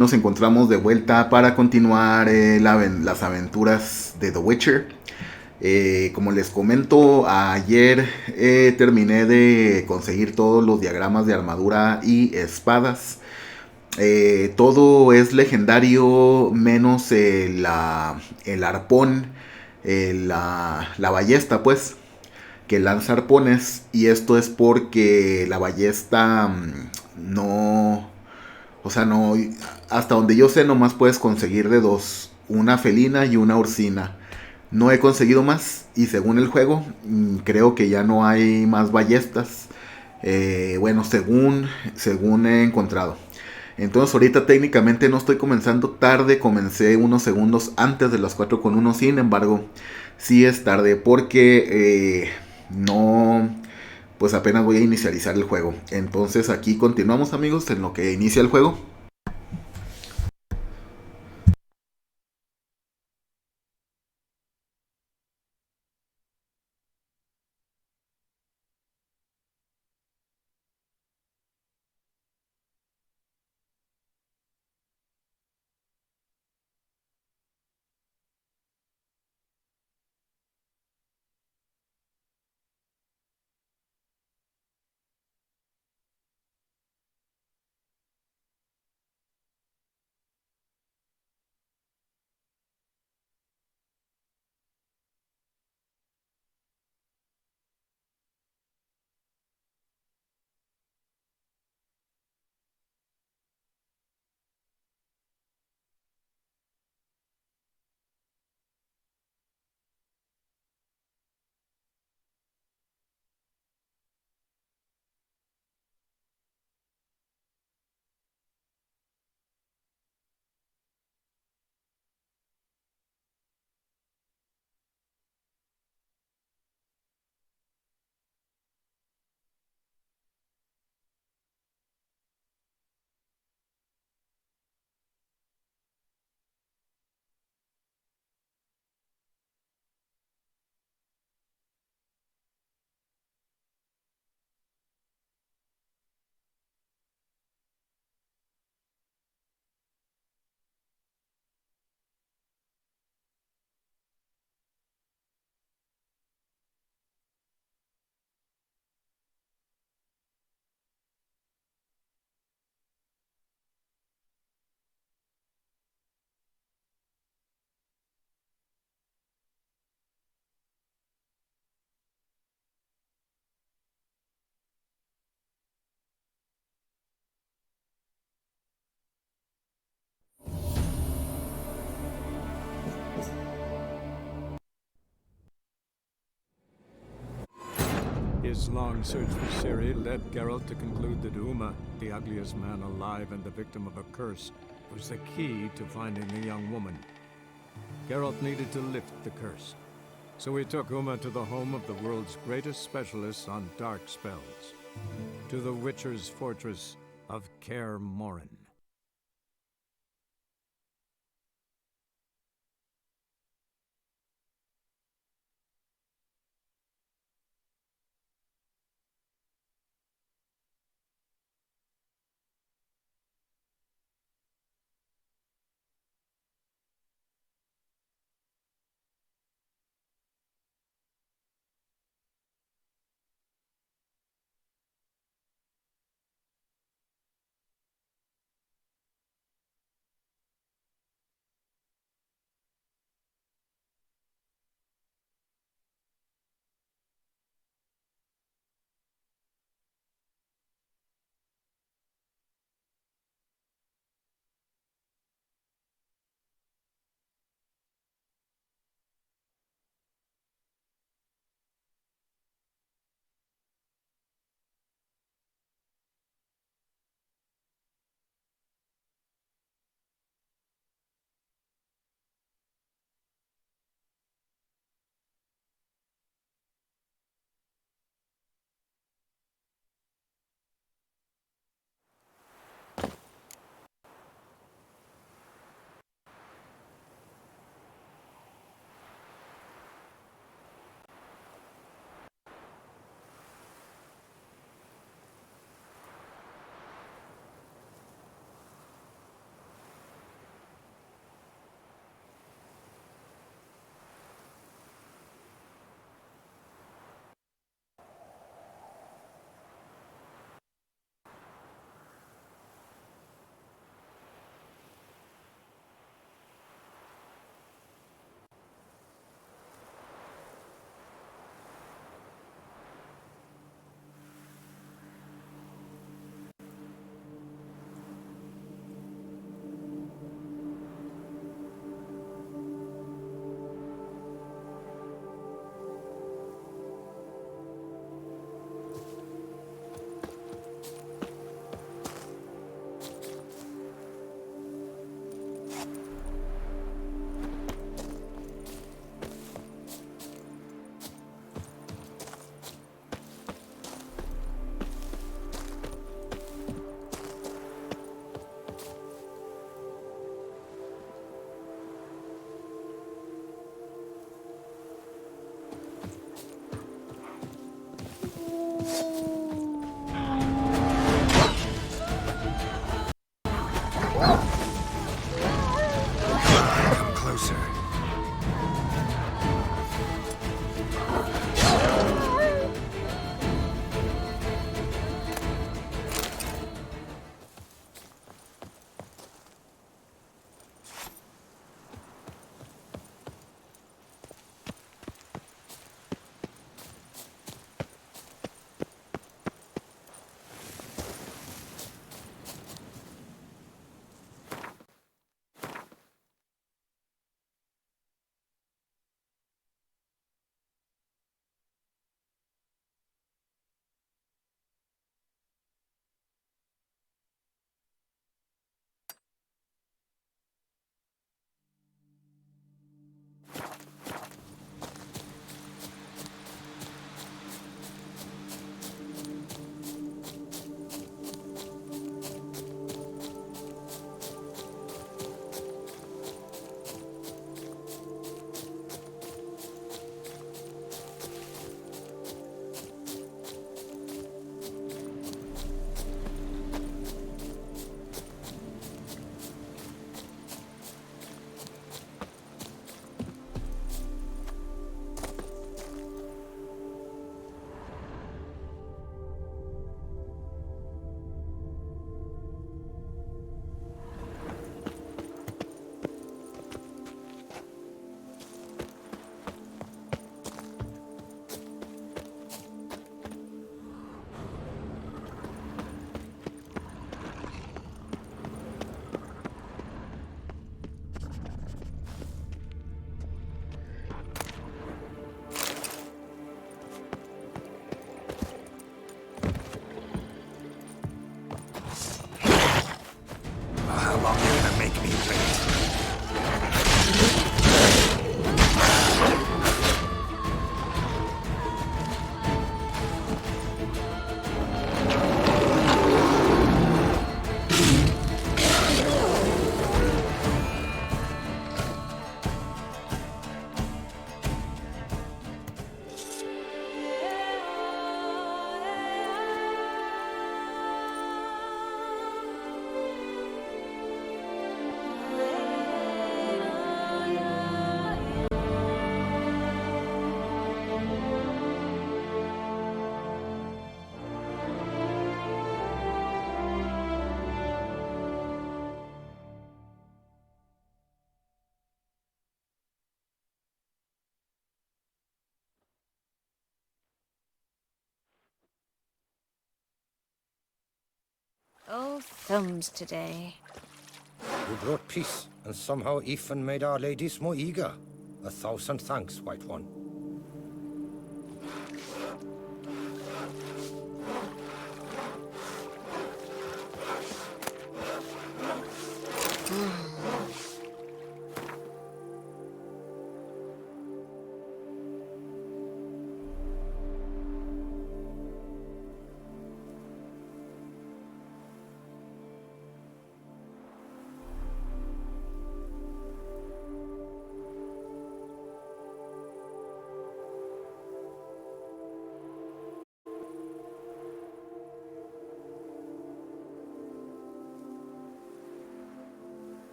Nos encontramos de vuelta para continuar las aventuras de The Witcher. Como les comento, ayer terminé de conseguir todos los diagramas de armadura y espadas. Todo es legendario menos el arpón, la ballesta, pues, que lanza arpones. Y esto es porque la ballesta no... O sea, no, hasta donde yo sé, nomás puedes conseguir de dos, una felina y una ursina. No he conseguido más y según el juego, creo que ya no hay más ballestas. Bueno, según he encontrado. Entonces ahorita técnicamente no estoy comenzando tarde, comencé unos segundos antes de las 4:1, sin embargo, sí es tarde porque no, pues apenas voy a inicializar el juego. Entonces aquí continuamos amigos en lo que inicia el juego. His long search for Ciri led Geralt to conclude that Uma, the ugliest man alive and the victim of a curse, was the key to finding the young woman. Geralt needed to lift the curse, so he took Uma to the home of the world's greatest specialists on dark spells, to the Witcher's fortress of Kaer Morhen. Come closer. How long are you gonna make me wait? Oh, thumbs today. You brought peace, and somehow Ethan made our ladies more eager. 1,000 thanks, White One.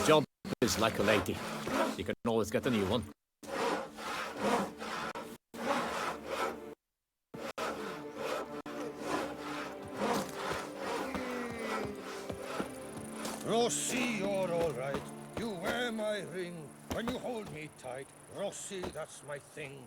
A job is like a lady. You can always get a new one. Rossi, you're all right. You wear my ring when you hold me tight. Rossi, that's my thing.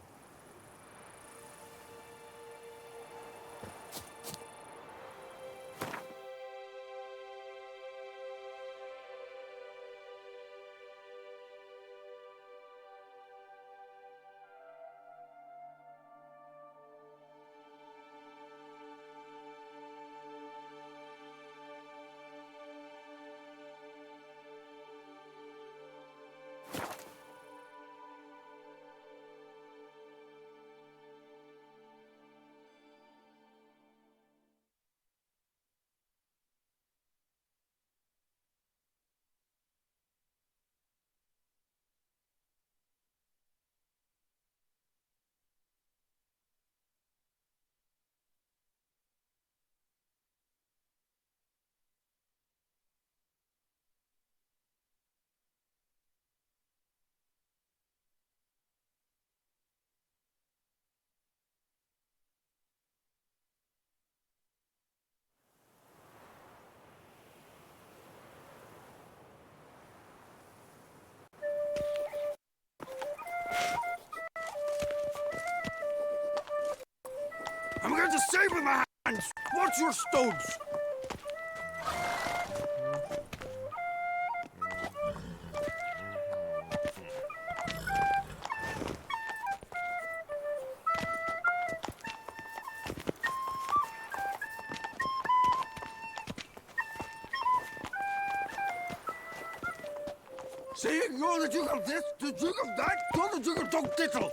I'm going to save with my hands. Watch your stones. Saying you're the Duke of this, the Duke of that, you're the Duke of Dog Tittle.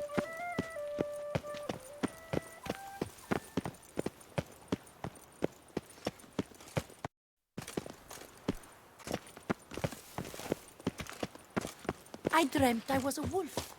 I dreamt I was a wolf.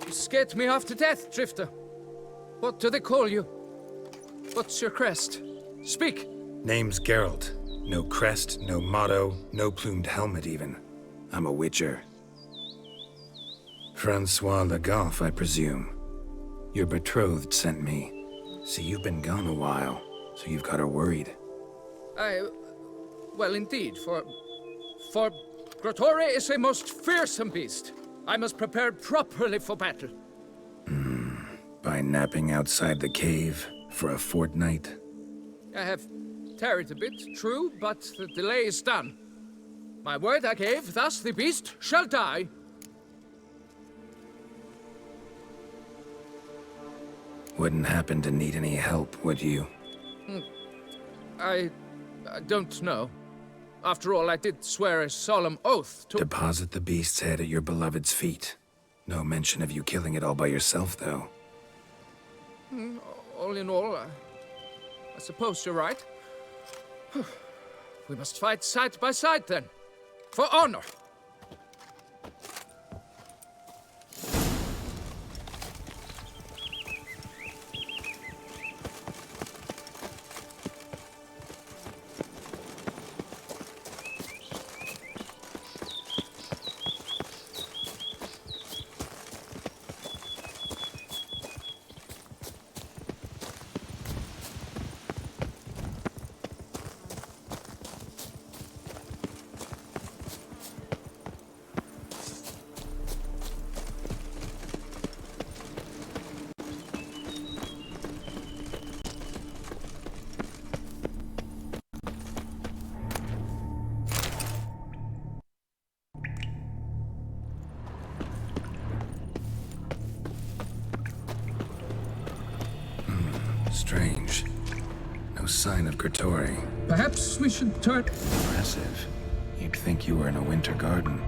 You scared me half to death, Drifter. What do they call you? What's your crest? Speak! Name's Geralt. No crest, no motto, no plumed helmet even. I'm a witcher. Francois Le Goff, I presume. Your betrothed sent me. See, you've been gone a while, so you've got her worried. Well, indeed, for Grotore is a most fearsome beast. I must prepare properly for battle. By napping outside the cave for a fortnight? I have tarried a bit, true, but the delay is done. My word I gave, thus the beast shall die. Wouldn't happen to need any help, would you? I don't know. After all, I did swear a solemn oath to— Deposit the beast's head at your beloved's feet. No mention of you killing it all by yourself, though. All in all, I suppose you're right. We must fight side by side, then. For honor! Strange. No sign of Grotore. Perhaps we should turn— Impressive. You'd think you were in a winter garden.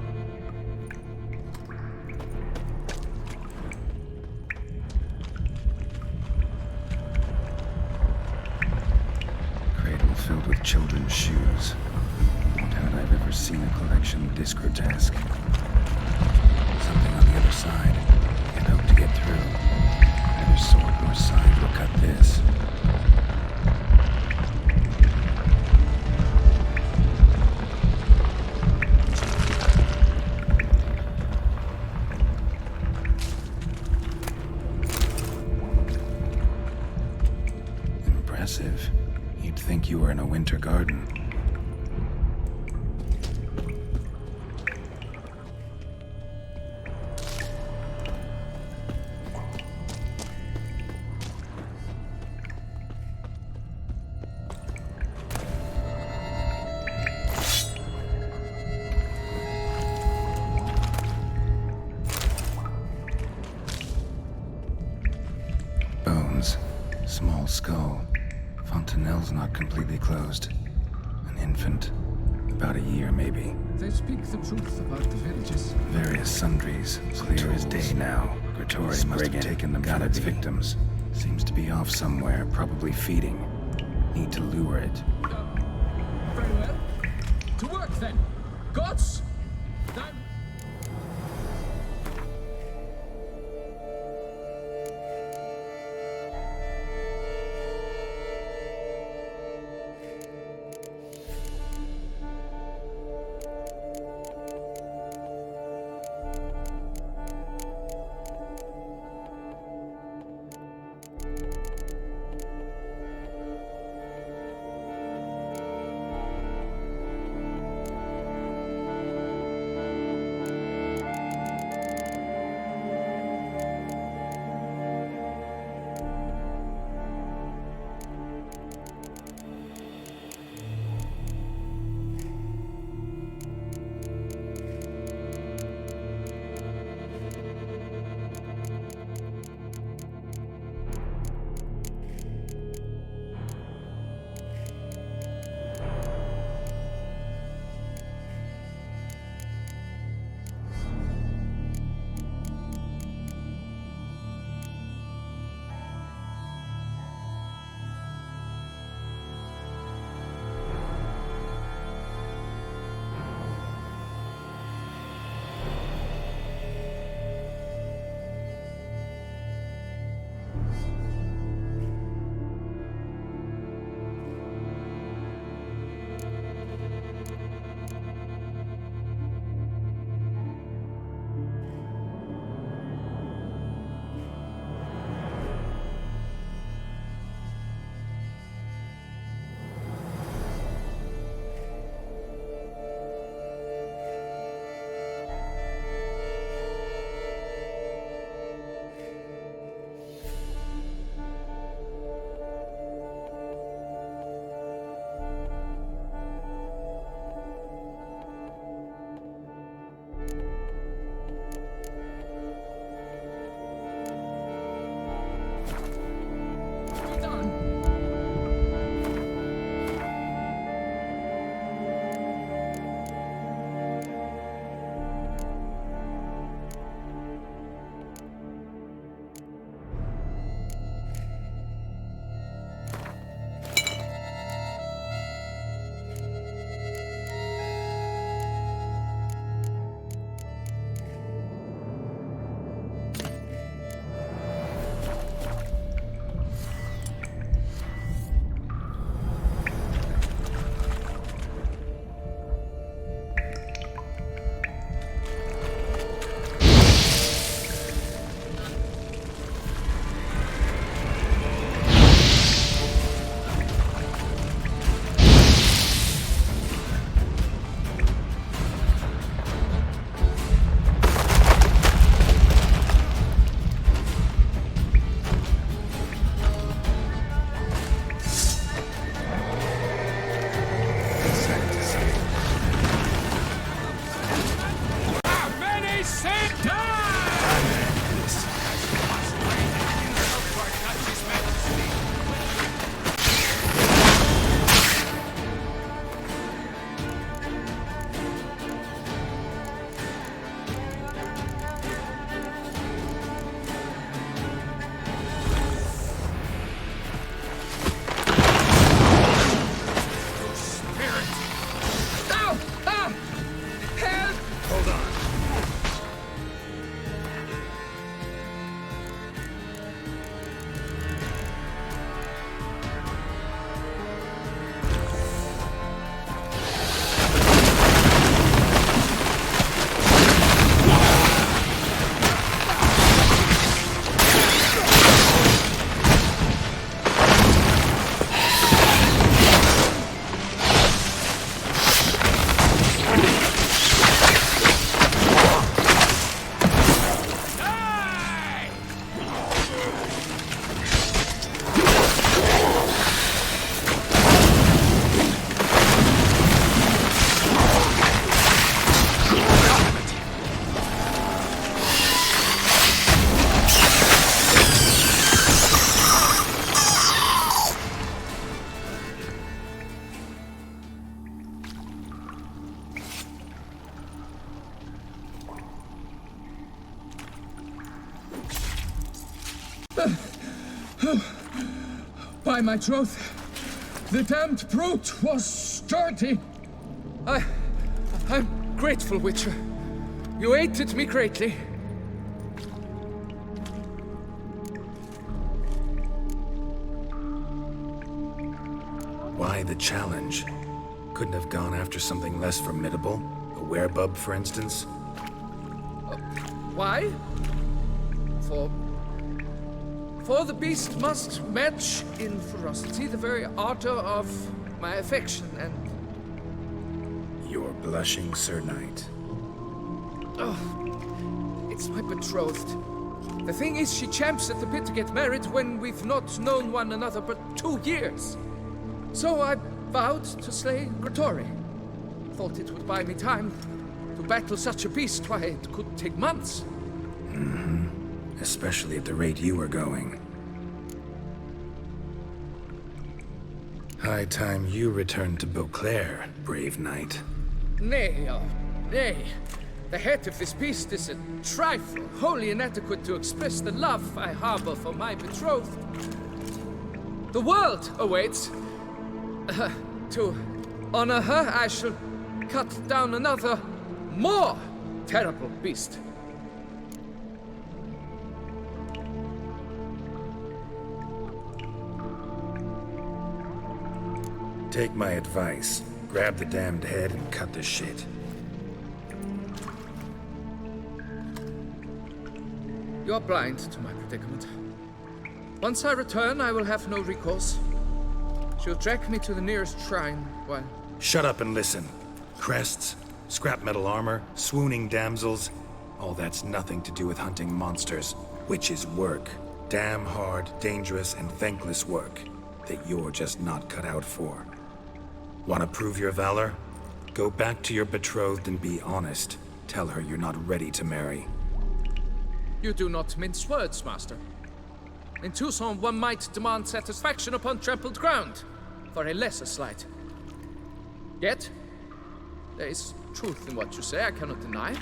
Cradle filled with children's shoes. Doubt I've ever seen a collection this grotesque. Something on the other side. I'd hope to get through. Neither sword nor side will cut this. Impressive. You'd think you were in a winter garden. bones. Small skull. Fontanelle's not completely closed. An infant. About a year, maybe. They speak the truth about the villages. Various sundries. Clear as day now. Grittori must have taken them from its victims. Seems to be off somewhere, probably feeding. Need to lure it. Very well. To work then. Gods! Then... By my troth, the damned brute was sturdy. I'm grateful, Witcher. You aided me greatly. Why the challenge? Couldn't have gone after something less formidable? A werebub, for instance? Why? For the beast must match in ferocity the very ardor of my affection, and You're blushing, Sir Knight. it's my betrothed. The thing is, she champs at the bit to get married when we've not known one another but 2 years. So I vowed to slay Gratory. Thought it would buy me time to battle such a beast. Why, it could take months. Especially at the rate you were going. High time you returned to Beauclair, brave knight. Nay, oh, nay. The head of this beast is a trifle, wholly inadequate to express the love I harbor for my betrothed. The world awaits. To honor her, I shall cut down another, more terrible beast. Take my advice. Grab the damned head and cut the shit. You're blind to my predicament. Once I return, I will have no recourse. She'll drag me to the nearest shrine while... Shut up and listen. Crests, scrap metal armor, swooning damsels. All that's nothing to do with hunting monsters, which is work. Damn hard, dangerous, and thankless work that you're just not cut out for. Want to prove your valor? Go back to your betrothed and be honest. Tell her you're not ready to marry. You do not mince words, master. In Tucson, one might demand satisfaction upon trampled ground for a lesser slight. Yet, there is truth in what you say, I cannot deny.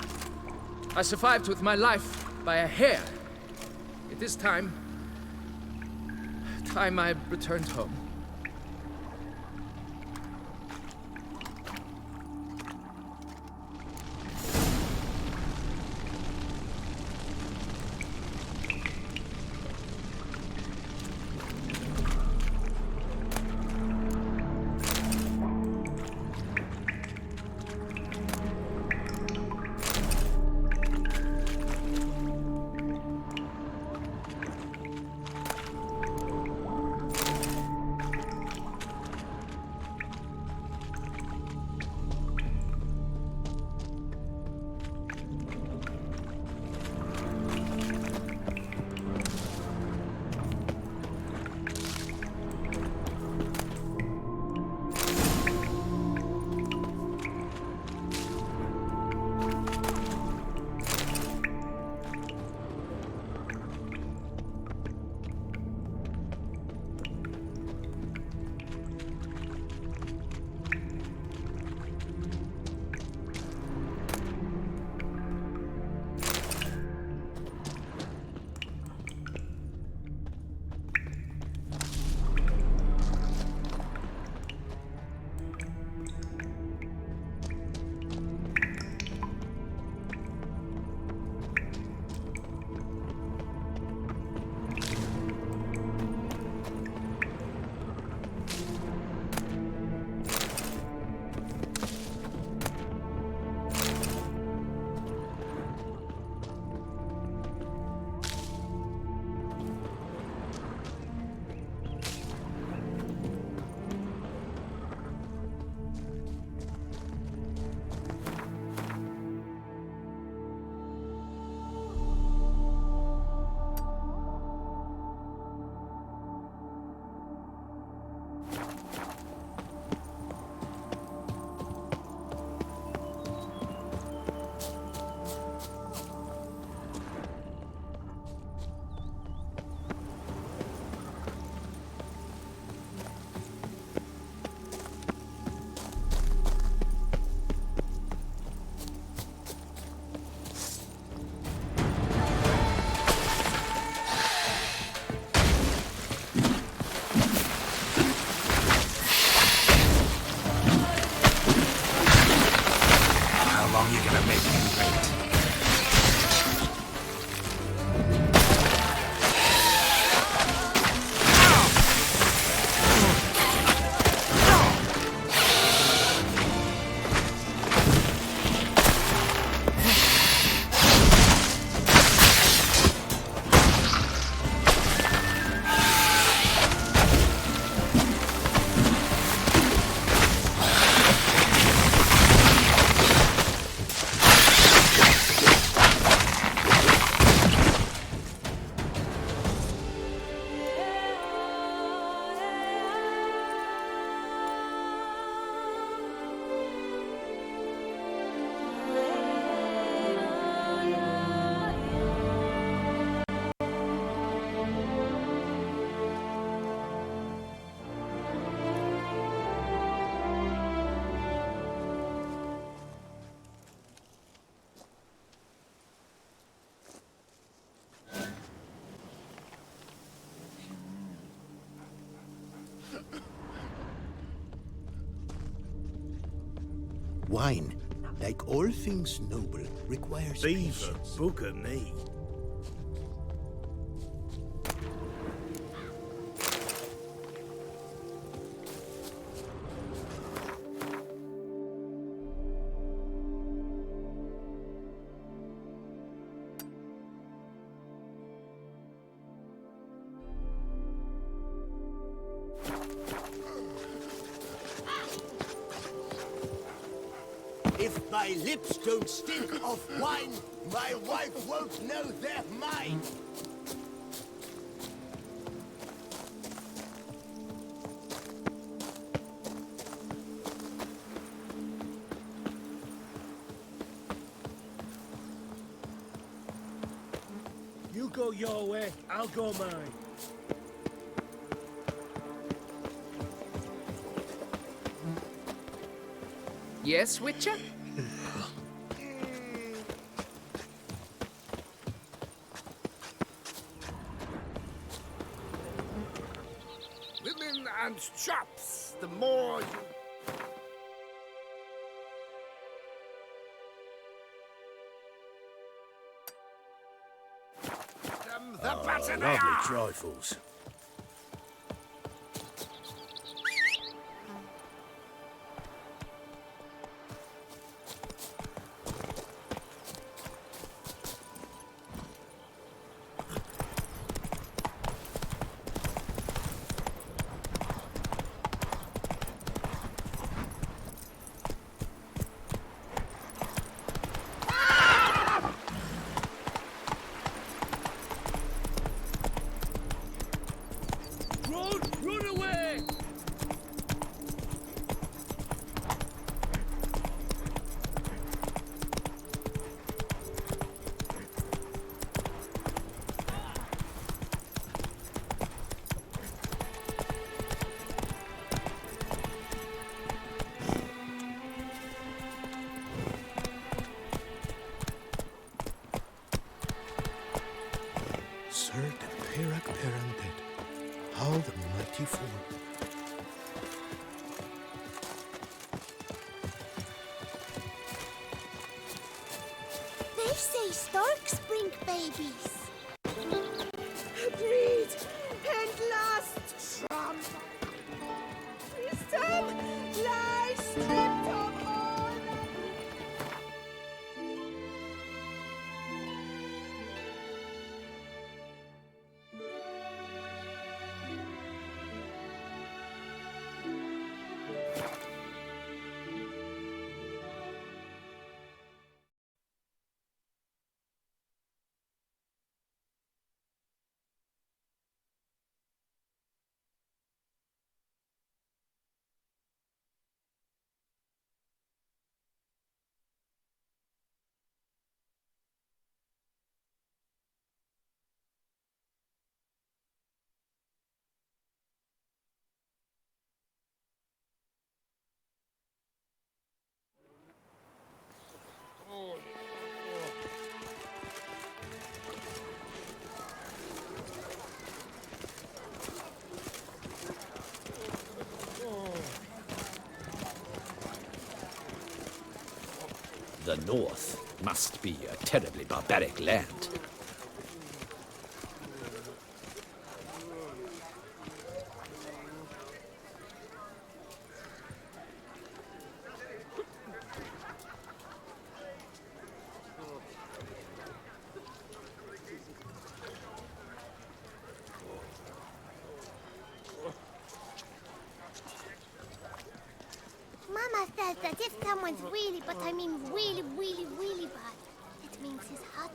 I survived with my life by a hair. It is time I returned home. Wine, like all things noble, requires Beaver, patience. booger me. If my lips don't stink of wine, my wife won't know they're mine. You go your way, I'll go mine. Yes, Witcher? Women and chops, the more you... the better they Lovely are! trifles. Run away! Sir de Perac Perandet, how the mighty fall. They say storks bring babies. Greed and lust trump. Wisdom lies stripped of all that The North must be a terribly barbaric land. Mama says that if someone's really, but I mean really, really, really bad, it means he's hot.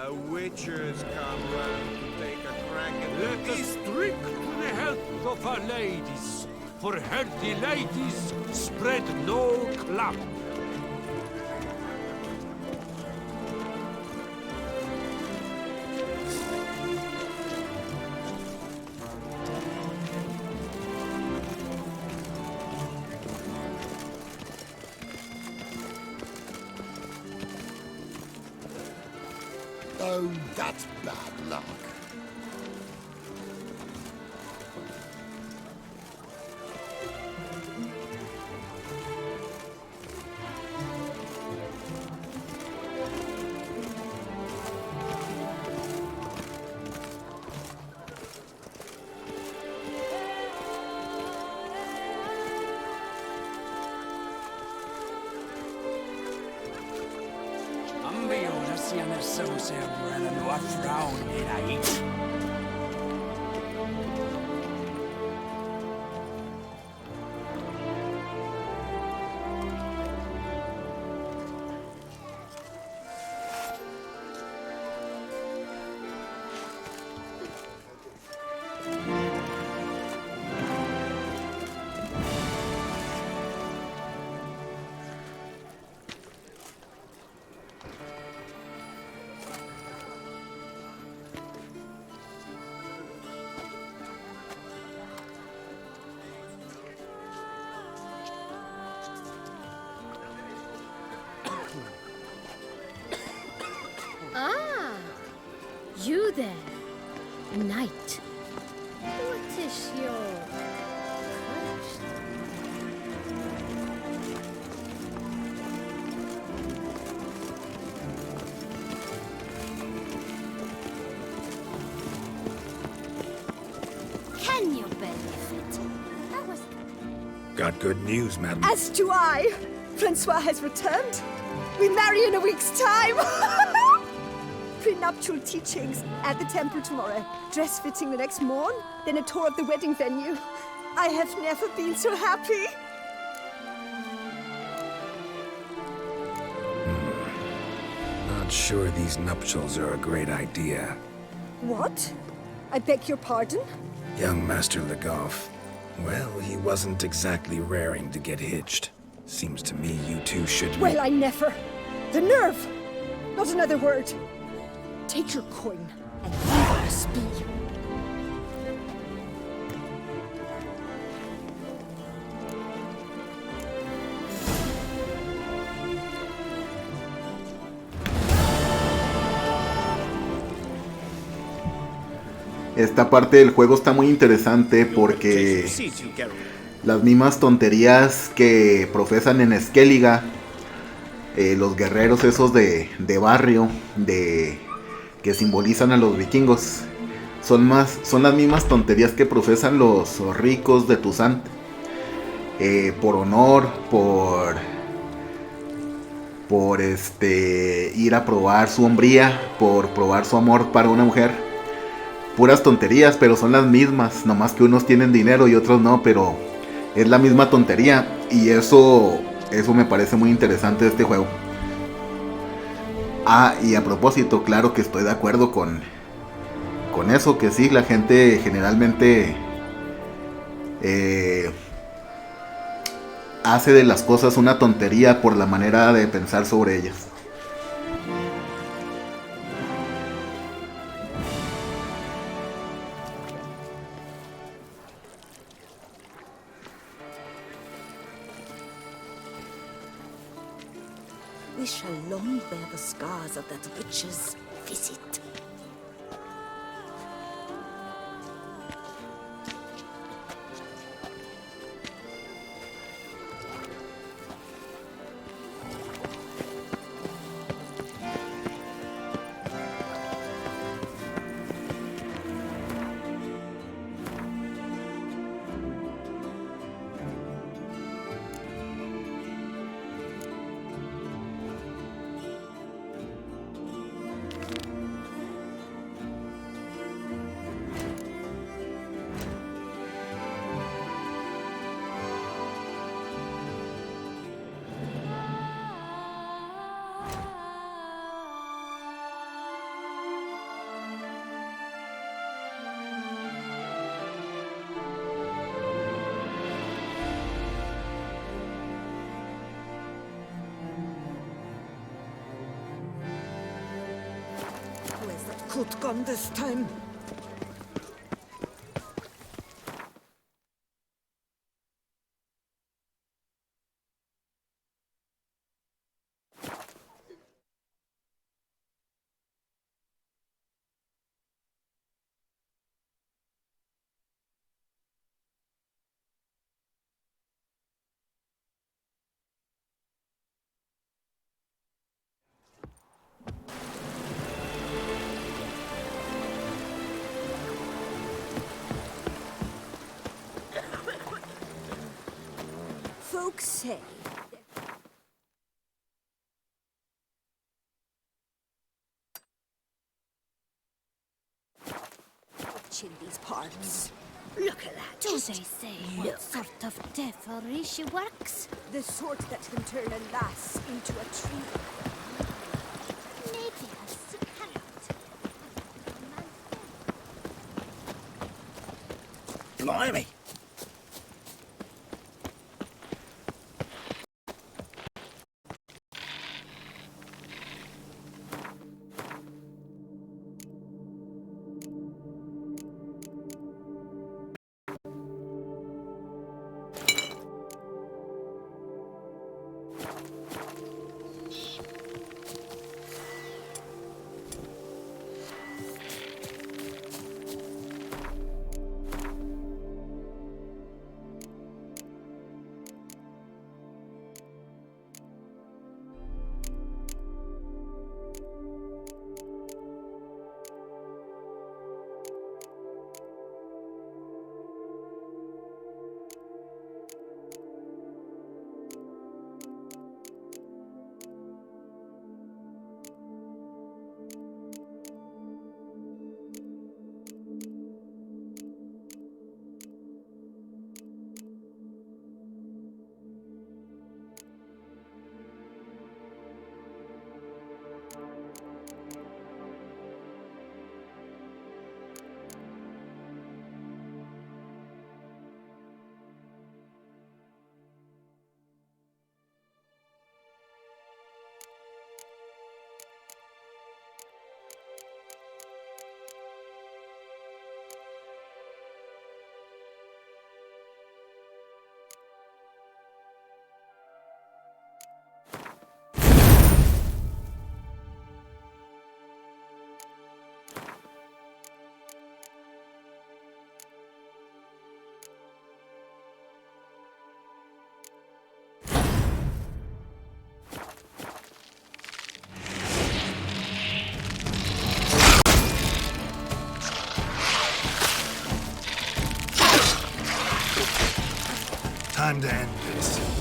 A witcher's come round to take a crack at the Let us drink to the health of our ladies. For healthy ladies spread no cloud. Oh, that's bad luck. Ah, you there, knight. What is your curse? Can you benefit? That was Got good news, madam. As do I. Francois has returned. We marry in a week's time. Prenuptial teachings at the temple tomorrow. Dress fitting the next morn. Then a tour of the wedding venue. I have never been so happy. Not sure these nuptials are a great idea. What? I beg your pardon? Young Master Legoff. Well, he wasn't exactly raring to get hitched. Seems to me you two should... Well, I never. The nerve! Not another word. Take your coin and leave us be. Esta parte del juego está muy interesante porque las mismas tonterías que profesan en Skellige, los guerreros esos de barrio, que simbolizan a los vikingos, son las mismas tonterías que profesan los ricos de Toussaint, por honor, por ir a probar su hombría, por probar su amor para una mujer. Puras tonterías, pero son las mismas, nomás que unos tienen dinero y otros no, pero es la misma tontería, y eso me parece muy interesante de este juego. Ah, y a propósito, claro que estoy de acuerdo con eso, que sí, la gente generalmente hace de las cosas una tontería por la manera de pensar sobre ellas. We shall long bear the scars of that witch's visit. Where's that coat gone this time? folks say. In these parts. Look at that. Do they say what sort of devilry she works? The sort that can turn a lass into a tree. Maybe I'll seek her out. Blimey! Time to end this.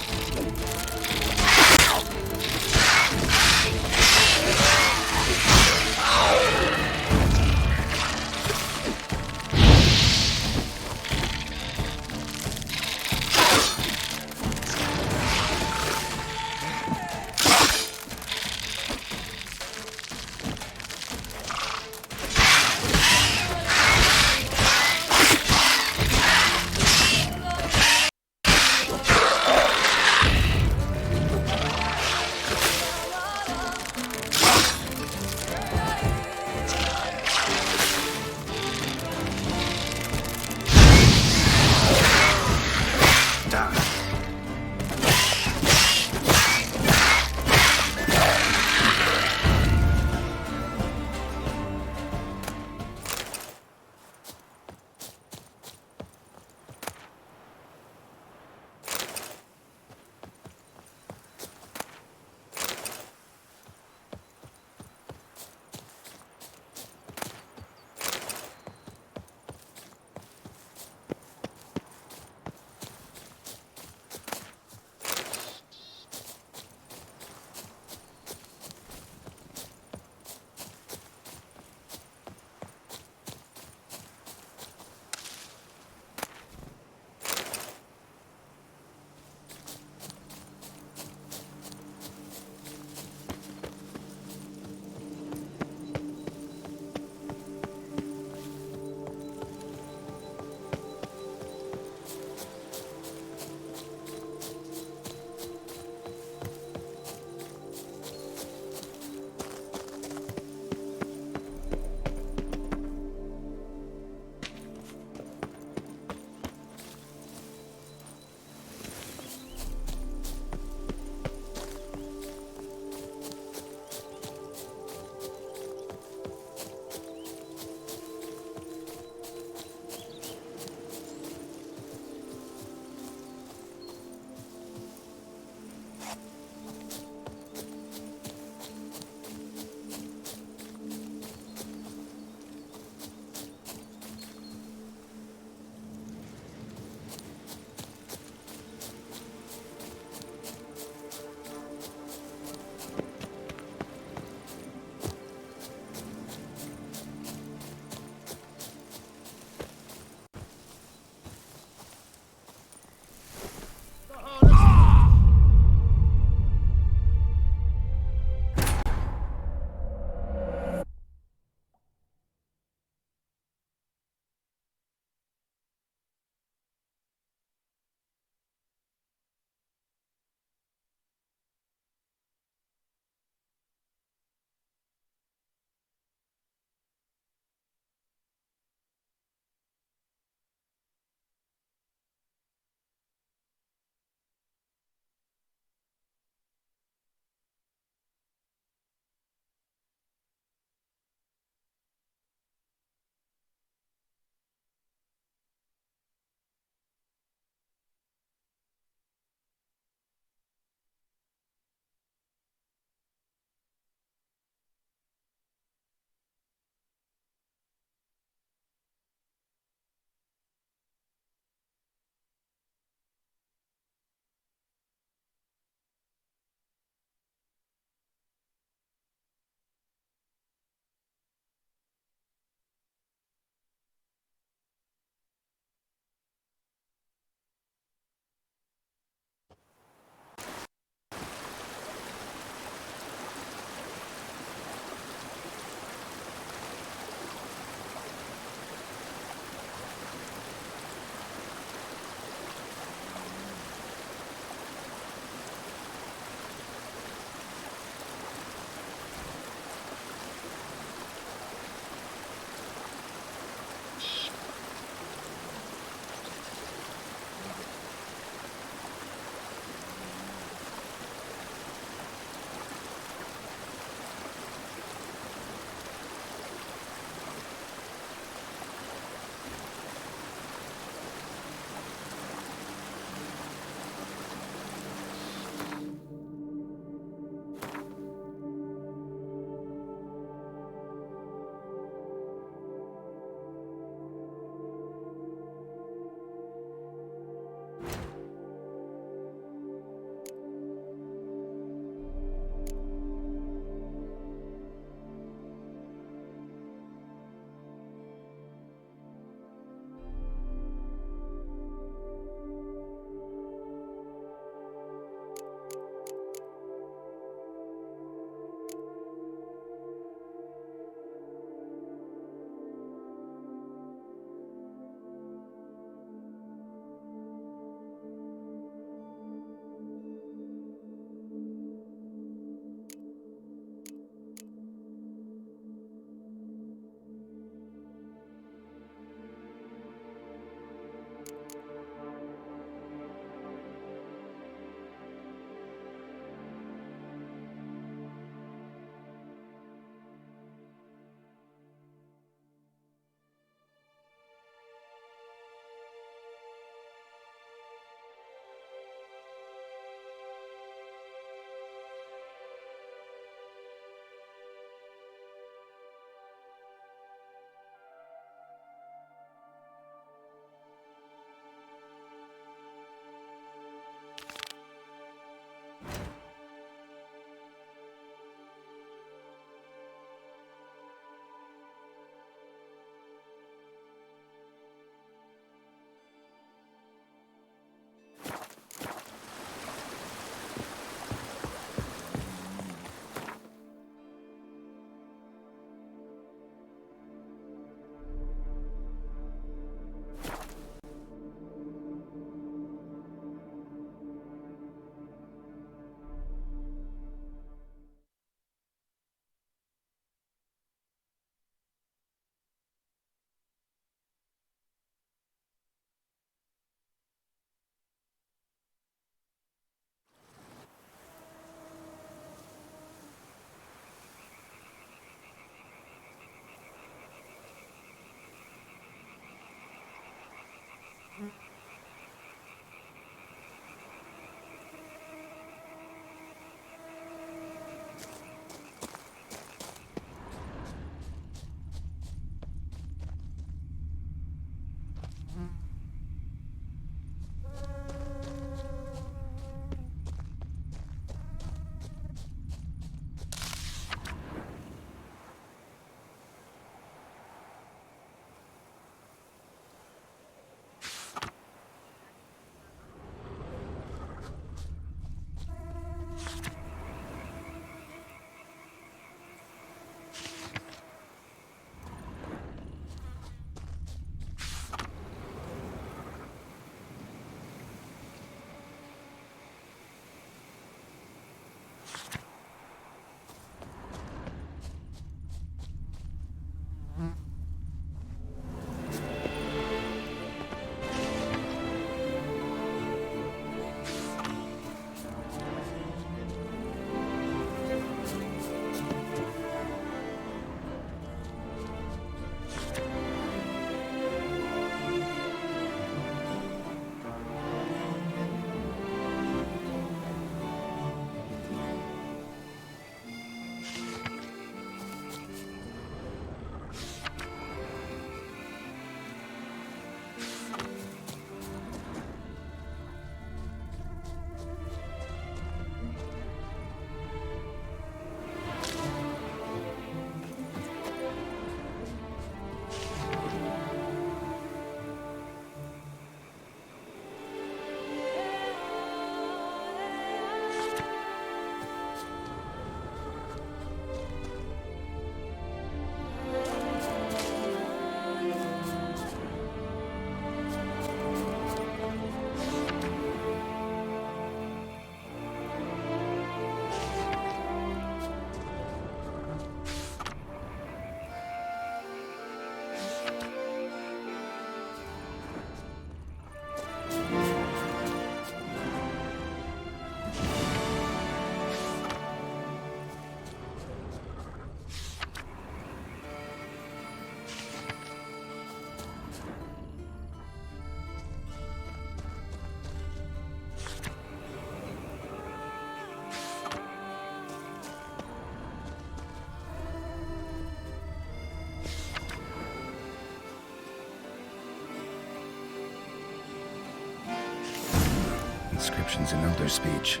inscriptions in Elder speech.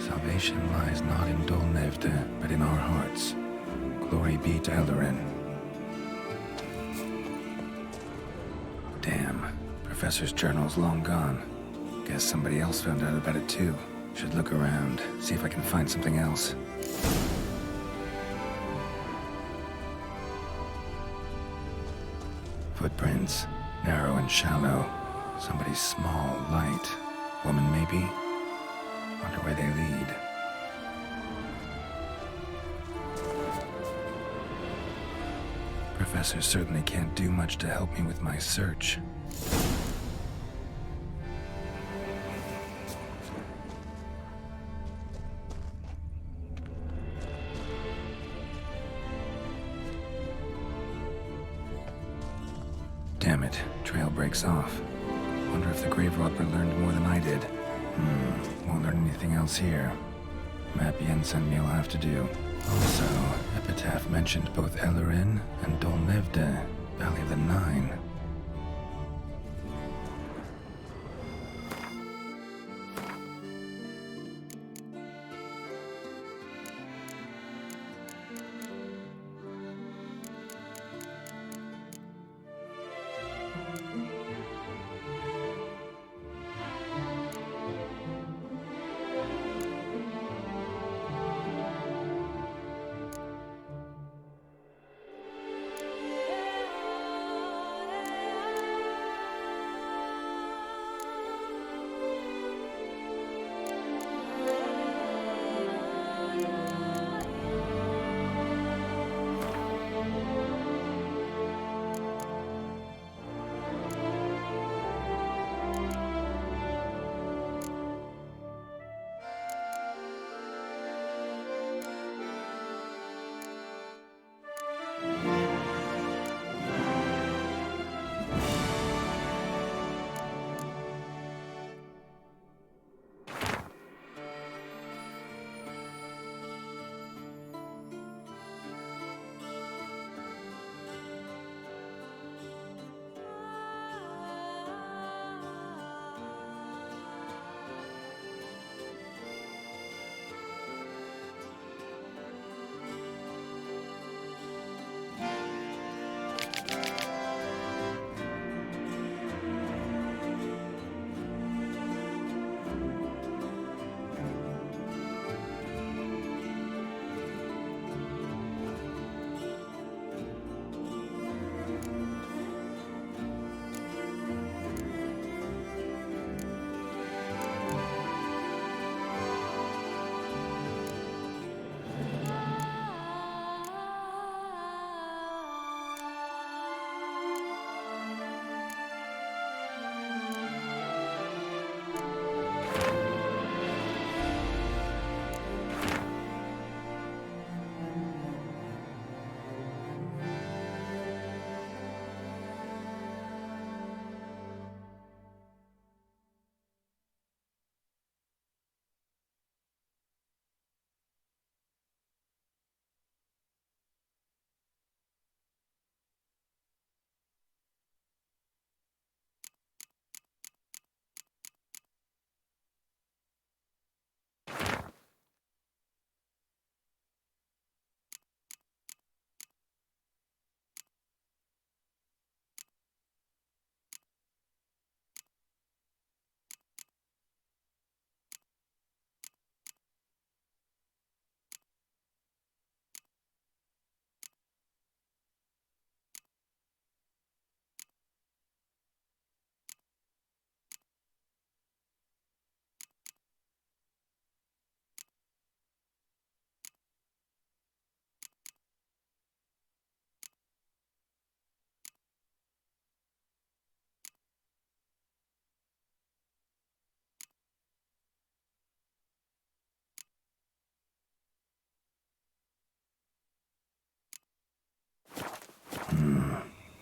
Salvation lies not in Dol Nevda, but in our hearts. Glory be to Eldarin. Damn. Professor's journal's long gone. Guess somebody else found out about it too. Should look around, see if I can find something else. Footprints. Narrow and shallow. Somebody's small, light. Woman, maybe? Wonder where they lead. Professor certainly can't do much to help me with my search. Damn it, trail breaks off. Wonder if the grave robber learned more than I did. Won't learn anything else here. Map Yen sent me will have to do. Also, Epitaph mentioned both Eldarin and Dol Nevda, Valley of the Nine.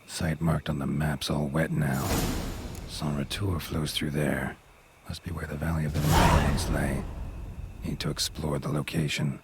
Site marked on the map's all wet now. Sans Retour flows through there. Must be where the Valley of the Nine lay. Need to explore the location.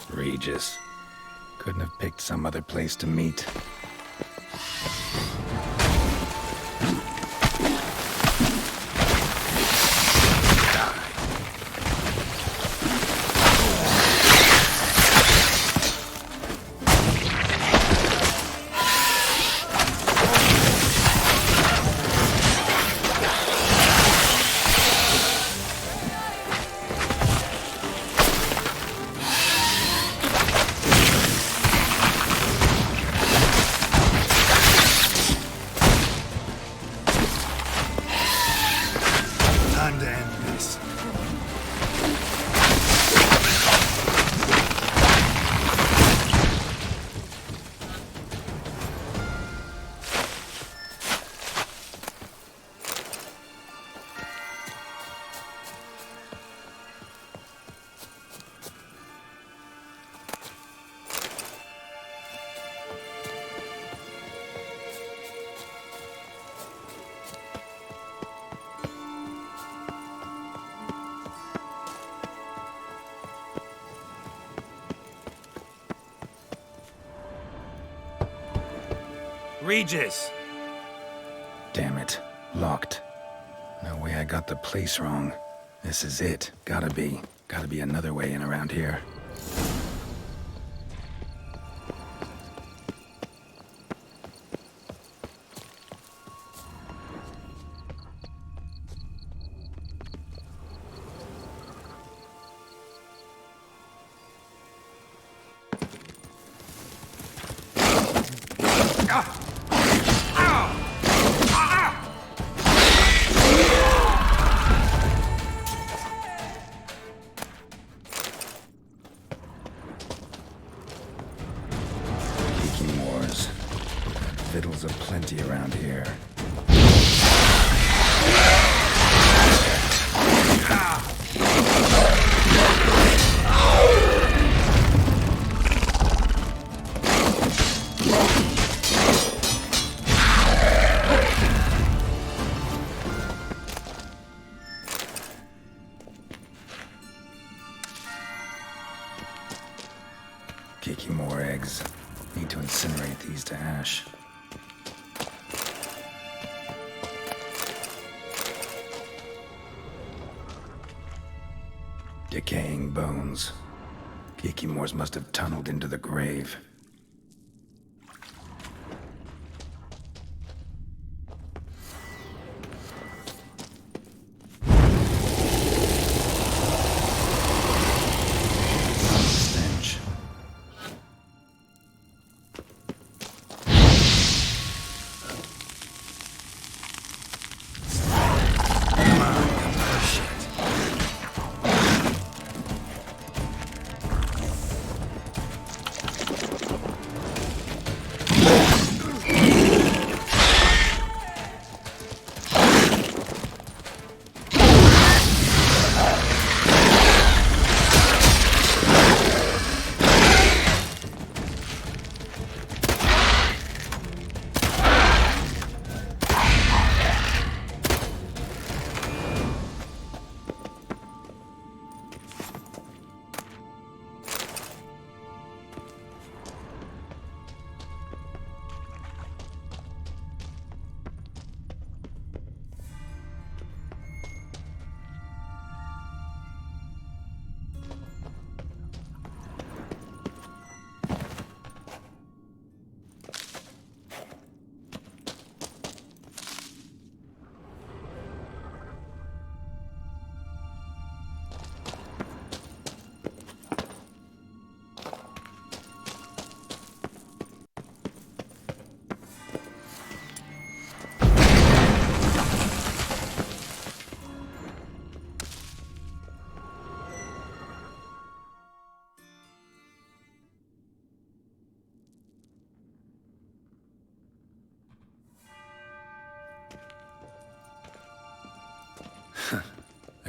Regis. Couldn't have picked some other place to meet. Time to end this. Regis! Damn it. Locked. No way I got the place wrong. This is it. Gotta be. Gotta be another way in around here. Fiddles aplenty around here. Kiki more eggs. Need to incinerate these to ash. Decaying bones. Kikimores must have tunneled into the grave. Stench. Come on, shit.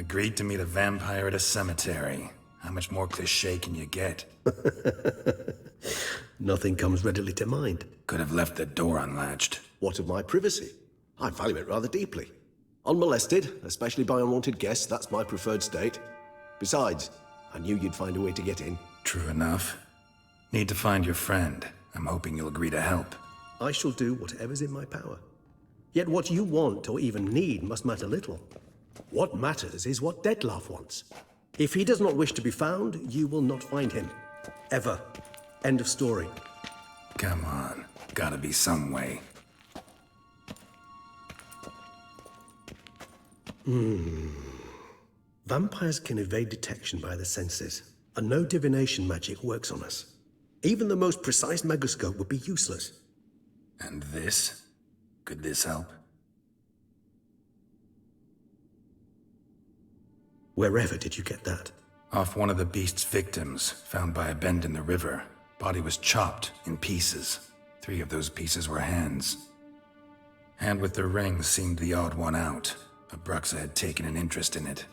Agreed to meet a vampire at a cemetery. How much more cliché can you get? Nothing comes readily to mind. Could have left the door unlatched. What of my privacy? I value it rather deeply. Unmolested, especially by unwanted guests, that's my preferred state. Besides, I knew you'd find a way to get in. True enough. Need to find your friend. I'm hoping you'll agree to help. I shall do whatever's in my power. Yet what you want or even need must matter little. What matters is what Dettlaff wants. If he does not wish to be found, you will not find him. Ever. End of story. Come on. Gotta be some way. Vampires can evade detection by the senses, and no divination magic works on us. Even the most precise megascope would be useless. And this? Could this help? Wherever did you get that? Off one of the beast's victims, found by a bend in the river. Body was chopped in pieces. 3 of those pieces were hands. Hand with the ring seemed the odd one out. Abruxa had taken an interest in it.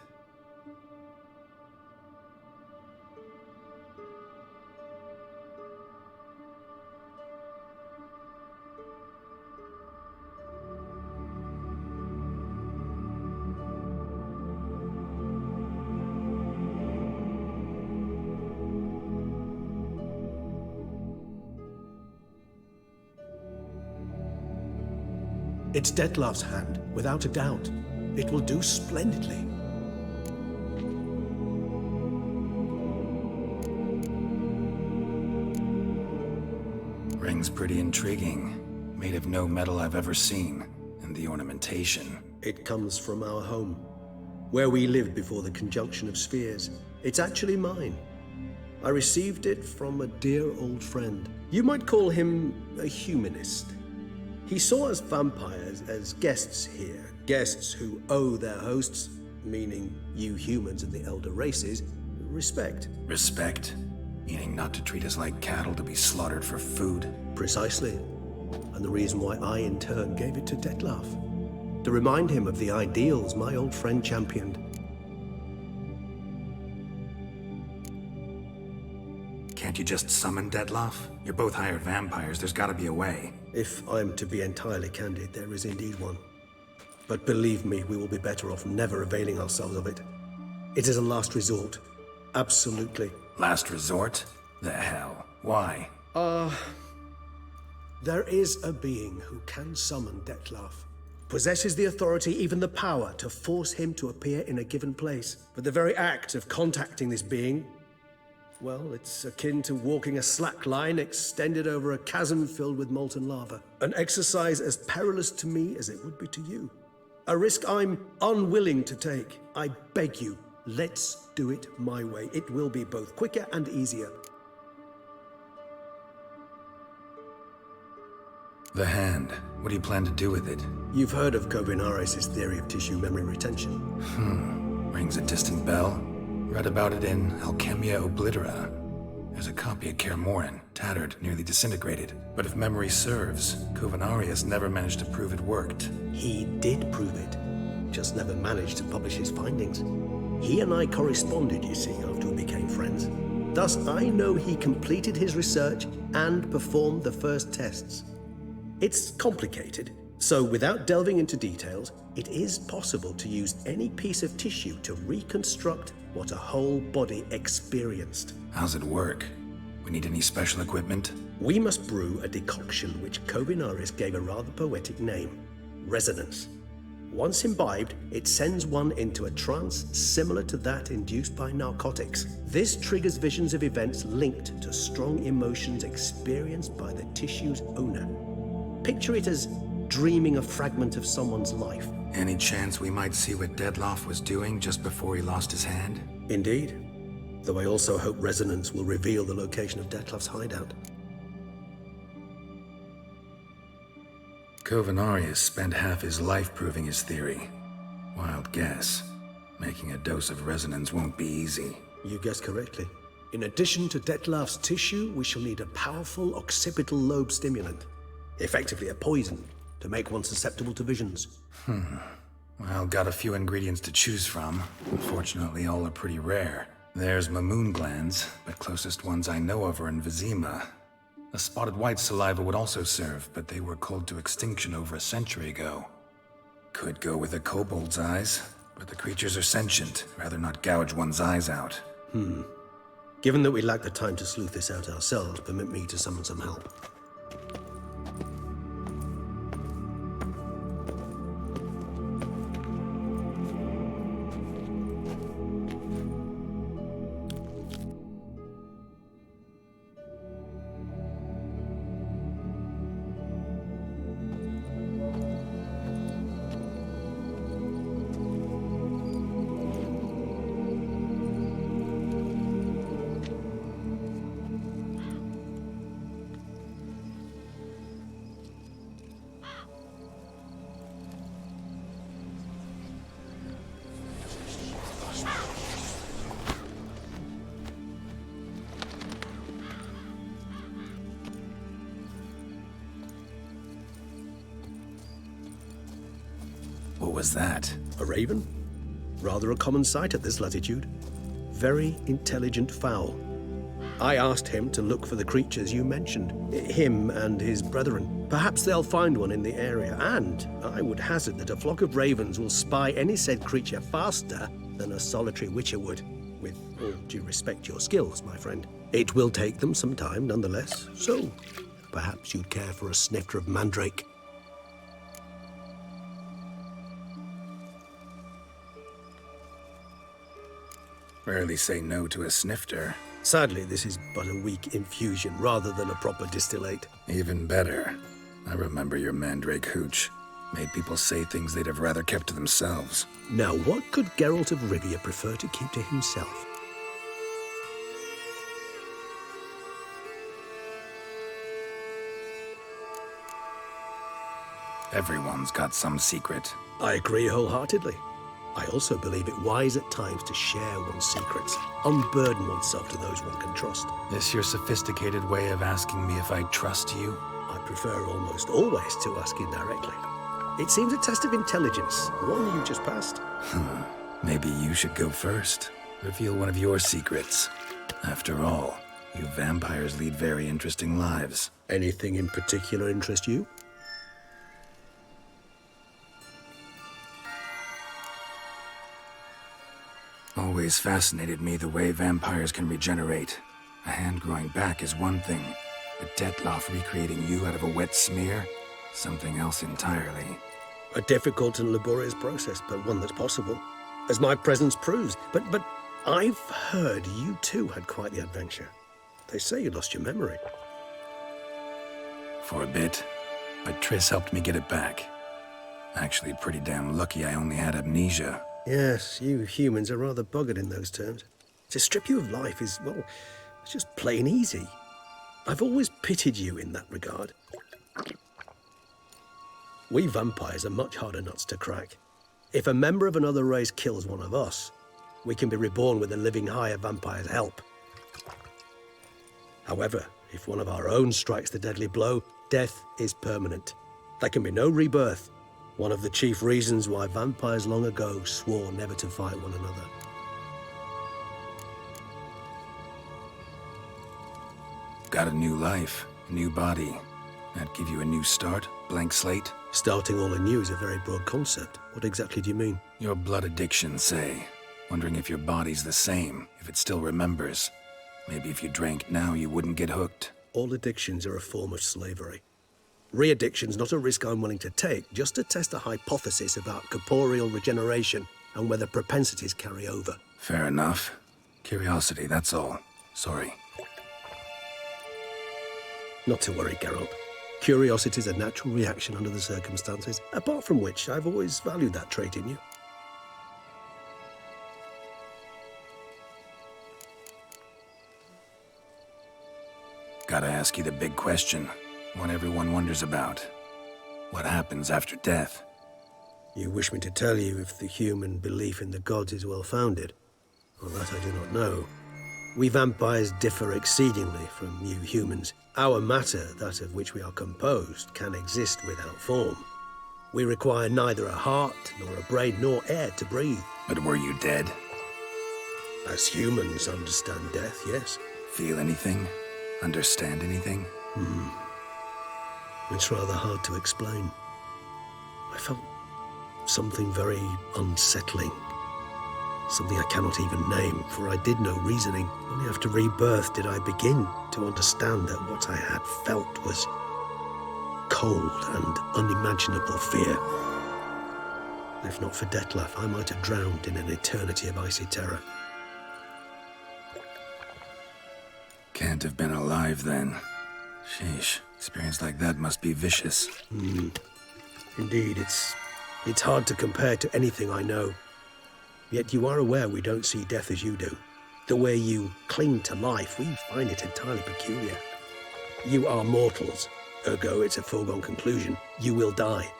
It's Dettlaff's hand, without a doubt. It will do splendidly. Ring's pretty intriguing. Made of no metal I've ever seen. And the ornamentation. It comes from our home, where we lived before the conjunction of spheres. It's actually mine. I received it from a dear old friend. You might call him a humanist. He saw us vampires as guests here, guests who owe their hosts, meaning you humans and the elder races, respect. Respect? Meaning not to treat us like cattle to be slaughtered for food? Precisely. And the reason why I in turn gave it to Dettlaff. To remind him of the ideals my old friend championed. Can't you just summon Dettlaff? You're both hired vampires, there's gotta be a way. If I'm to be entirely candid, there is indeed one. But believe me, we will be better off never availing ourselves of it. It is a last resort. Absolutely. Last resort? The hell? Why? There is a being who can summon Dettlaff. Possesses the authority, even the power, to force him to appear in a given place. But the very act of contacting this being, well, it's akin to walking a slack line extended over a chasm filled with molten lava. An exercise as perilous to me as it would be to you. A risk I'm unwilling to take. I beg you, let's do it my way. It will be both quicker and easier. The hand. What do you plan to do with it? You've heard of Kovinaris' theory of tissue memory retention. Rings a distant bell. Read about it in Alchemia Oblitera. There's a copy of Kermoran, tattered, nearly disintegrated. But if memory serves, Kovinaris never managed to prove it worked. He did prove it, just never managed to publish his findings. He and I corresponded, you see, after we became friends. Thus, I know he completed his research and performed the first tests. It's complicated, so without delving into details, it is possible to use any piece of tissue to reconstruct what a whole body experienced. How's it work? We need any special equipment? We must brew a decoction which Kovinaris gave a rather poetic name, resonance. Once imbibed, it sends one into a trance similar to that induced by narcotics. This triggers visions of events linked to strong emotions experienced by the tissue's owner. Picture it as dreaming a fragment of someone's life. Any chance we might see what Dettlaff was doing just before he lost his hand? Indeed. Though I also hope resonance will reveal the location of Dettlaff's hideout. Kovinaris spent half his life proving his theory. Wild guess. Making a dose of resonance won't be easy. You guessed correctly. In addition to Dettlaff's tissue, we shall need a powerful occipital lobe stimulant. Effectively a poison, to make one susceptible to visions. Well, got a few ingredients to choose from. Unfortunately, all are pretty rare. There's Mamoon glands, but closest ones I know of are in Vizima. A spotted white saliva would also serve, but they were culled to extinction over a century ago. Could go with a kobold's eyes, but the creatures are sentient. Rather not gouge one's eyes out. Given that we lack the time to sleuth this out ourselves, permit me to summon some help. What was that? A raven? Rather a common sight at this latitude. Very intelligent fowl. I asked him to look for the creatures you mentioned. Him and his brethren. Perhaps they'll find one in the area, and I would hazard that a flock of ravens will spy any said creature faster than a solitary witcher would. With all due respect to your skills, my friend. It will take them some time, nonetheless. So, perhaps you'd care for a snifter of mandrake. Rarely say no to a snifter. Sadly, this is but a weak infusion rather than a proper distillate. Even better. I remember your mandrake hooch. Made people say things they'd have rather kept to themselves. Now, what could Geralt of Rivia prefer to keep to himself? Everyone's got some secret. I agree wholeheartedly. I also believe it wise at times to share one's secrets, unburden oneself to those one can trust. This your sophisticated way of asking me if I trust you? I prefer almost always to ask indirectly. It seems a test of intelligence, one you just passed. Maybe you should go first. Reveal one of your secrets. After all, you vampires lead very interesting lives. Anything in particular interest you? Always fascinated me the way vampires can regenerate. A hand growing back is one thing, but Detloff recreating you out of a wet smear? Something else entirely. A difficult and laborious process, but one that's possible, as my presence proves. But I've heard you too had quite the adventure. They say you lost your memory. For a bit, but Triss helped me get it back. Actually, pretty damn lucky I only had amnesia. Yes, you humans are rather buggered in those terms. To strip you of life is, well, it's just plain easy. I've always pitied you in that regard. We vampires are much harder nuts to crack. If a member of another race kills one of us, we can be reborn with a living higher vampire's help. However, if one of our own strikes the deadly blow, death is permanent. There can be no rebirth. One of the chief reasons why vampires long ago swore never to fight one another. Got a new life, new body. That give you a new start? Blank slate? Starting all anew is a very broad concept. What exactly do you mean? Your blood addiction, say. Wondering if your body's the same, if it still remembers. Maybe if you drank now, you wouldn't get hooked. All addictions are a form of slavery. Re-addiction's not a risk I'm willing to take, just to test a hypothesis about corporeal regeneration and whether propensities carry over. Fair enough. Curiosity, that's all. Sorry. Not to worry, Geralt. Curiosity is a natural reaction under the circumstances, apart from which I've always valued that trait in you. Gotta ask you the big question. One everyone wonders about. What happens after death? You wish me to tell you if the human belief in the gods is well-founded? Well, that I do not know. We vampires differ exceedingly from you humans. Our matter, that of which we are composed, can exist without form. We require neither a heart, nor a brain, nor air to breathe. But were you dead? As humans understand death, yes. Feel anything? Understand anything? It's rather hard to explain. I felt something very unsettling. Something I cannot even name, for I did no reasoning. Only after rebirth did I begin to understand that what I had felt was cold and unimaginable fear. If not for Detlef, I might have drowned in an eternity of icy terror. Can't have been alive then. Sheesh, experience like that must be vicious. Indeed, it's hard to compare to anything I know. Yet you are aware we don't see death as you do. The way you cling to life, we find it entirely peculiar. You are mortals, ergo it's a foregone conclusion. You will die.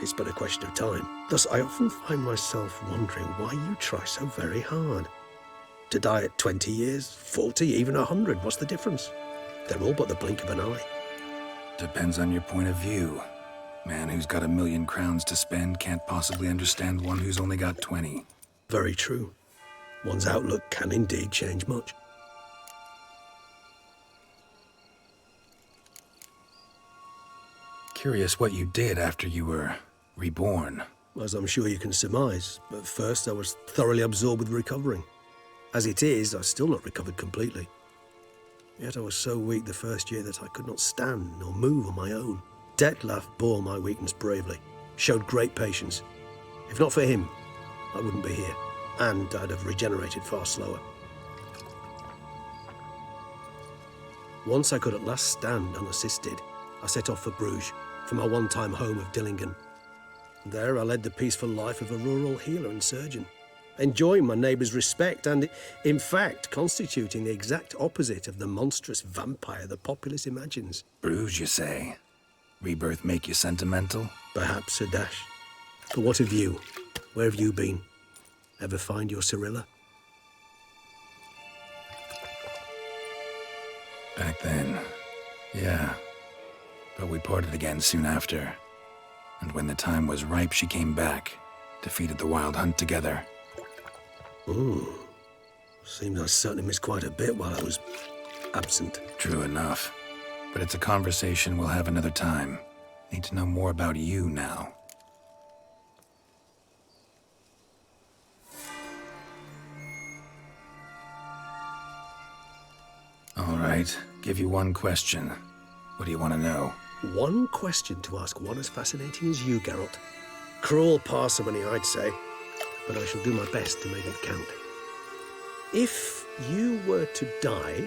It's but a question of time. Thus, I often find myself wondering why you try so very hard. To die at 20 years, 40, even 100, what's the difference? They're all but the blink of an eye. Depends on your point of view. Man who's got 1,000,000 crowns to spend can't possibly understand one who's only got 20. Very true. One's outlook can indeed change much. Curious what you did after you were reborn. As I'm sure you can surmise, but first I was thoroughly absorbed with recovering. As it is, I've still not recovered completely. Yet I was so weak the first year that I could not stand nor move on my own. Detlef bore my weakness bravely, showed great patience. If not for him, I wouldn't be here, and I'd have regenerated far slower. Once I could at last stand unassisted, I set off for Bruges, for my one-time home of Dillingen. There I led the peaceful life of a rural healer and surgeon, enjoying my neighbours' respect and, in fact, constituting the exact opposite of the monstrous vampire the populace imagines. Bruges, you say? Rebirth make you sentimental? Perhaps a dash. But what of you? Where have you been? Ever find your Cyrilla? Back then, yeah. But we parted again soon after. And when the time was ripe, she came back, defeated the Wild Hunt together. Seems I certainly missed quite a bit while I was absent. True enough. But it's a conversation we'll have another time. Need to know more about you now. All right, give you one question. What do you want to know? One question to ask one as fascinating as you, Geralt. Cruel parsimony, I'd say, but I shall do my best to make it count. If you were to die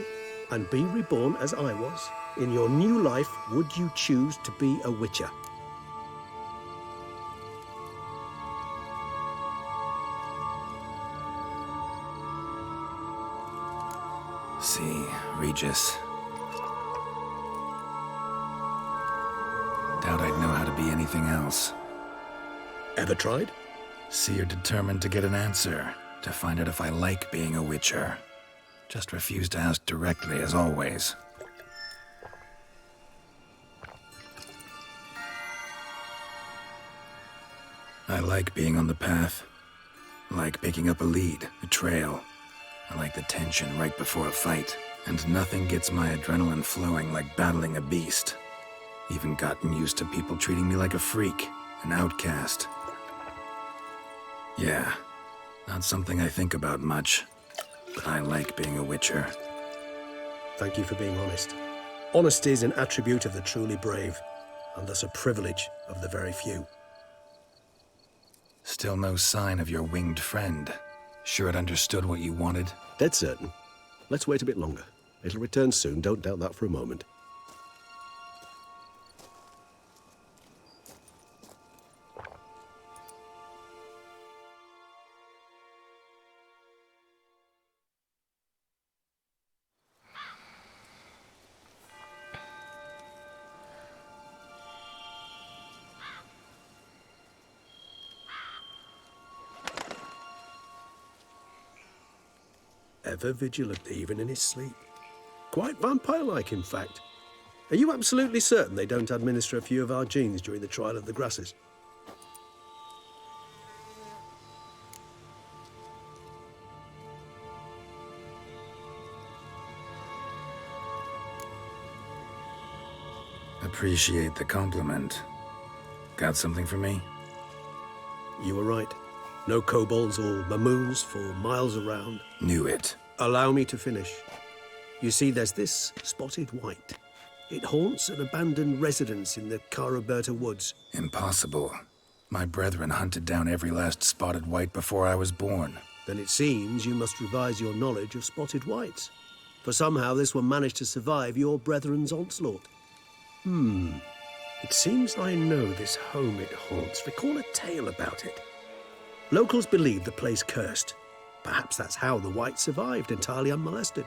and be reborn as I was, in your new life, would you choose to be a Witcher? See, Regis. Doubt I'd know how to be anything else. Ever tried? See, you're determined to get an answer, to find out if I like being a Witcher. Just refuse to ask directly, as always. I like being on the path. I like picking up a lead, a trail. I like the tension right before a fight. And nothing gets my adrenaline flowing like battling a beast. Even gotten used to people treating me like a freak, an outcast. Yeah, not something I think about much, but I like being a Witcher. Thank you for being honest. Honesty is an attribute of the truly brave, and thus a privilege of the very few. Still no sign of your winged friend. Sure it understood what you wanted? Dead certain. Let's wait a bit longer. It'll return soon, don't doubt that for a moment. Ever vigilant, even in his sleep. Quite vampire-like, in fact. Are you absolutely certain they don't administer a few of our genes during the trial of the grasses? Appreciate the compliment. Got something for me? You were right. No kobolds or mamoons for miles around. Knew it. Allow me to finish. You see, there's this spotted white. It haunts an abandoned residence in the Caraberta woods. Impossible. My brethren hunted down every last spotted white before I was born. Then it seems you must revise your knowledge of spotted whites. For somehow this one managed to survive your brethren's onslaught. It seems I know this home it haunts. Recall a tale about it. Locals believe the place cursed. Perhaps that's how the white survived entirely unmolested.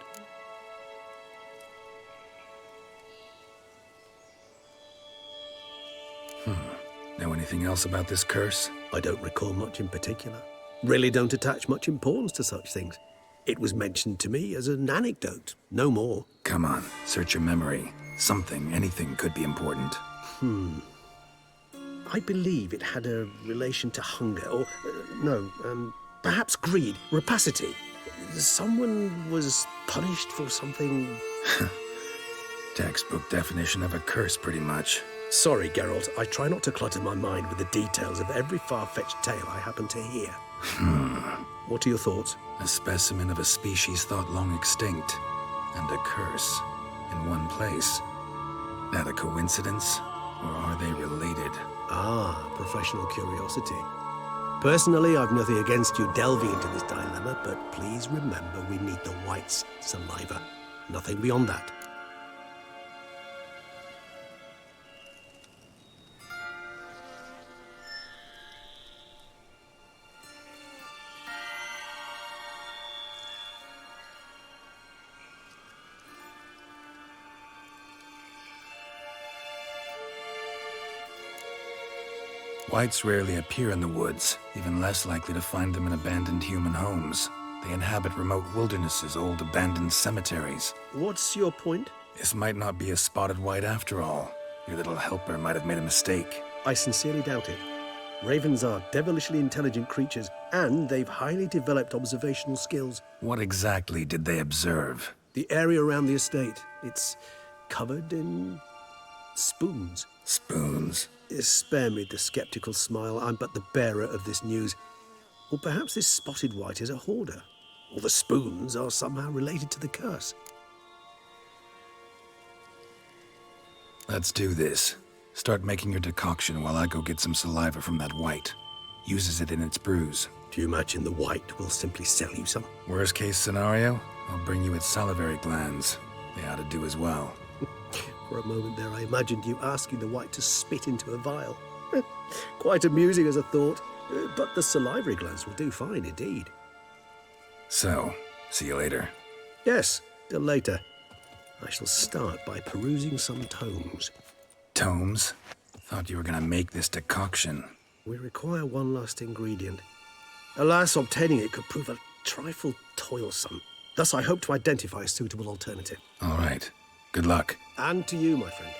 Know anything else about this curse? I don't recall much in particular. Really don't attach much importance to such things. It was mentioned to me as an anecdote, no more. Come on, search your memory. Something, anything could be important. I believe it had a relation to hunger, or, perhaps greed, rapacity. Someone was punished for something... Textbook definition of a curse, pretty much. Sorry, Geralt, I try not to clutter my mind with the details of every far-fetched tale I happen to hear. What are your thoughts? A specimen of a species thought long extinct, and a curse in one place. That a coincidence, or are they related? Ah, professional curiosity. Personally, I've nothing against you delving into this dilemma, but please remember we need the white's saliva. Nothing beyond that. Whites rarely appear in the woods, even less likely to find them in abandoned human homes. They inhabit remote wildernesses, old abandoned cemeteries. What's your point? This might not be a spotted white after all. Your little helper might have made a mistake. I sincerely doubt it. Ravens are devilishly intelligent creatures, and they've highly developed observational skills. What exactly did they observe? The area around the estate. It's covered in spoons. Spoons? Spare me the skeptical smile. I'm but the bearer of this news. Or perhaps this spotted white is a hoarder. Or the spoons are somehow related to the curse. Let's do this. Start making your decoction while I go get some saliva from that white. Uses it in its brews. Do you imagine the white will simply sell you some? Worst case scenario, I'll bring you its salivary glands. They ought to do as well. For a moment there, I imagined you asking the white to spit into a vial. Quite amusing as a thought, but the salivary glands will do fine indeed. So, see you later. Yes, till later. I shall start by perusing some tomes. Tomes? Thought you were gonna make this decoction. We require one last ingredient. Alas, obtaining it could prove a trifle toilsome. Thus, I hope to identify a suitable alternative. All right. Good luck. And to you, my friend.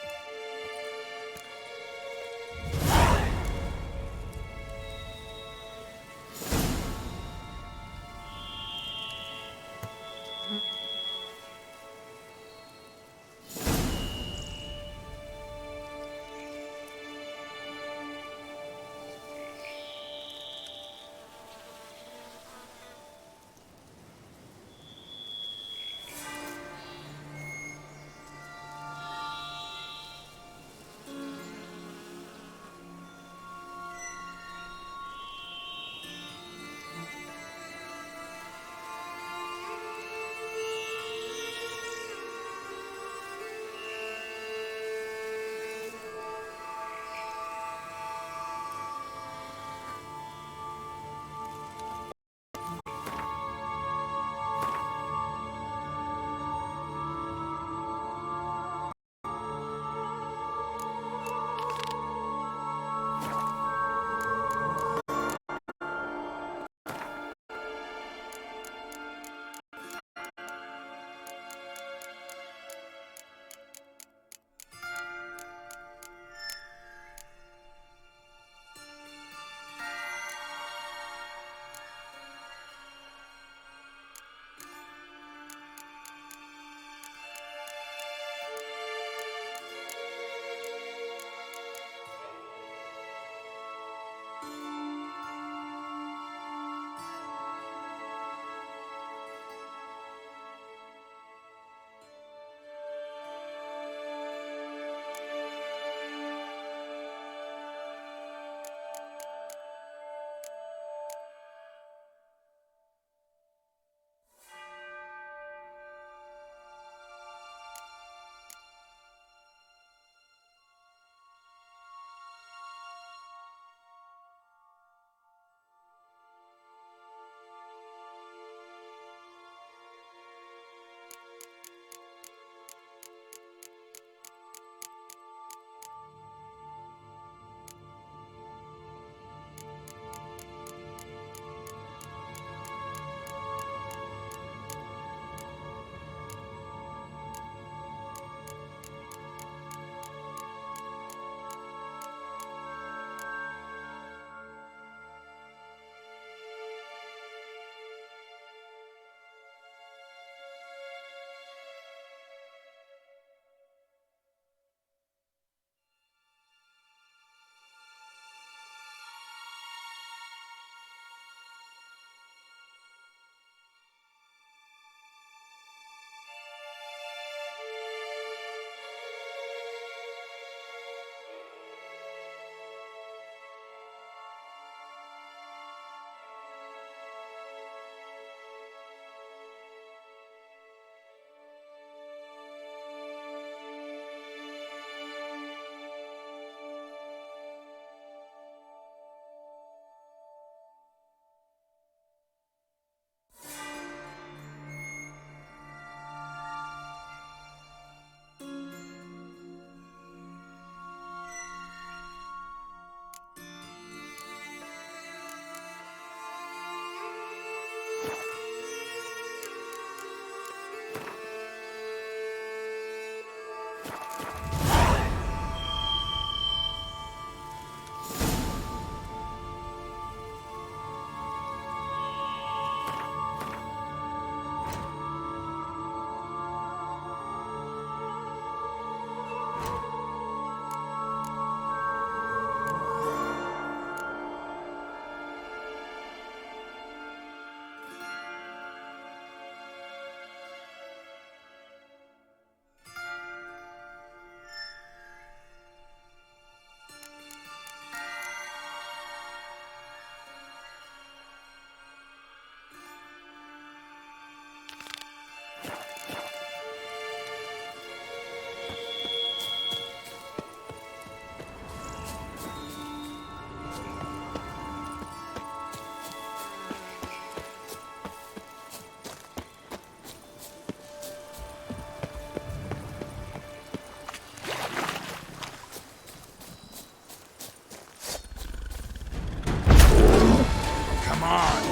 Come on!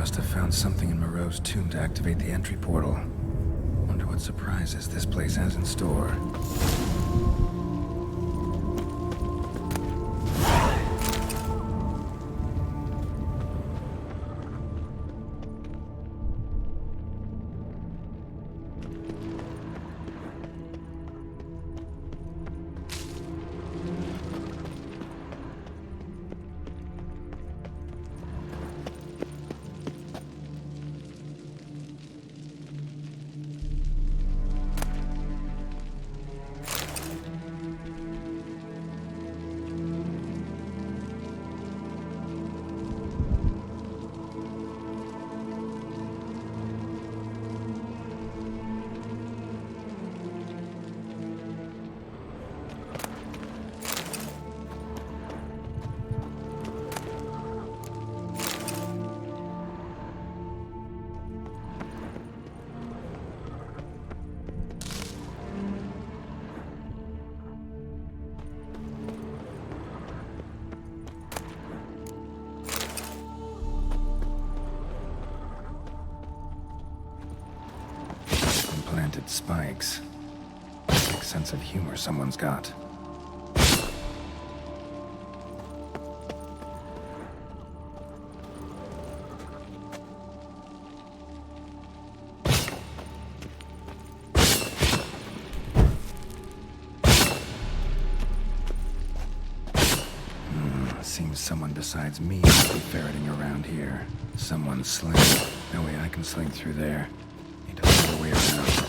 Must have found something in Moreau's tomb to activate the entry portal. Wonder what surprises this place has in store. Planted spikes. Sick sense of humor someone's got. Seems someone besides me must be ferreting around here. Someone's sling. No way I can sling through there. Need to find a way around.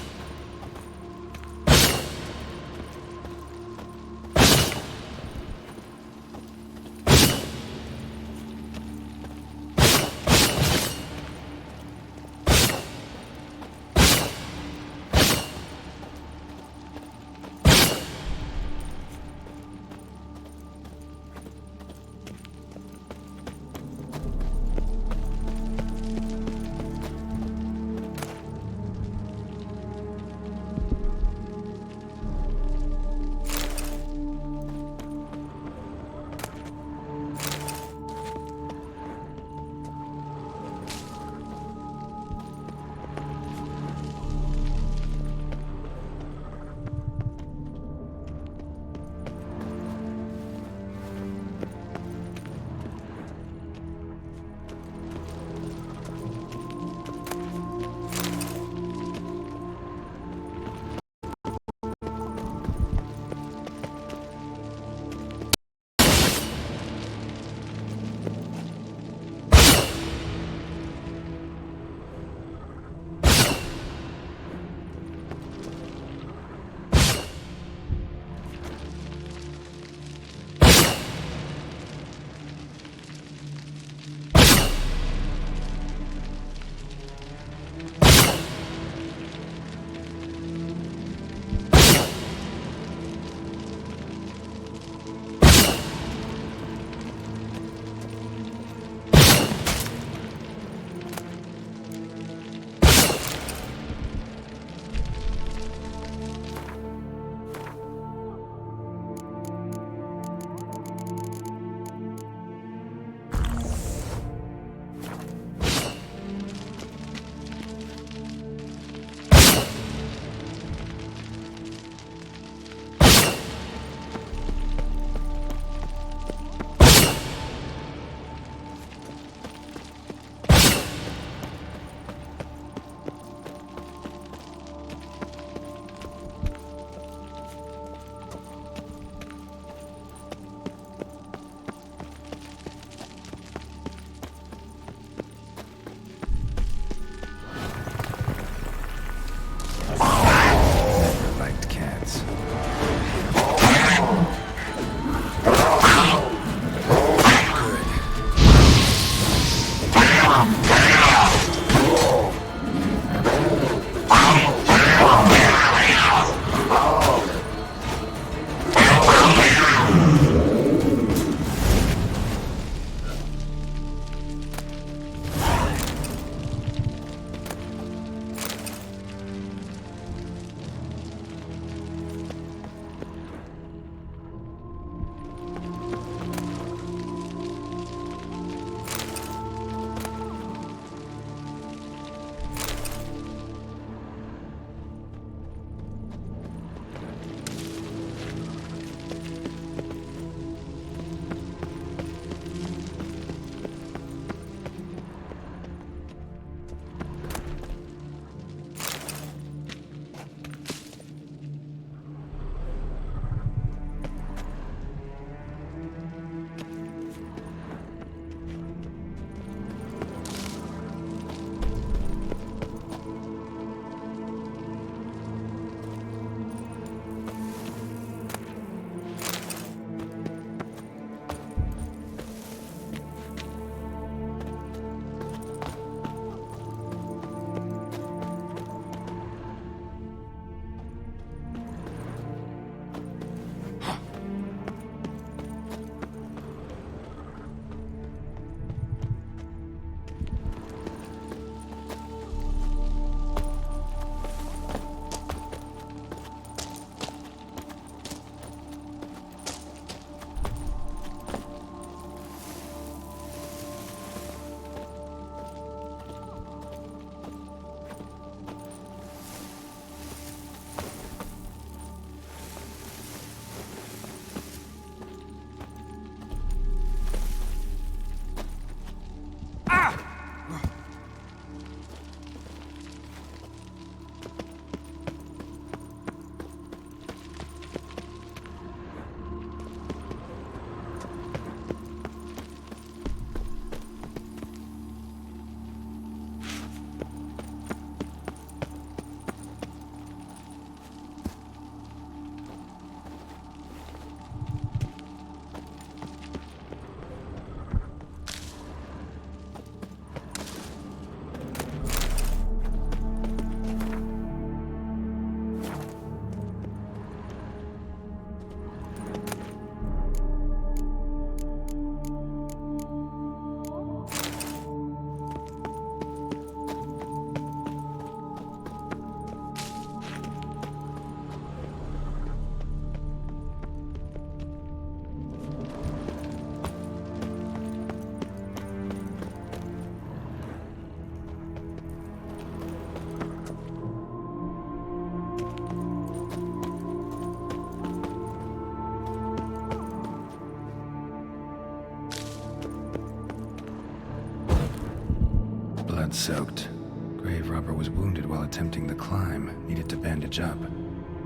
blood-soaked. Grave robber was wounded while attempting the climb. Needed to bandage up.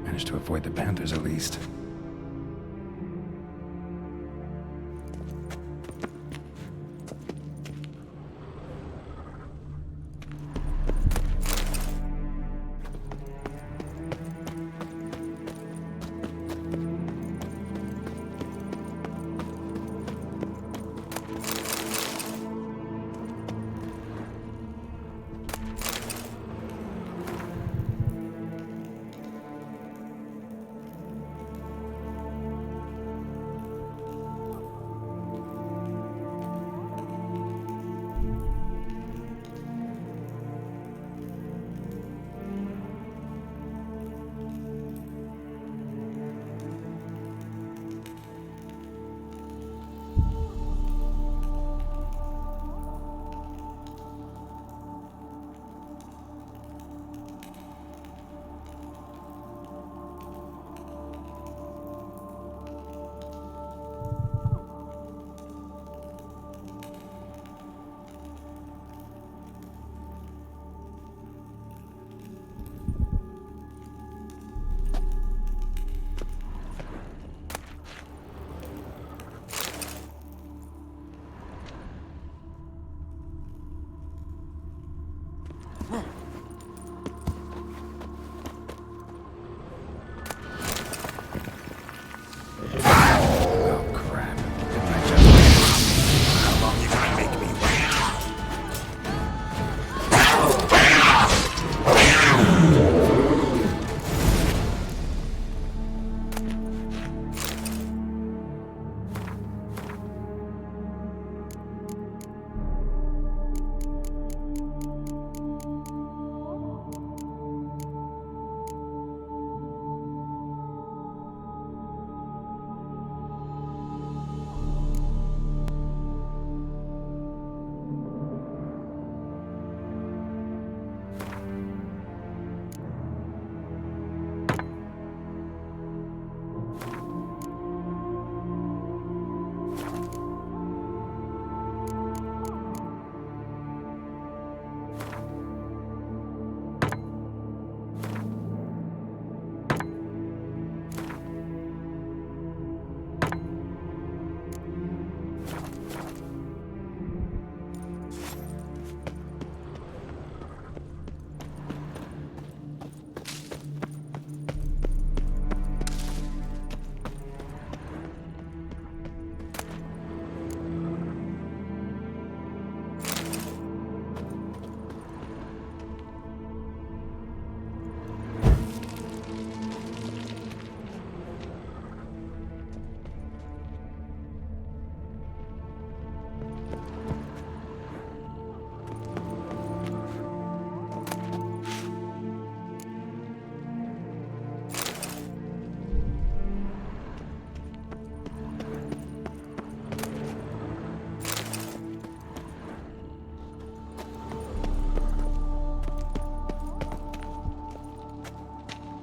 Managed to avoid the panthers at least.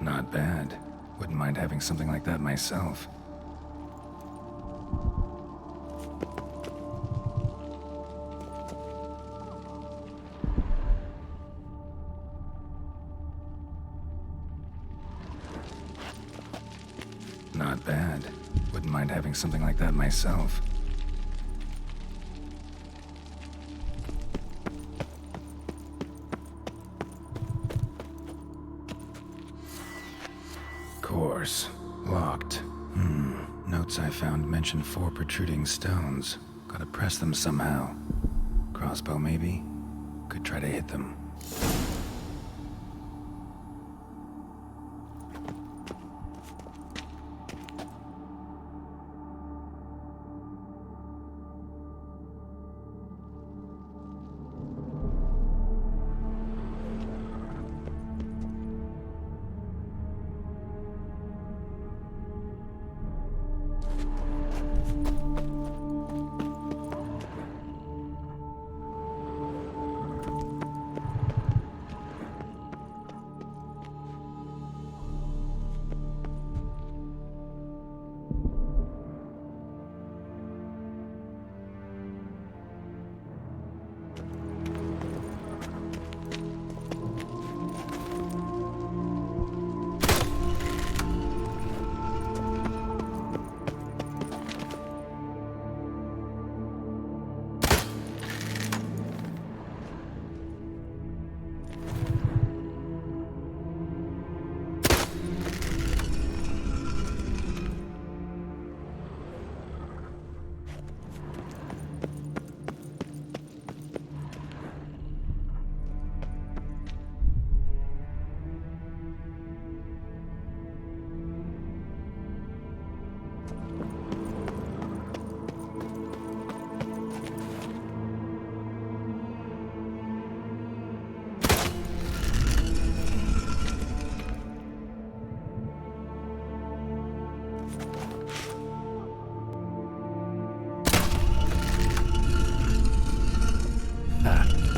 Not bad. Wouldn't mind having something like that myself. Not bad. Wouldn't mind having something like that myself. Course. Locked. Notes I found mention 4 protruding stones. Gotta press them somehow. Crossbow, maybe? Could try to hit them.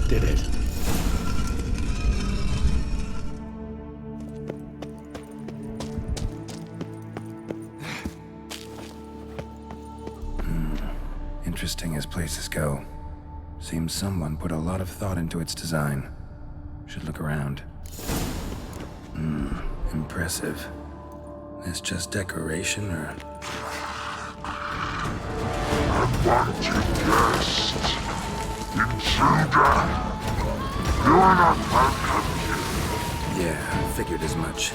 did it. Interesting as places go. Seems someone put a lot of thought into its design. Should look around. Impressive. Is just decoration or... Unwanted guest. Intruder. You are not welcome here. Yeah, figured as much.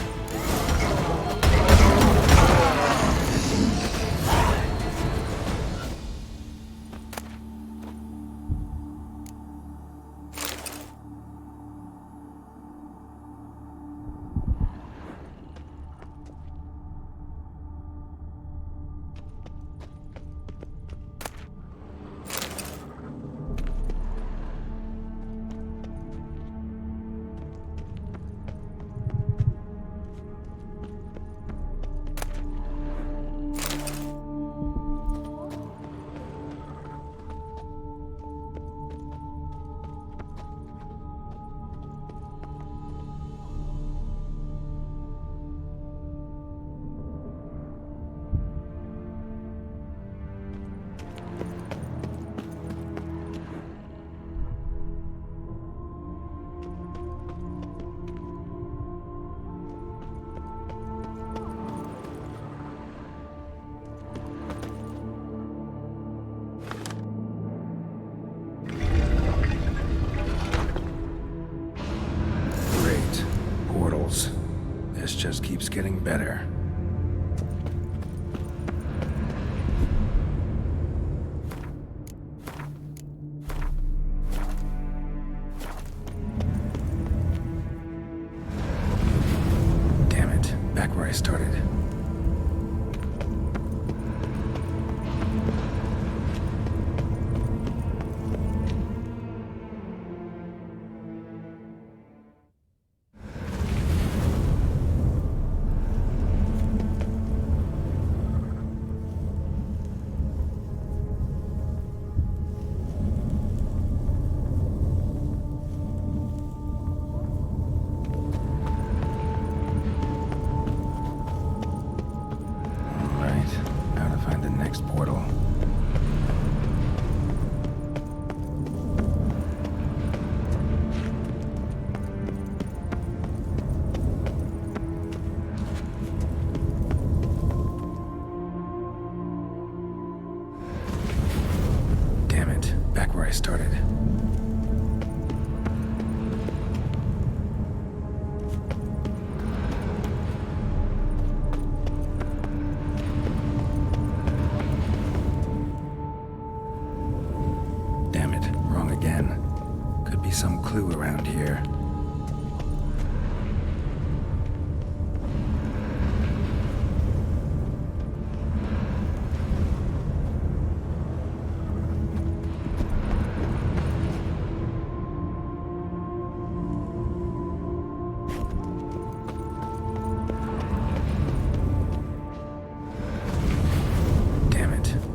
This just keeps getting better. Damn it, back where I started. I started. Damn it, wrong again. Could be some clue around here.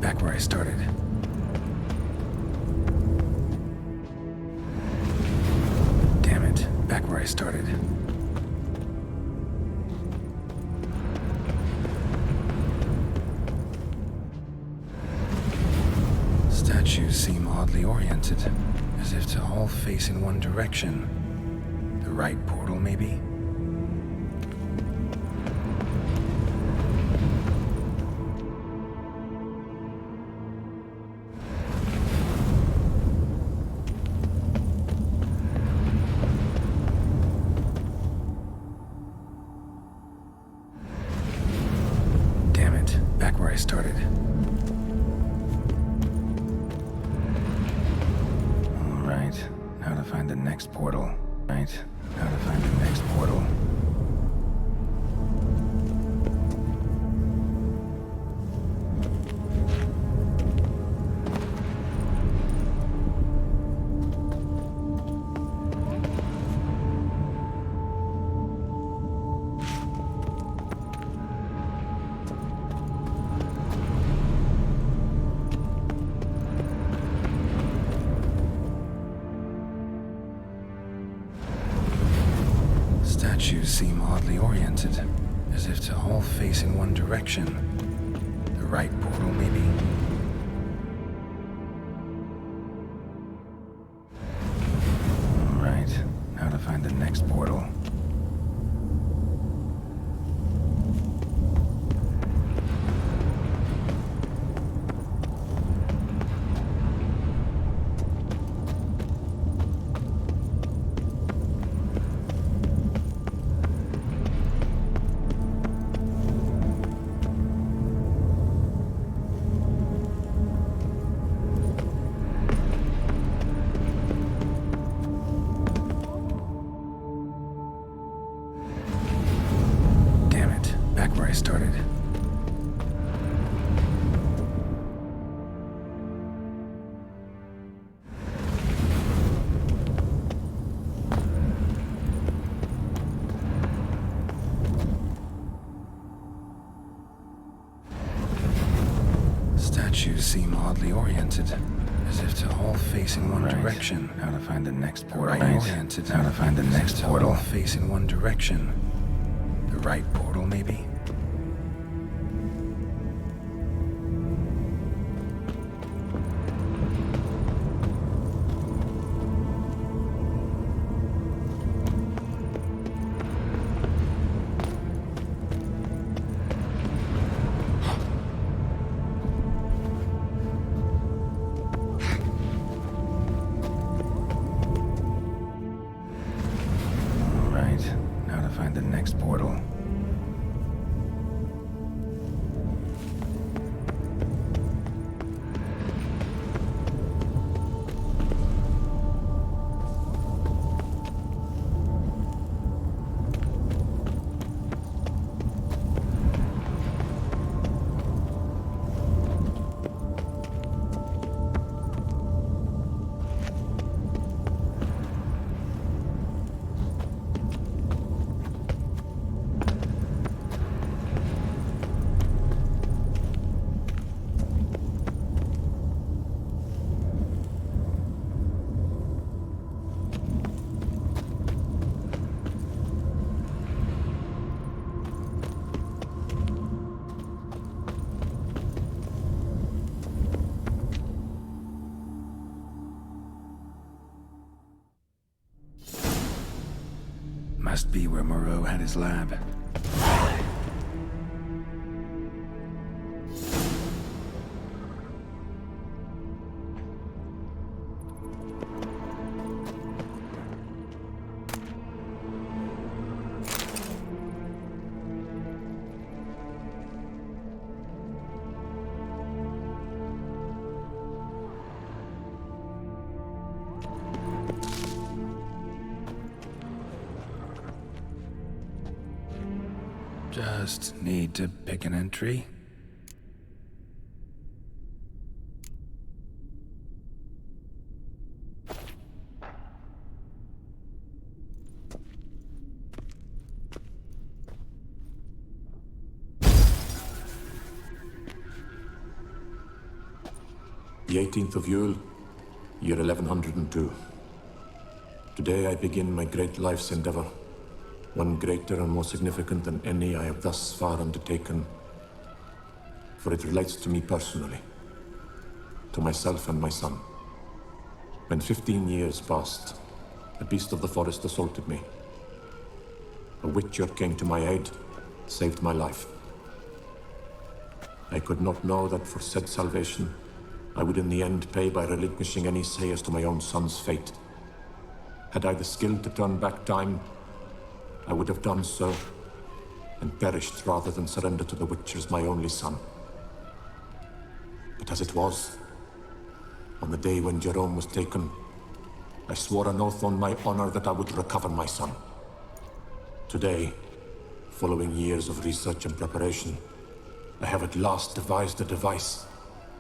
Back where I started. Damn it, back where I started. Statues seem oddly oriented, as if to all face in one direction. The right portal, maybe? Back where I started. Alright, now to find the next portal. Right, now to find the next portal. statues seem oddly oriented, as if to all face in one direction. The right portal, maybe? Right. Now to find the next portal. Where I started. Statues seem oddly oriented, as if to all face in one direction. Now to find the next portal. Oriented. Now to find the next portal. All face in one direction. The right portal, maybe? Must be where Moreau had his lab. Just need to pick an entry. The 18th of Yule, year 1102. Today I begin my great life's endeavor. One greater and more significant than any I have thus far undertaken, for it relates to me personally, to myself and my son. When 15 years passed, a beast of the forest assaulted me. A witcher came to my aid, saved my life. I could not know that for said salvation, I would in the end pay by relinquishing any say as to my own son's fate. Had I the skill to turn back time, I would have done so, and perished rather than surrender to the Witchers my only son. But as it was, on the day when Jerome was taken, I swore an oath on my honor that I would recover my son. Today, following years of research and preparation, I have at last devised a device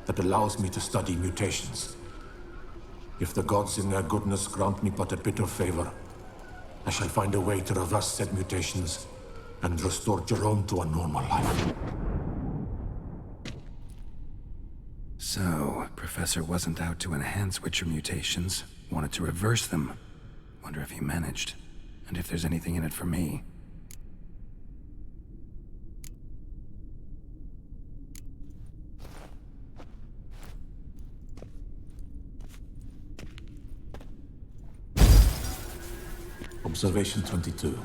that allows me to study mutations. If the gods in their goodness grant me but a bit of favor, I shall find a way to reverse said mutations and restore Jerome to a normal life. So, Professor wasn't out to enhance Witcher mutations, wanted to reverse them. Wonder if he managed, and if there's anything in it for me. Observation 22.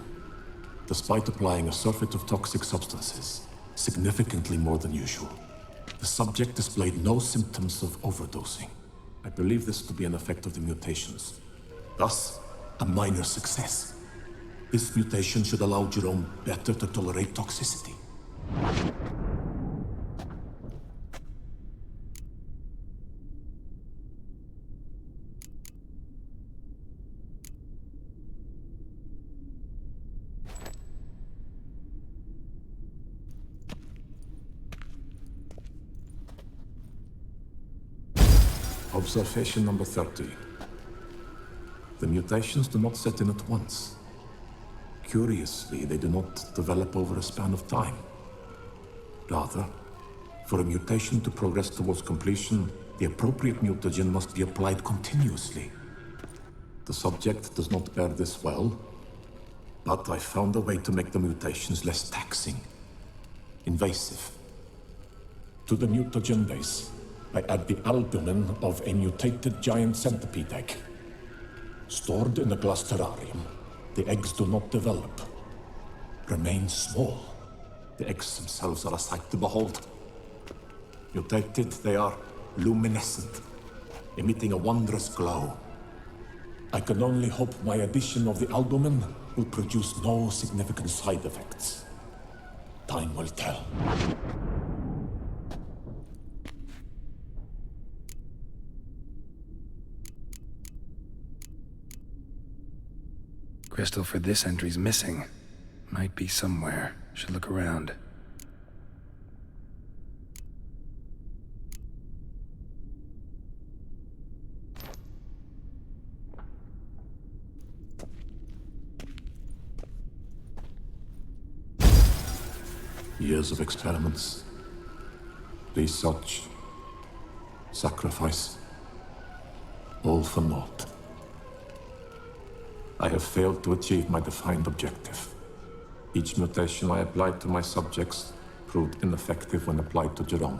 Despite applying a surfeit of toxic substances, significantly more than usual, the subject displayed no symptoms of overdosing. I believe this to be an effect of the mutations. Thus, a minor success. This mutation should allow Jerome better to tolerate toxicity. Observation number 30. The mutations do not set in at once. Curiously, they do not develop over a span of time. Rather, for a mutation to progress towards completion, the appropriate mutagen must be applied continuously. The subject does not bear this well, but I found a way to make the mutations less taxing, invasive. To the mutagen base, I add the albumin of a mutated giant centipede egg. Stored in a glass terrarium, the eggs do not develop, remain small. The eggs themselves are a sight to behold. Mutated, they are luminescent, emitting a wondrous glow. I can only hope my addition of the albumin will produce no significant side effects. Time will tell. Crystal for this entry's missing. Might be somewhere. Should look around. Years of experiments, research, sacrifice, all for naught. I have failed to achieve my defined objective. Each mutation I applied to my subjects proved ineffective when applied to Jerome.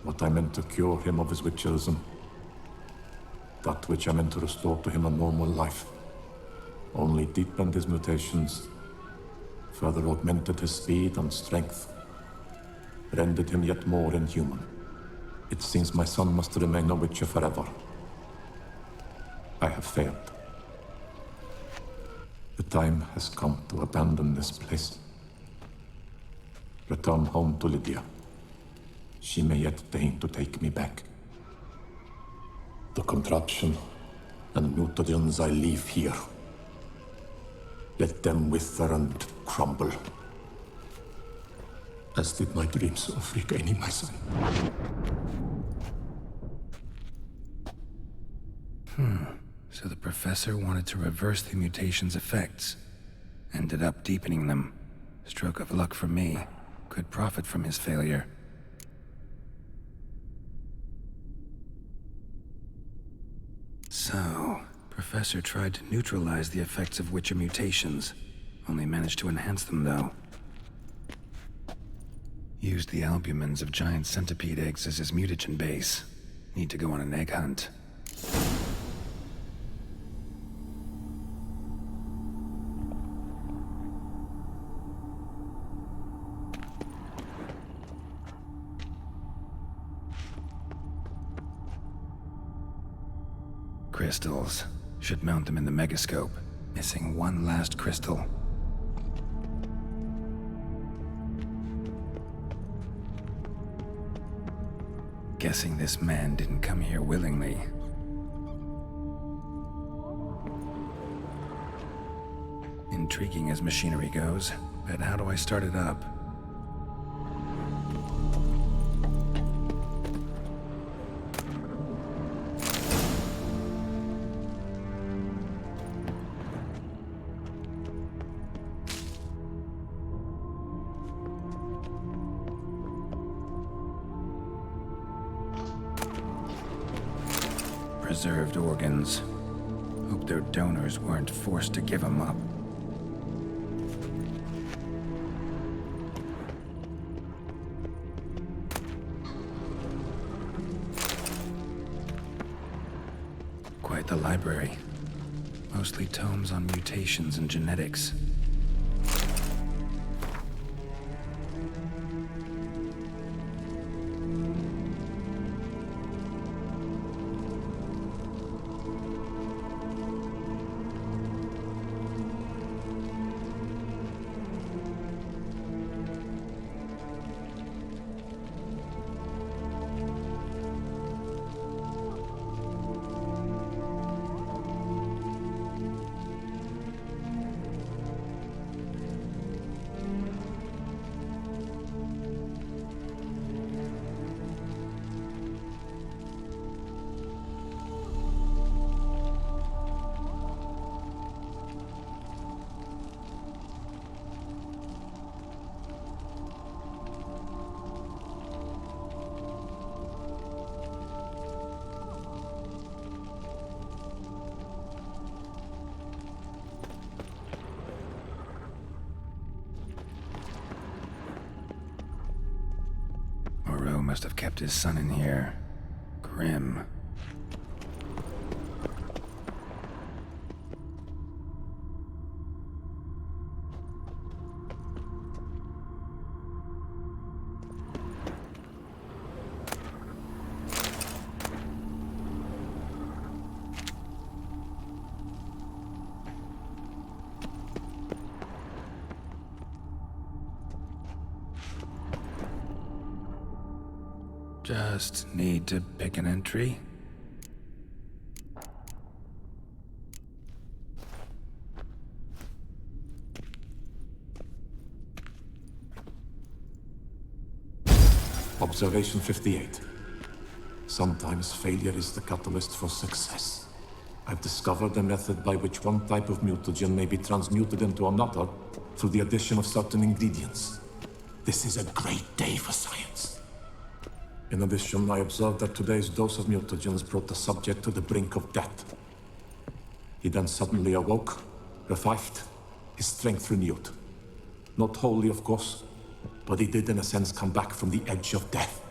What I meant to cure him of his witcherism, that which I meant to restore to him a normal life, only deepened his mutations, further augmented his speed and strength, rendered him yet more inhuman. It seems my son must remain a witcher forever. I have failed. The time has come to abandon this place. Return home to Lydia. She may yet deign to take me back. The contraption and mutagens I leave here, let them wither and crumble, as did my dreams of regaining my son. So the professor wanted to reverse the mutation's effects. Ended up deepening them. Stroke of luck for me. Could profit from his failure. So, Professor tried to neutralize the effects of Witcher mutations. Only managed to enhance them, though. Used the albumins of giant centipede eggs as his mutagen base. Need to go on an egg hunt. Crystals. Should mount them in the megascope. Missing one last crystal. Guessing this man didn't come here willingly. Intriguing as machinery goes, but how do I start it up? Preserved organs. Hope their donors weren't forced to give them up. Quite the library. Mostly tomes on mutations and genetics. Must have kept his son in here. Grim. Just need to pick an entry. Observation 58. Sometimes failure is the catalyst for success. I've discovered a method by which one type of mutagen may be transmuted into another through the addition of certain ingredients. This is a great day for science. In addition, I observed that today's dose of mutagens brought the subject to the brink of death. He then suddenly awoke, revived, his strength renewed. Not wholly, of course, but he did in a sense come back from the edge of death.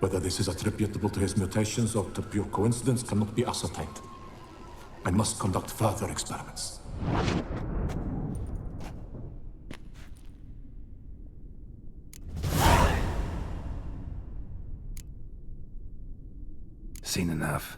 Whether this is attributable to his mutations or to pure coincidence cannot be ascertained. I must conduct further experiments. Seen enough.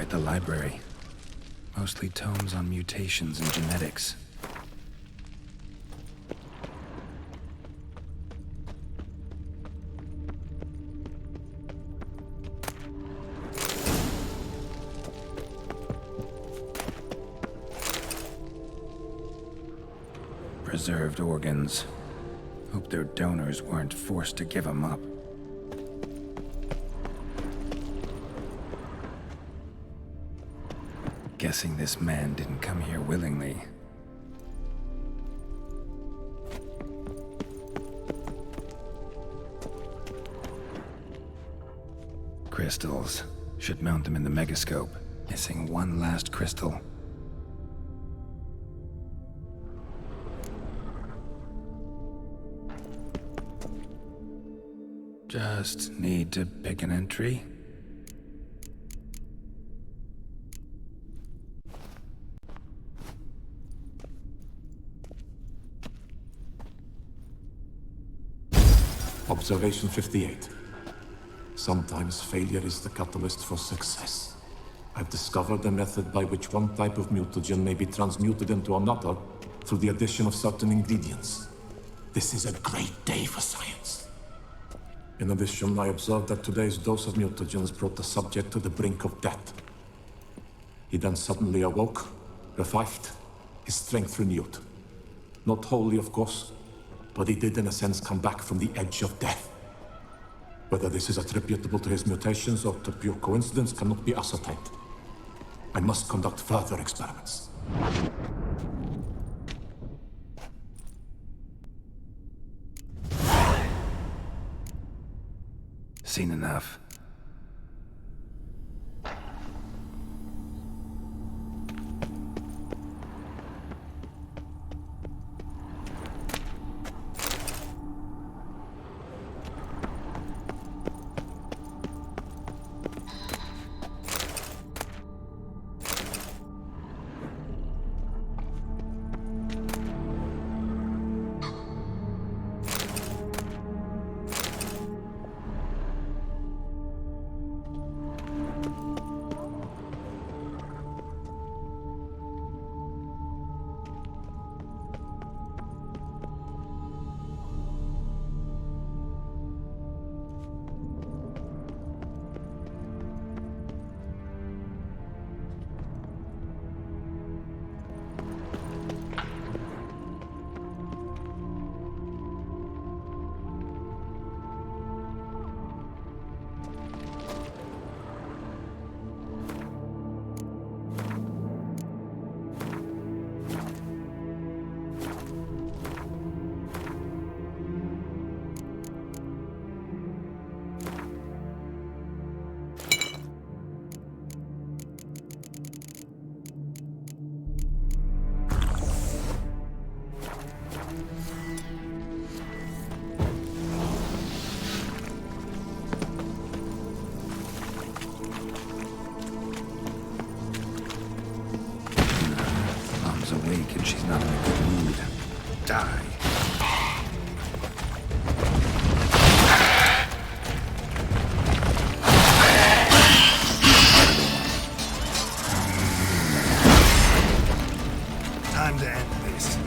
at the library. Mostly tomes on mutations and genetics. Preserved organs. Hope their donors weren't forced to give them up. Guessing this man didn't come here willingly. Crystals. Should mount them in the megascope. Missing one last crystal. Just need to pick an entry. Observation 58. Sometimes failure is the catalyst for success. I've discovered a method by which one type of mutagen may be transmuted into another through the addition of certain ingredients. This is a great day for science. In addition, I observed that today's dose of mutagens brought the subject to the brink of death. He then suddenly awoke, revived, his strength renewed. Not wholly, of course, but he did in a sense come back from the edge of death. Whether this is attributable to his mutations or to pure coincidence cannot be ascertained. I must conduct further experiments. Seen enough. Awake and she's not in a good mood. Die. Time to end this.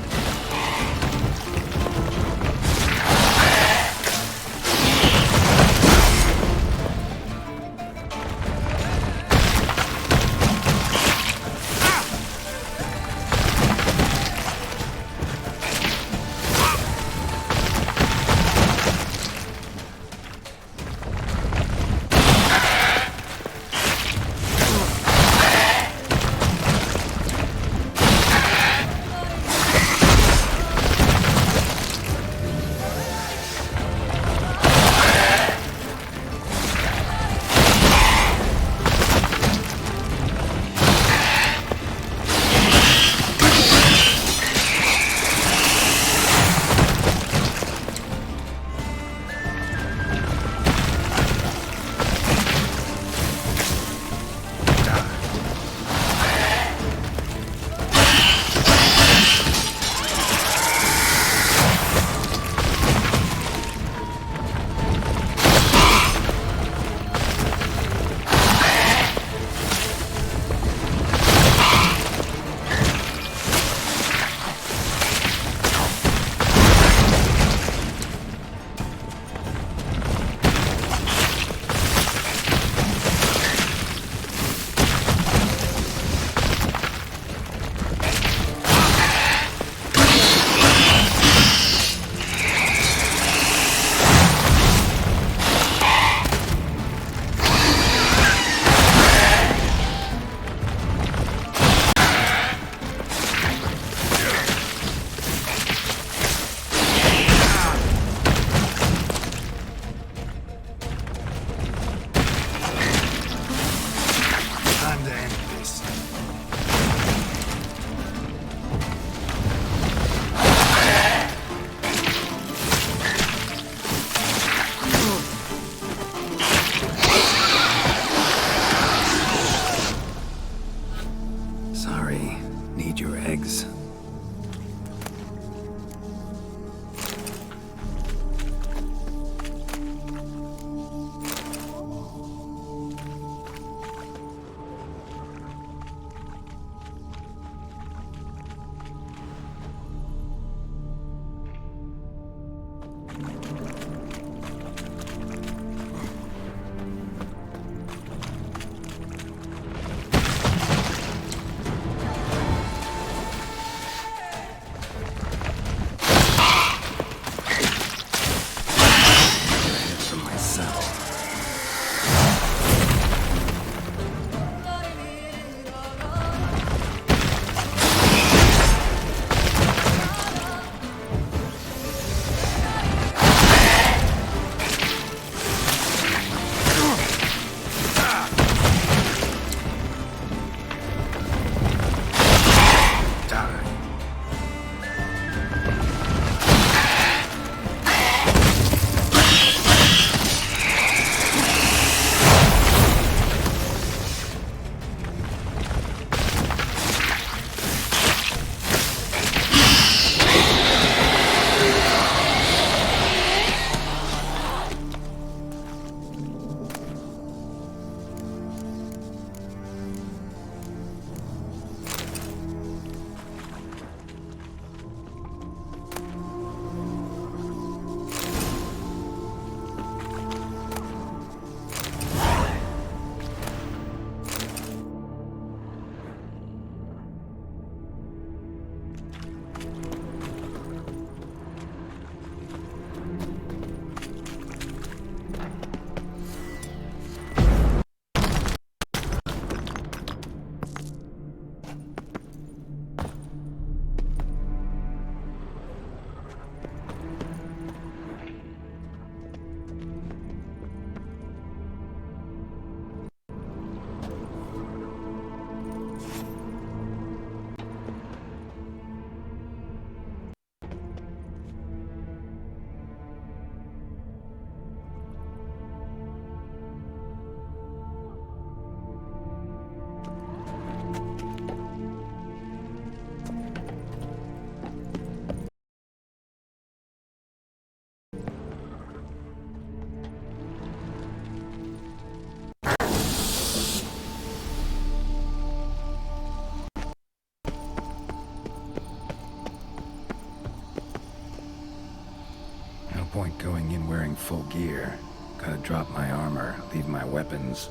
point going in wearing full gear. Gotta drop my armor, leave my weapons.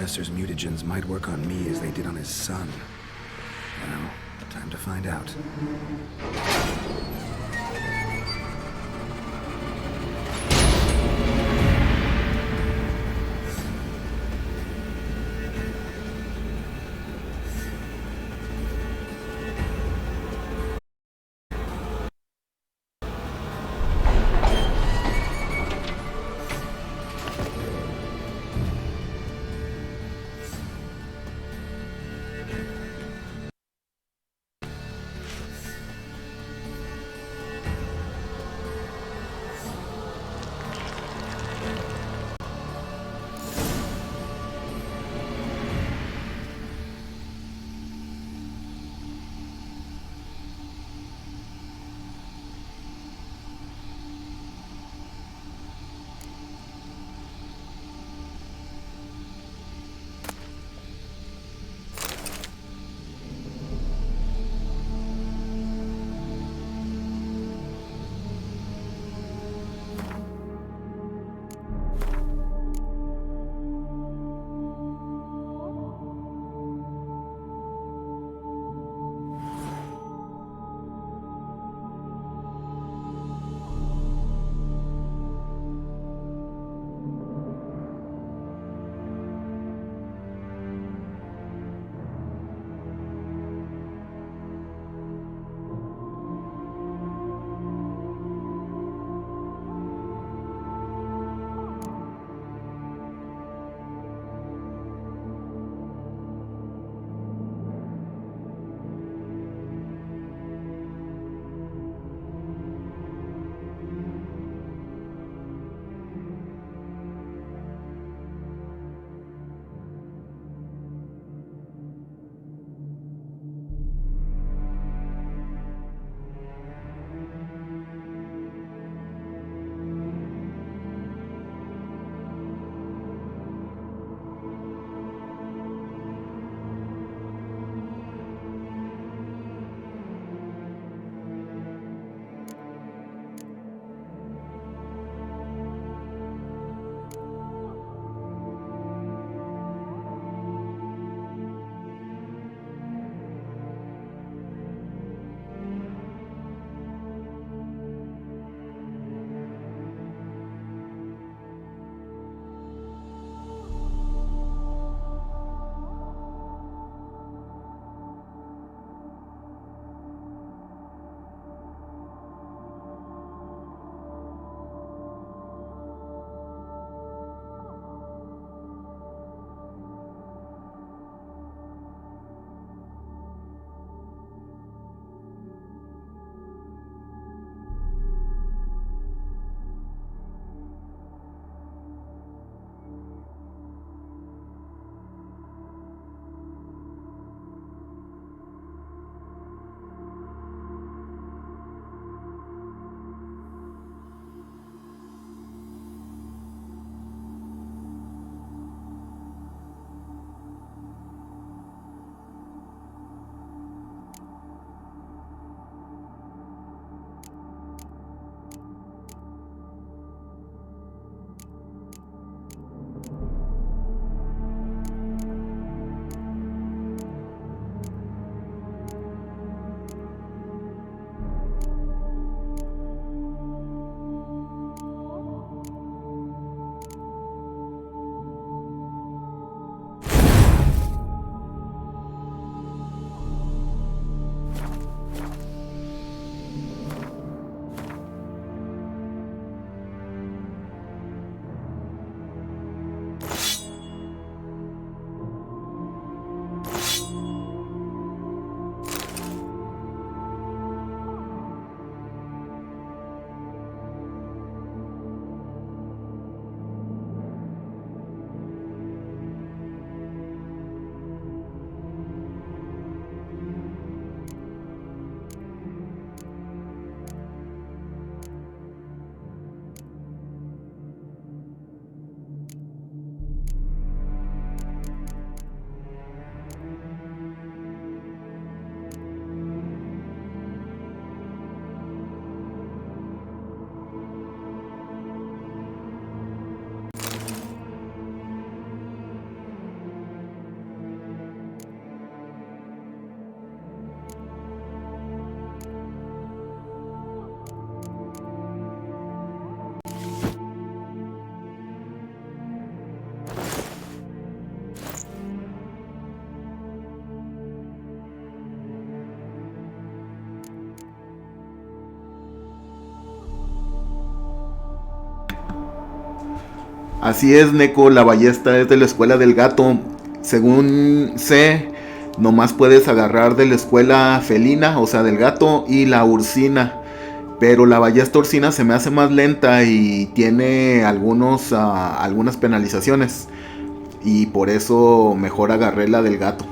Professor's mutagens might work on me as they did on his son. Well, time to find out. Así es, Neko, la ballesta es de la escuela del gato. Según sé, nomás puedes agarrar de la escuela felina, o sea, del gato, y la ursina. Pero la ballesta ursina se me hace más lenta y tiene algunas penalizaciones. Y por eso mejor agarré la del gato.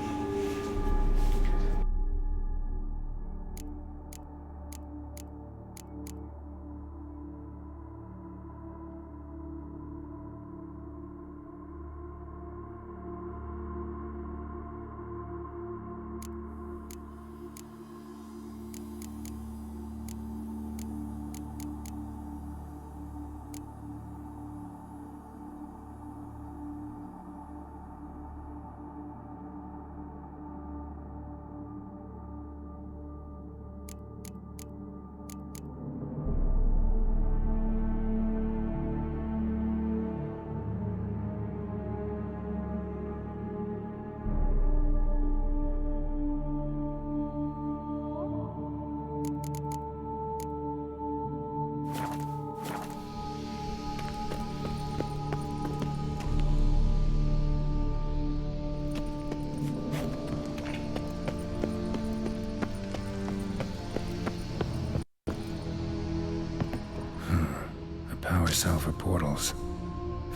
A power cell for portals.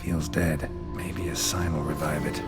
Feels dead. Maybe a sign will revive it.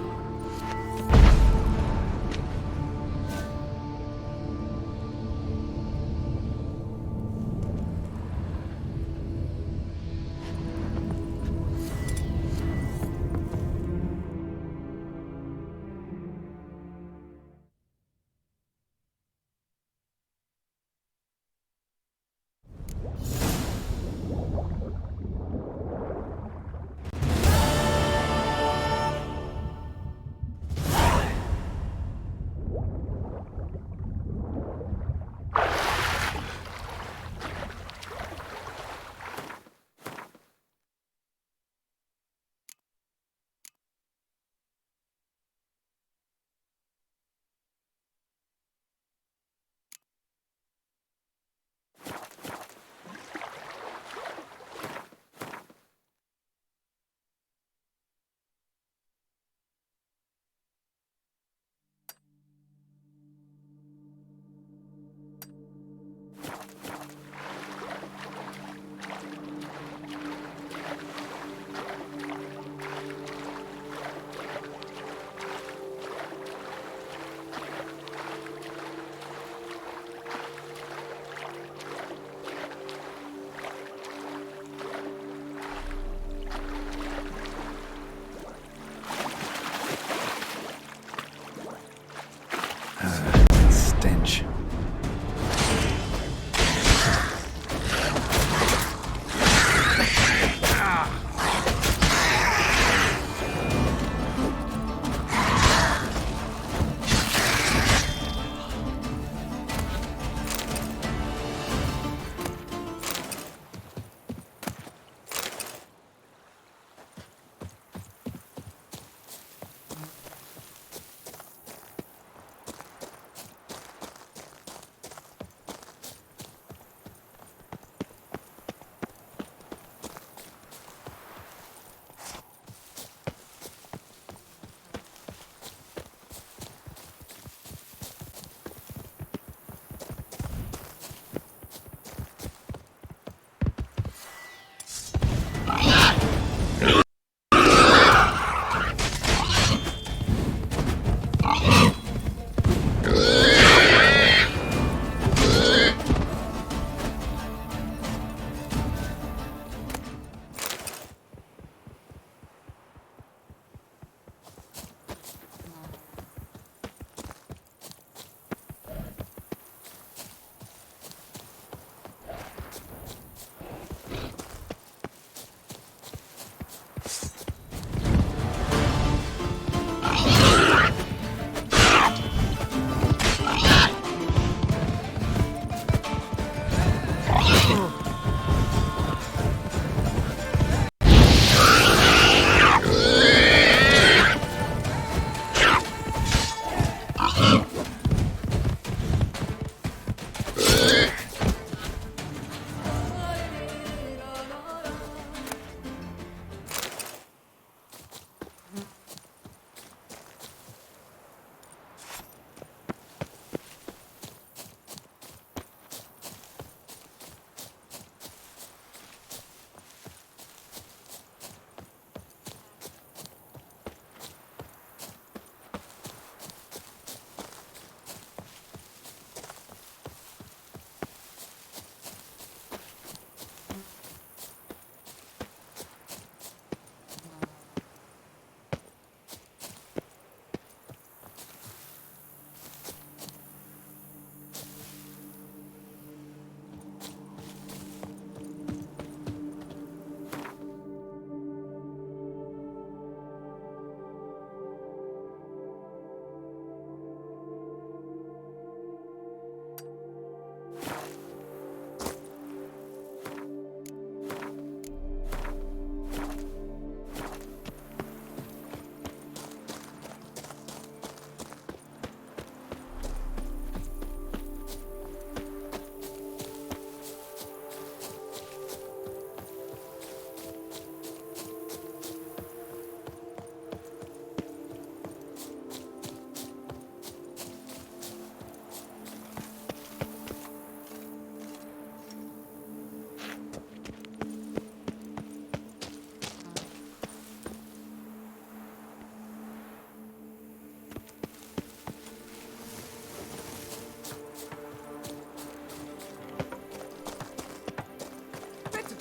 Stench.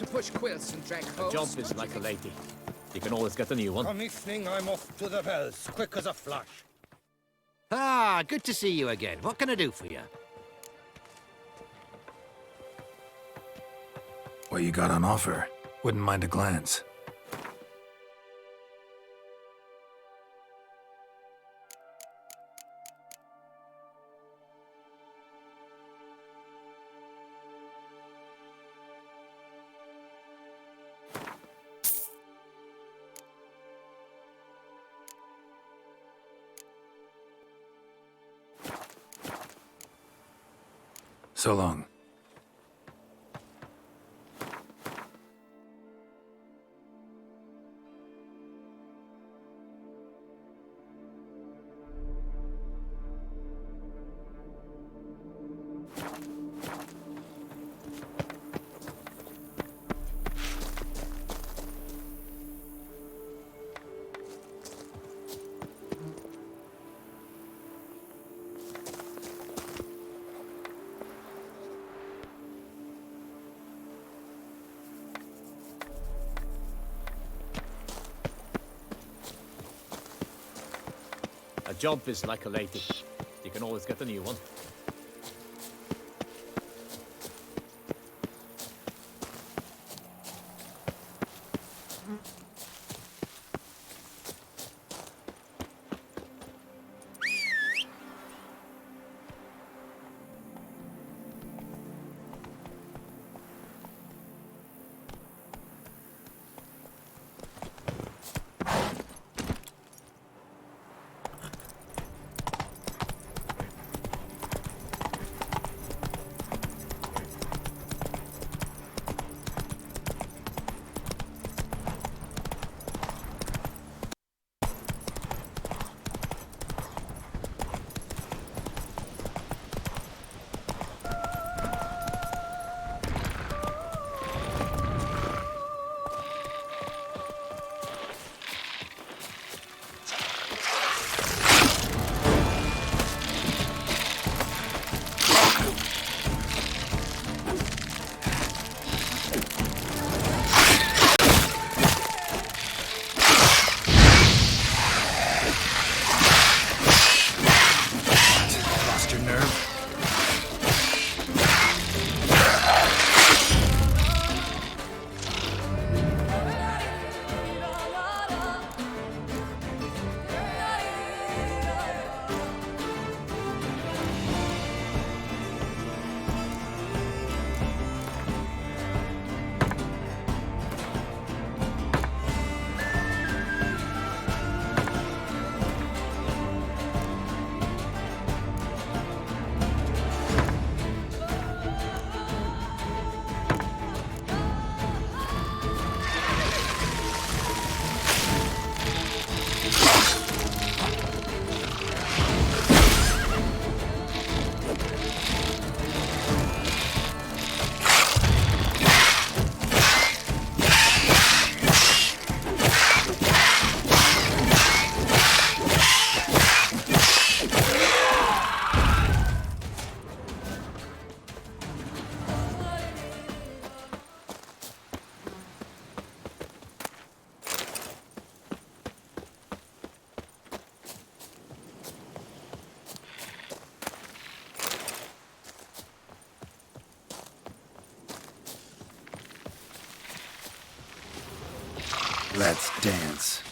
to push quilts and drag A hose. jump is like a lady. You can always get a new one. Come evening, I'm off to the bells, quick as a flash. Ah, good to see you again. What can I do for you? What you got on offer? Wouldn't mind a glance. So long. A jump is like a lady. You can always get a new one. Let's dance.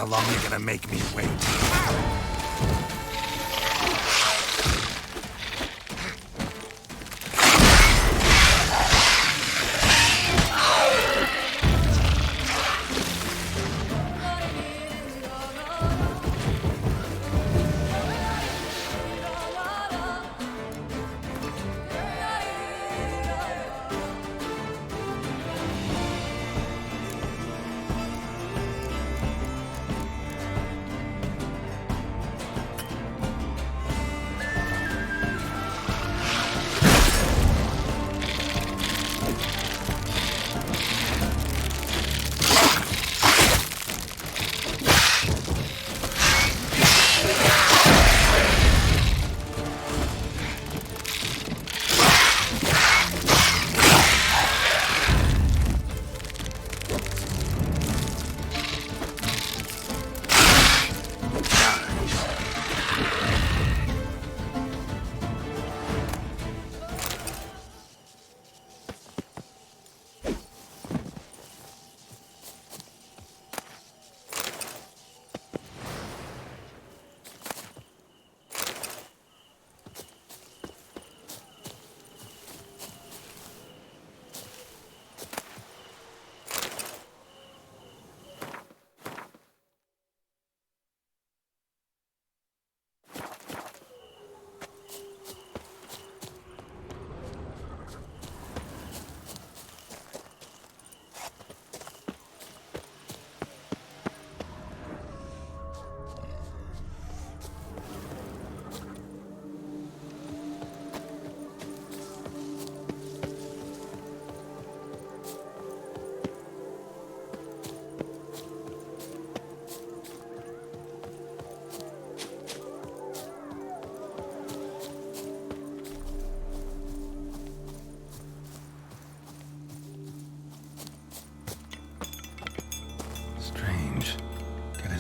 How long are you gonna make me wait?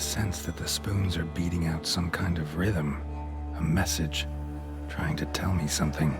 Sense that the spoons are beating out some kind of rhythm, a message, trying to tell me something.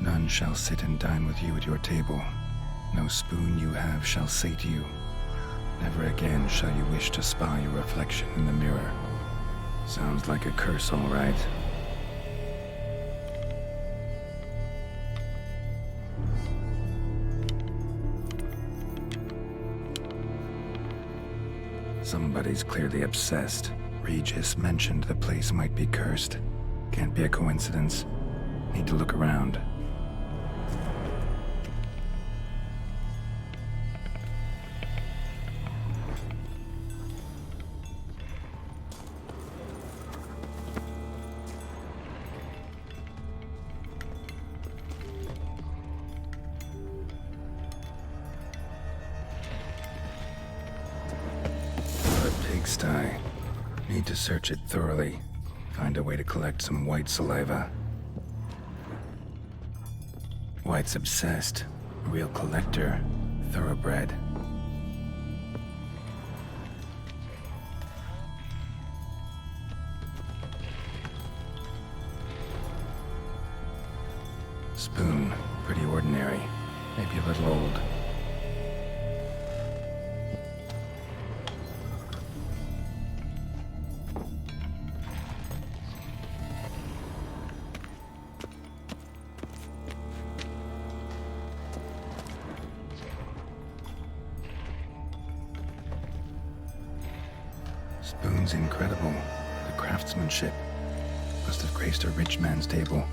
None shall sit and dine with you at your table. No spoon you have shall say to you, never again shall you wish to spy your reflection in the mirror. Sounds like a curse, all right. Somebody's clearly obsessed. Regis mentioned the place might be cursed. Can't be a coincidence. Need to look around. Pigsty. Need to search it thoroughly. Find a way to collect some white saliva. White's obsessed. Real collector. Thoroughbred. Spoon, pretty ordinary. Maybe a little old. Spoon's incredible. The craftsmanship must have graced a rich man's table.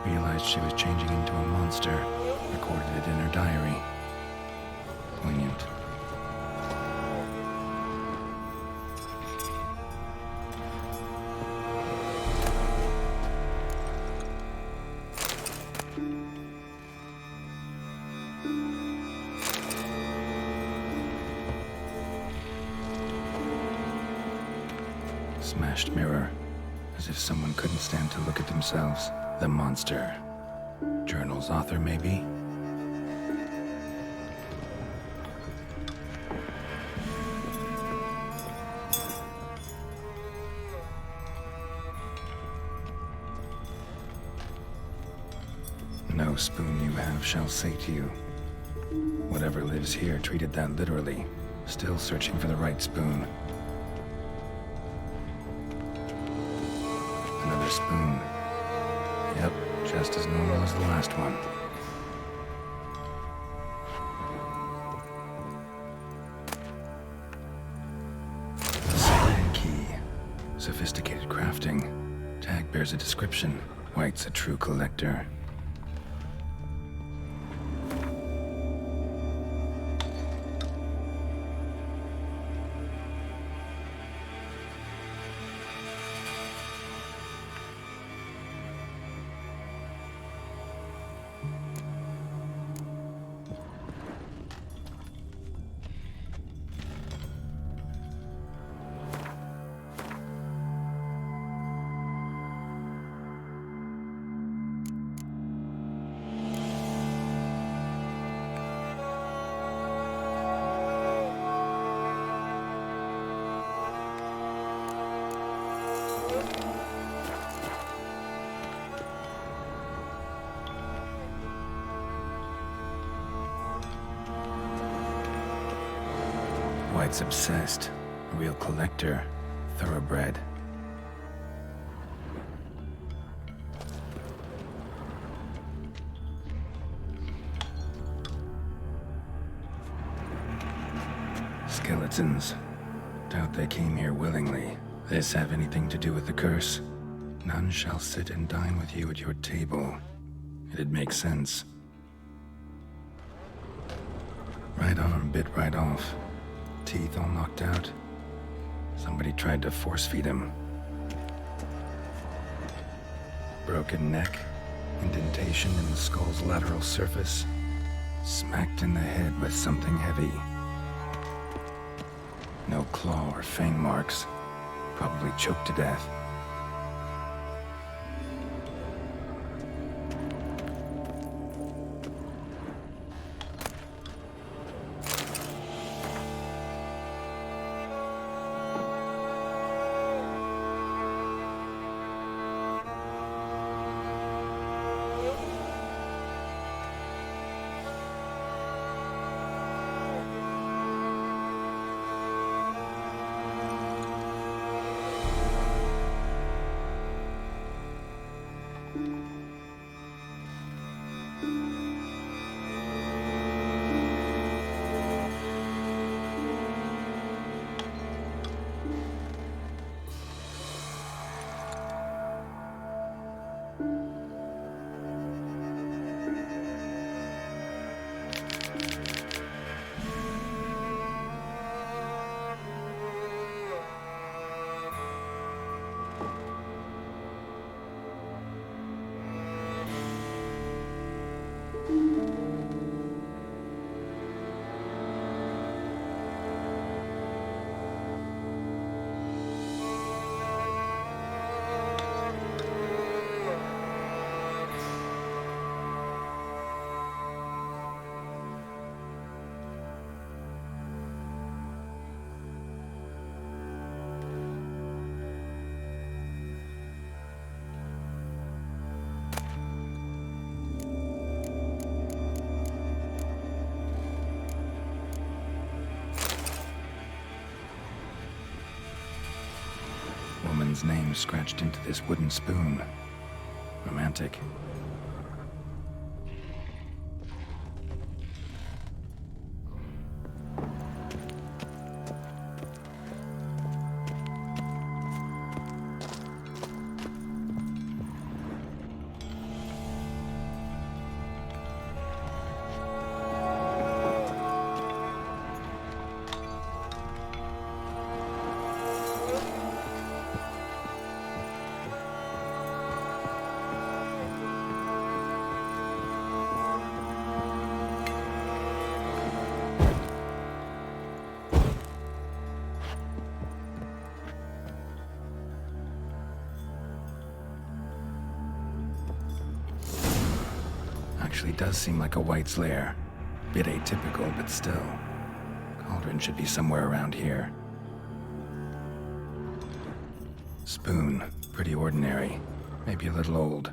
Realized she was changing into a monster. Recorded it in her diary. Poignant. Smashed mirror. As if someone couldn't stand to look at themselves. The monster. Journal's author, maybe? No spoon you have shall sate you. Whatever lives here treated that literally. Still searching for the right spoon. Another spoon. Yep, just as normal as the last one. A cyan key. Sophisticated crafting. Tag bears a description. White's a true collector. White's obsessed. A real collector. Thoroughbred. Skeletons. Doubt they came here willingly. This have anything to do with the curse? None shall sit and dine with you at your table. It'd make sense. Right arm bit right off. Teeth all knocked out. Somebody tried to force feed him. Broken neck. Indentation in the skull's lateral surface. Smacked in the head with something heavy. No claw or fang marks. Probably choked to death. Woman's name scratched into this wooden spoon. Romantic. Actually does seem like a White's lair. Bit atypical, but still. Cauldron should be somewhere around here. Spoon. Pretty ordinary. Maybe a little old.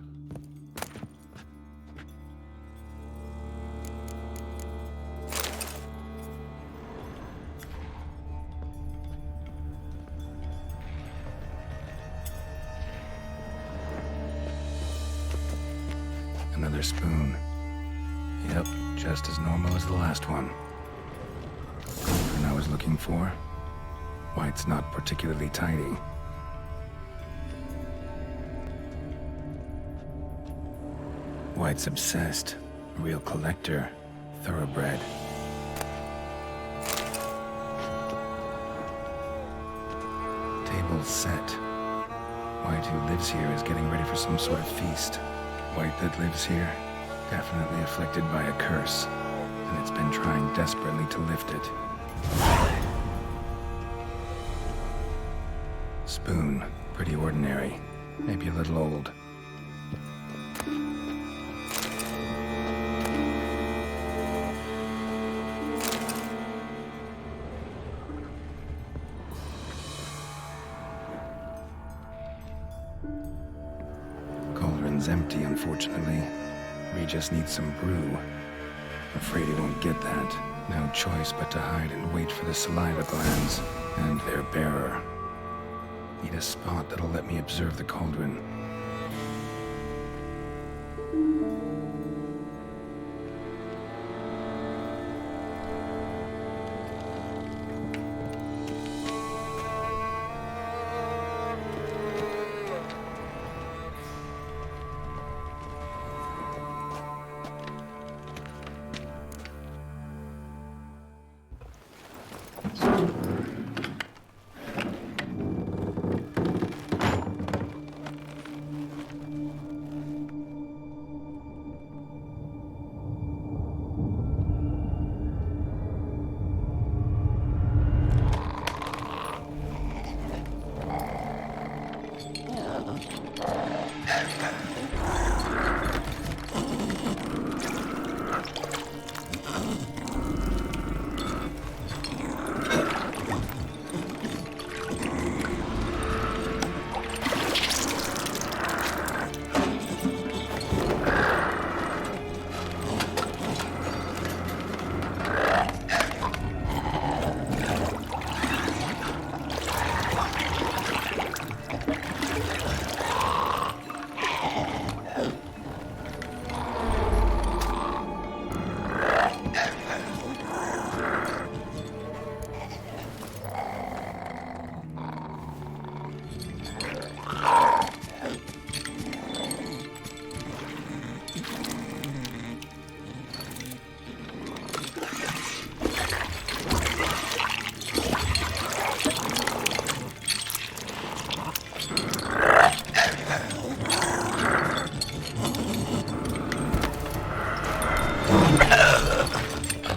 another spoon. Yep, just as normal as the last one. Cauldron I was looking for? White's not particularly tidy. White's obsessed. Real collector. Thoroughbred. Table's set. White, who lives here, is getting ready for some sort of feast. White that lives here, definitely afflicted by a curse, and it's been trying desperately to lift it. Spoon, pretty ordinary, maybe a little old. Cauldron's empty, unfortunately. Regis needs some brew. Afraid he won't get that. No choice but to hide and wait for the saliva glands and their bearer. Need a spot that'll let me observe the cauldron.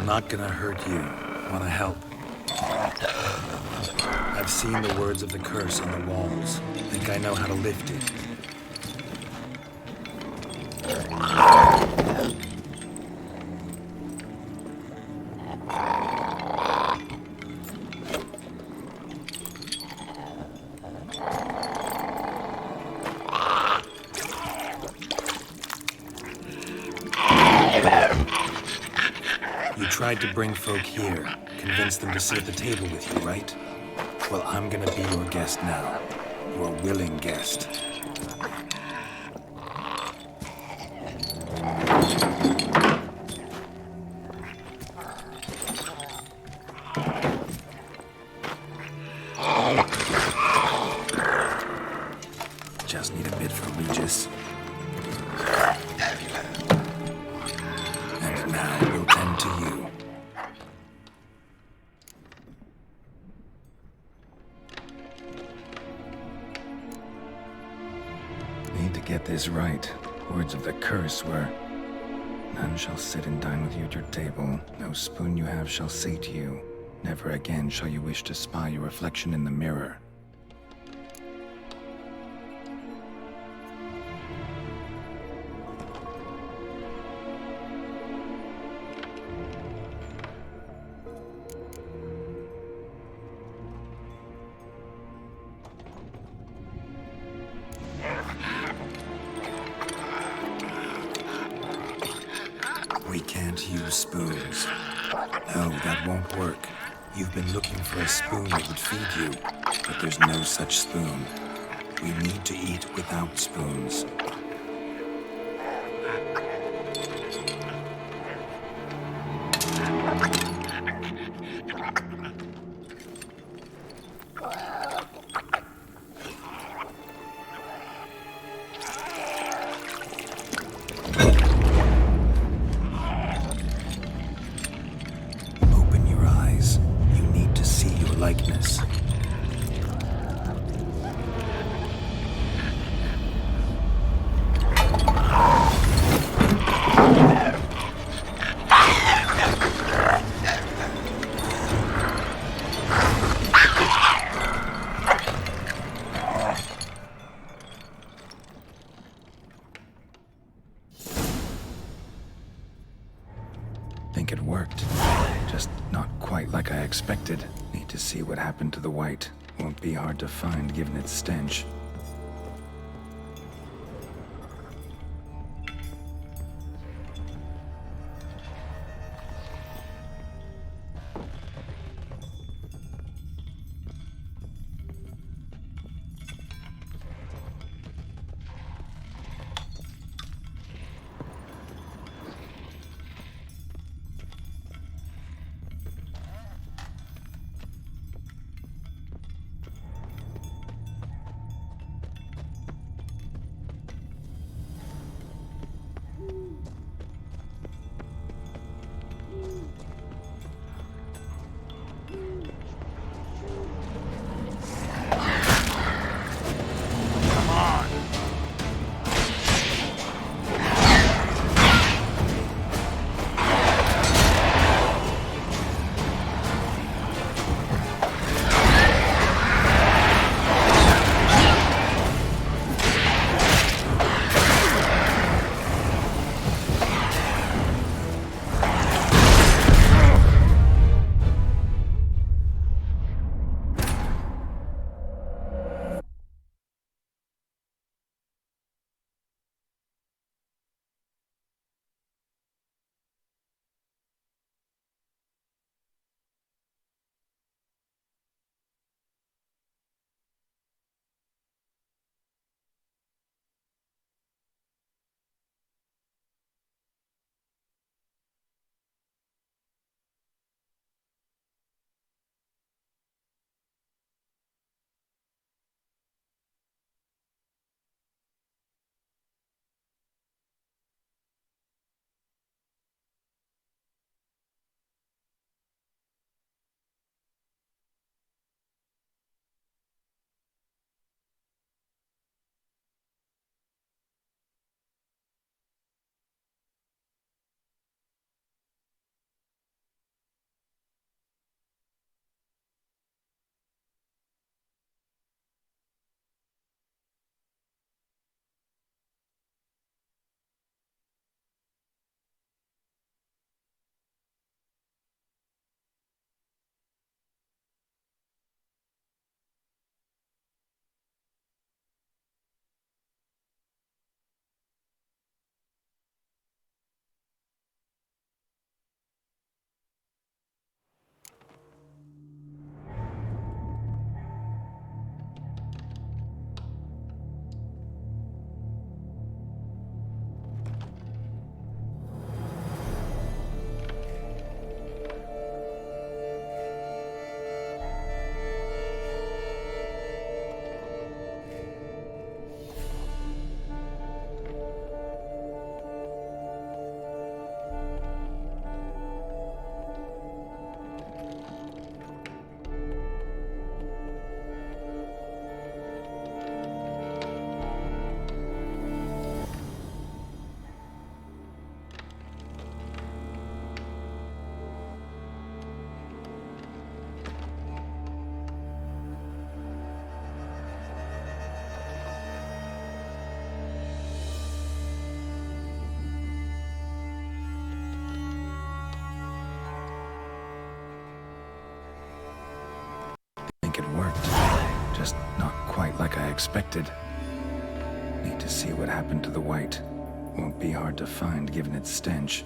Not gonna hurt you. Wanna help? I've seen the words of the curse on the walls. Think I know how to lift it. Tried to bring folk here, convince them to sit at the table with you, right? Well, I'm gonna be your guest now. Your willing guest. Just need a bit for Regis. And now we'll tend to you. Get this right. Words of the curse were, none shall sit and dine with you at your table. No spoon you have shall sate you. Never again shall you wish to spy your reflection in the mirror. We can't use spoons. No, that won't work. You've been looking for a spoon that would feed you, but there's no such spoon. We need to eat without spoons. Open your eyes. You need to see your likeness. Think it worked. Just not quite like I expected. Need to see what happened to the white. Won't be hard to find given its stench. Think it worked. Just not quite like I expected. Need to see what happened to the white. Won't be hard to find given its stench.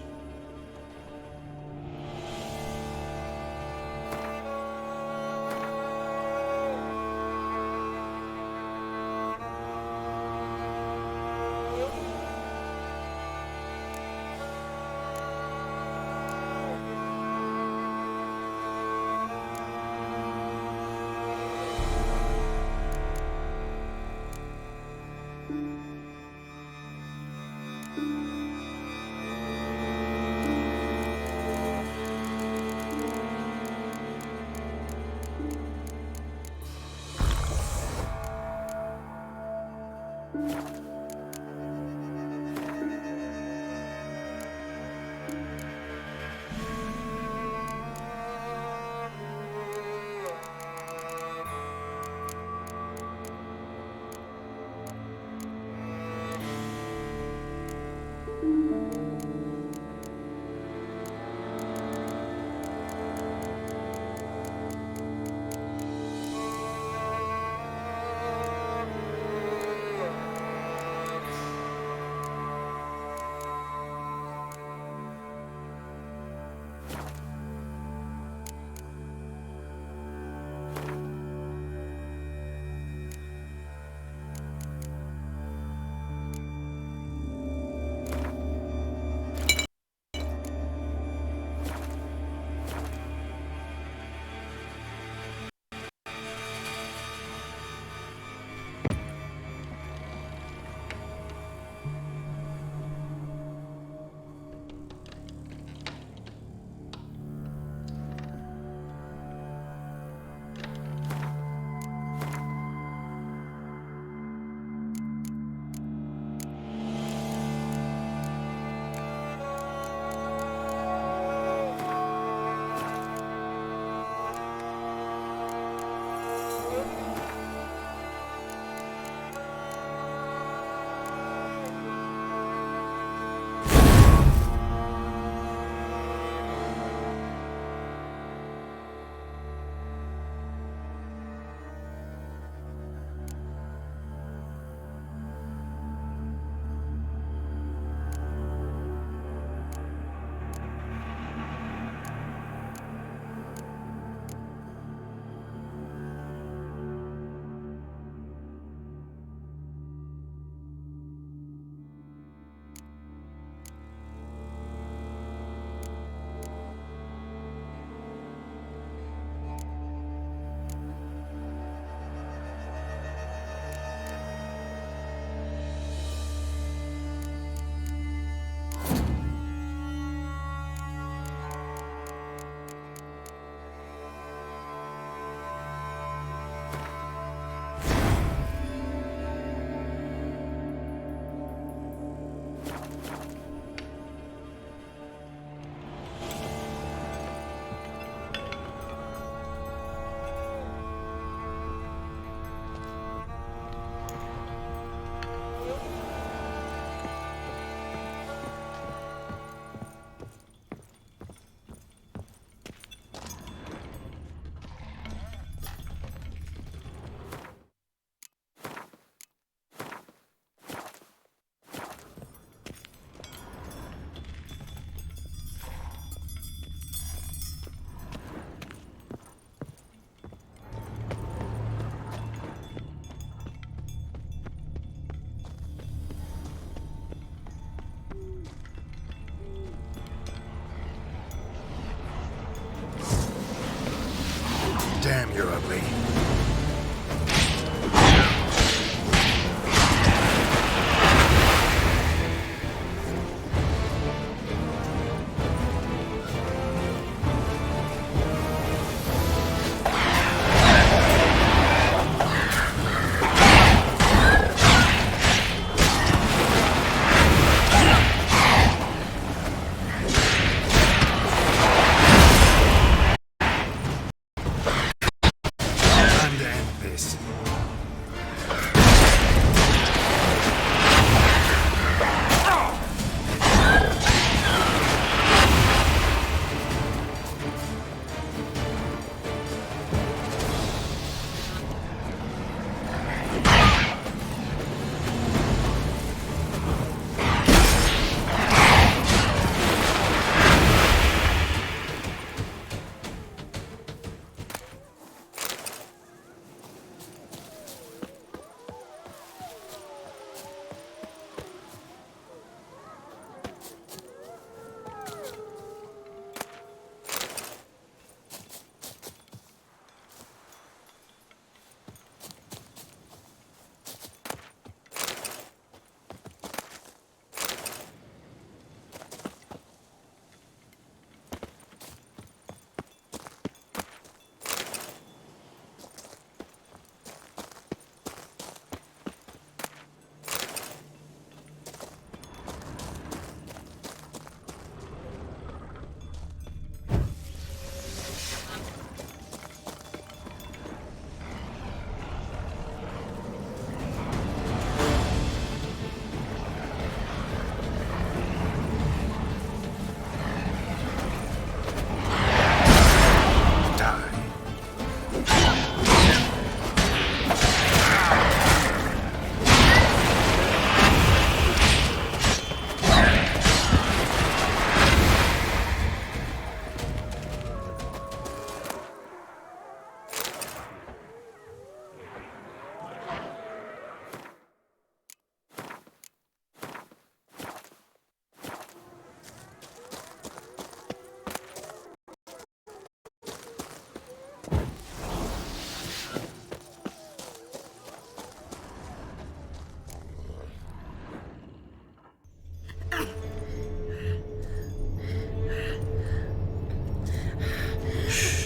probably.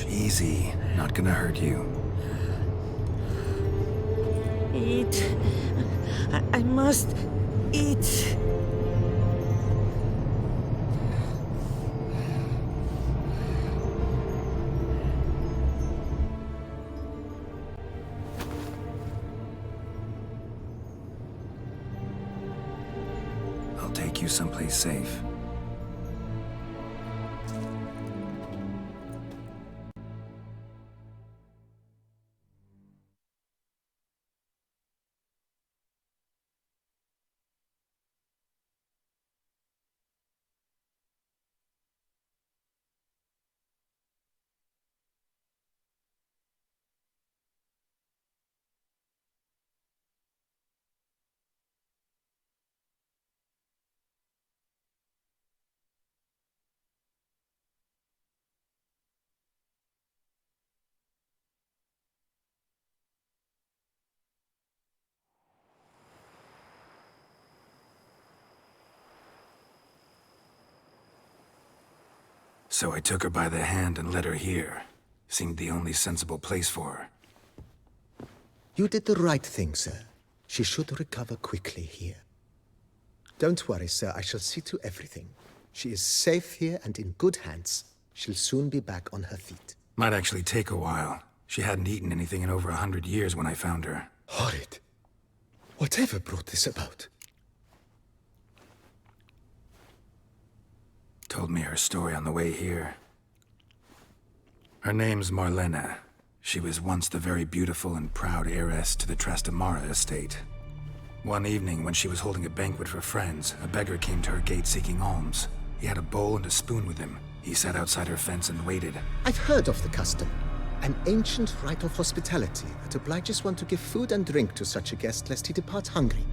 Easy. Not gonna hurt you. Eat. I must eat. I'll take you someplace safe. So I took her by the hand and led her here. Seemed the only sensible place for her. You did the right thing, sir. She should recover quickly here. Don't worry, sir. I shall see to everything. She is safe here and in good hands. She'll soon be back on her feet. Might actually take a while. She hadn't eaten anything in over 100 years when I found her. Horrid. Whatever brought this about? Told me her story on the way here. Her name's Marlena. She was once the very beautiful and proud heiress to the Trastamara estate. One evening, when she was holding a banquet for friends, a beggar came to her gate seeking alms. He had a bowl and a spoon with him. He sat outside her fence and waited. I've heard of the custom. An ancient rite of hospitality that obliges one to give food and drink to such a guest lest he depart hungry.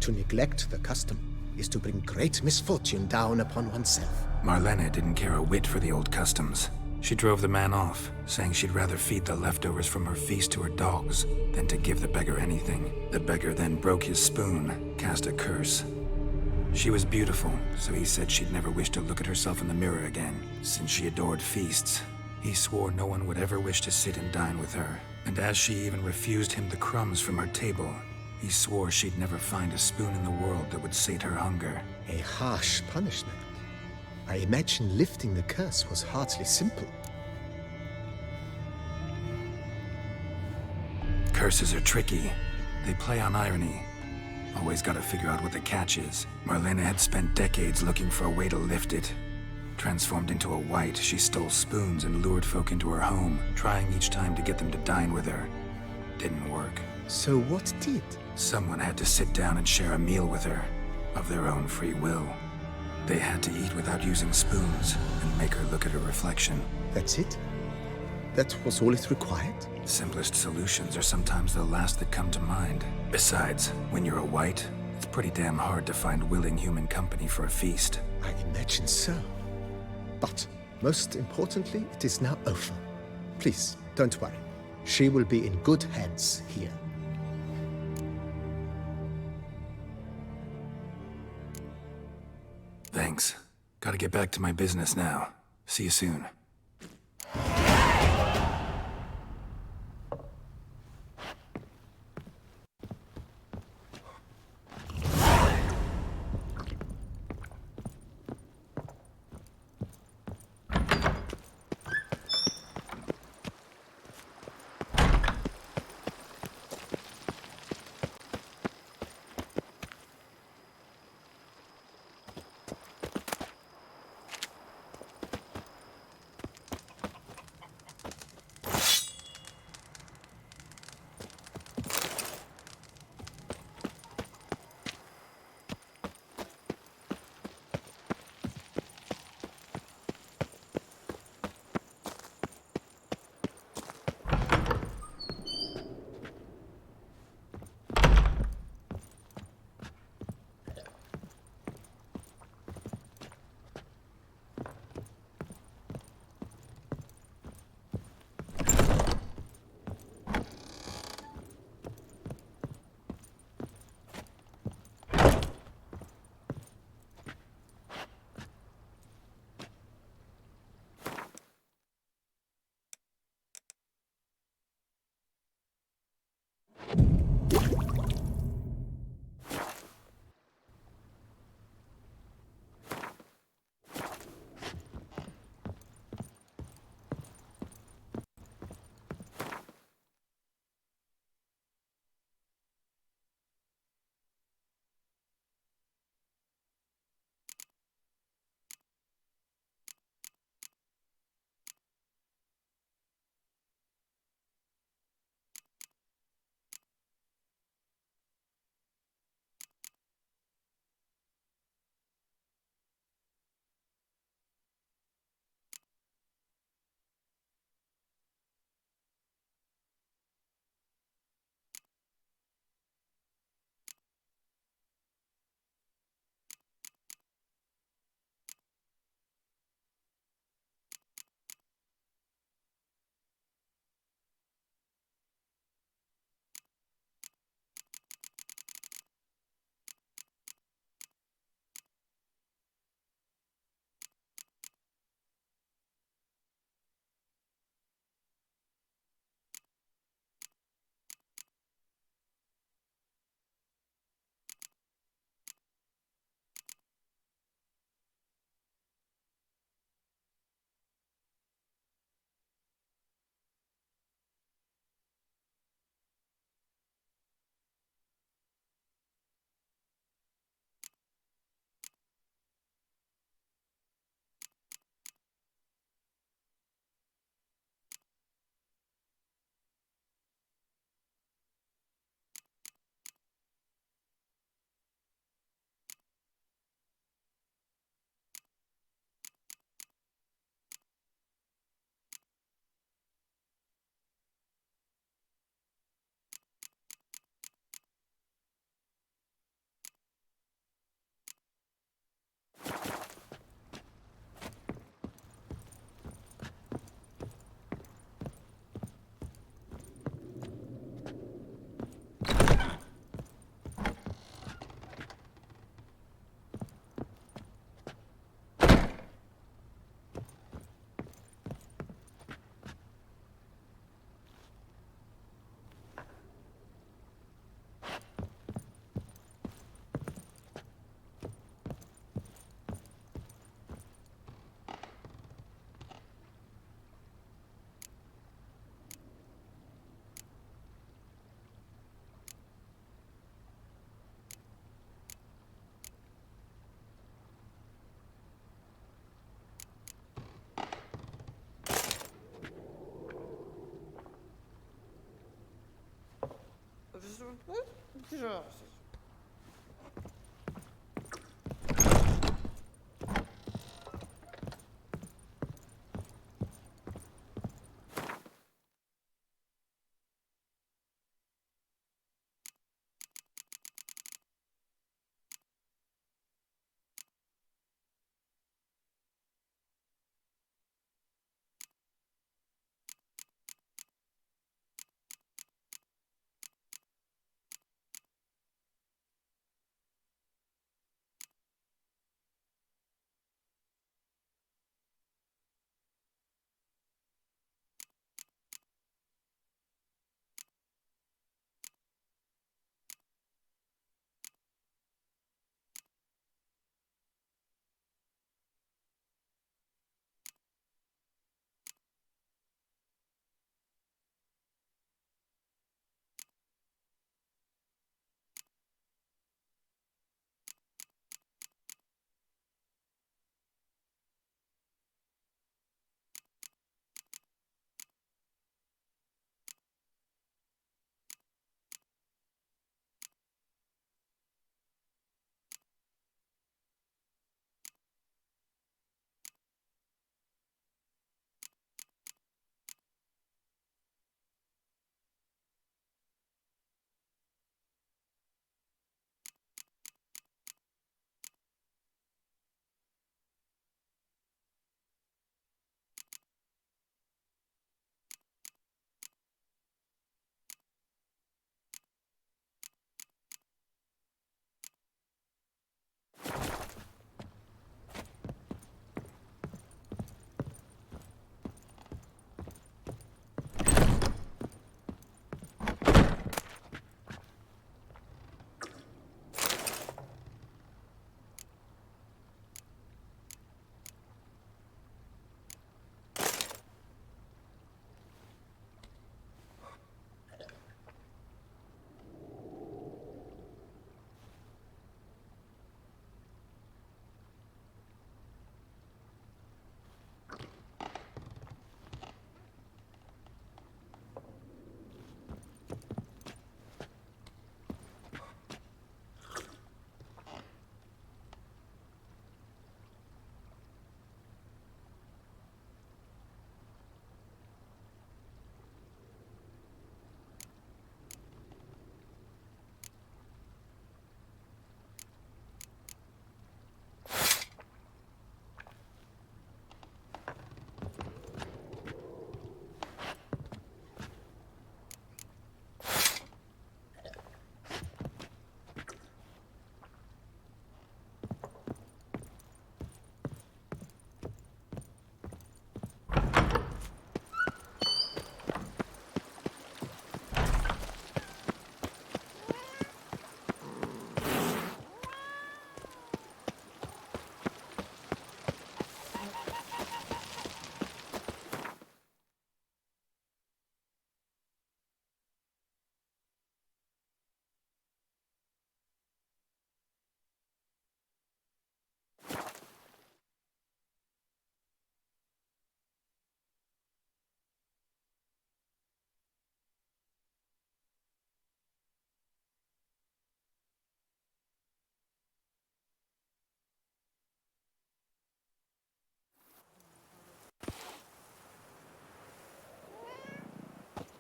To neglect the custom is to bring great misfortune down upon oneself. Marlena didn't care a whit for the old customs. She drove the man off, saying she'd rather feed the leftovers from her feast to her dogs than to give the beggar anything. The beggar then broke his spoon, cast a curse. She was beautiful, so he said she'd never wish to look at herself in the mirror again. Since she adored feasts, he swore no one would ever wish to sit and dine with her. And as she even refused him the crumbs from her table, he swore she'd never find a spoon in the world that would sate her hunger. A harsh punishment. I imagine lifting the curse was hardly simple. Curses are tricky. They play on irony. Always gotta figure out what the catch is. Marlena had spent decades looking for a way to lift it. Transformed into a wight, she stole spoons and lured folk into her home, trying each time to get them to dine with her. Didn't work. So what did? Someone had to sit down and share a meal with her, of their own free will. They had to eat without using spoons, and make her look at her reflection. That's it? That was all it required? Simplest solutions are sometimes the last that come to mind. Besides, when you're a wight, it's pretty damn hard to find willing human company for a feast. I imagine so. But, most importantly, it is now over. Please, don't worry. She will be in good hands here. Thanks. Gotta get back to my business now. See you soon.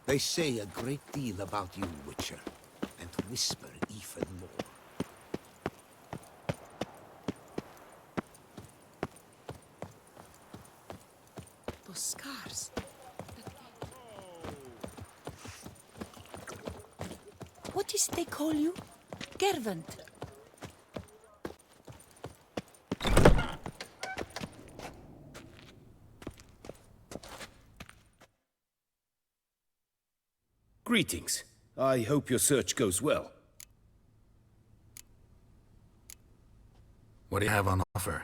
They say a great deal about you, Witcher, and whisper even more. Those scars. What is they call you? Gervant. Greetings. I hope your search goes well. What do you have on offer?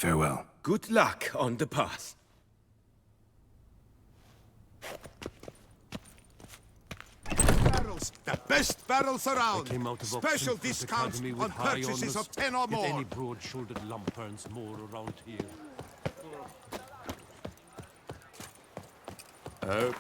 Farewell. Good luck on the path. Barrels, the best barrels around. Came out of Special Oxenford discounts Academy on with high purchases honours. of 10 or Get more. any broad-shouldered lumperns more around here. Oh.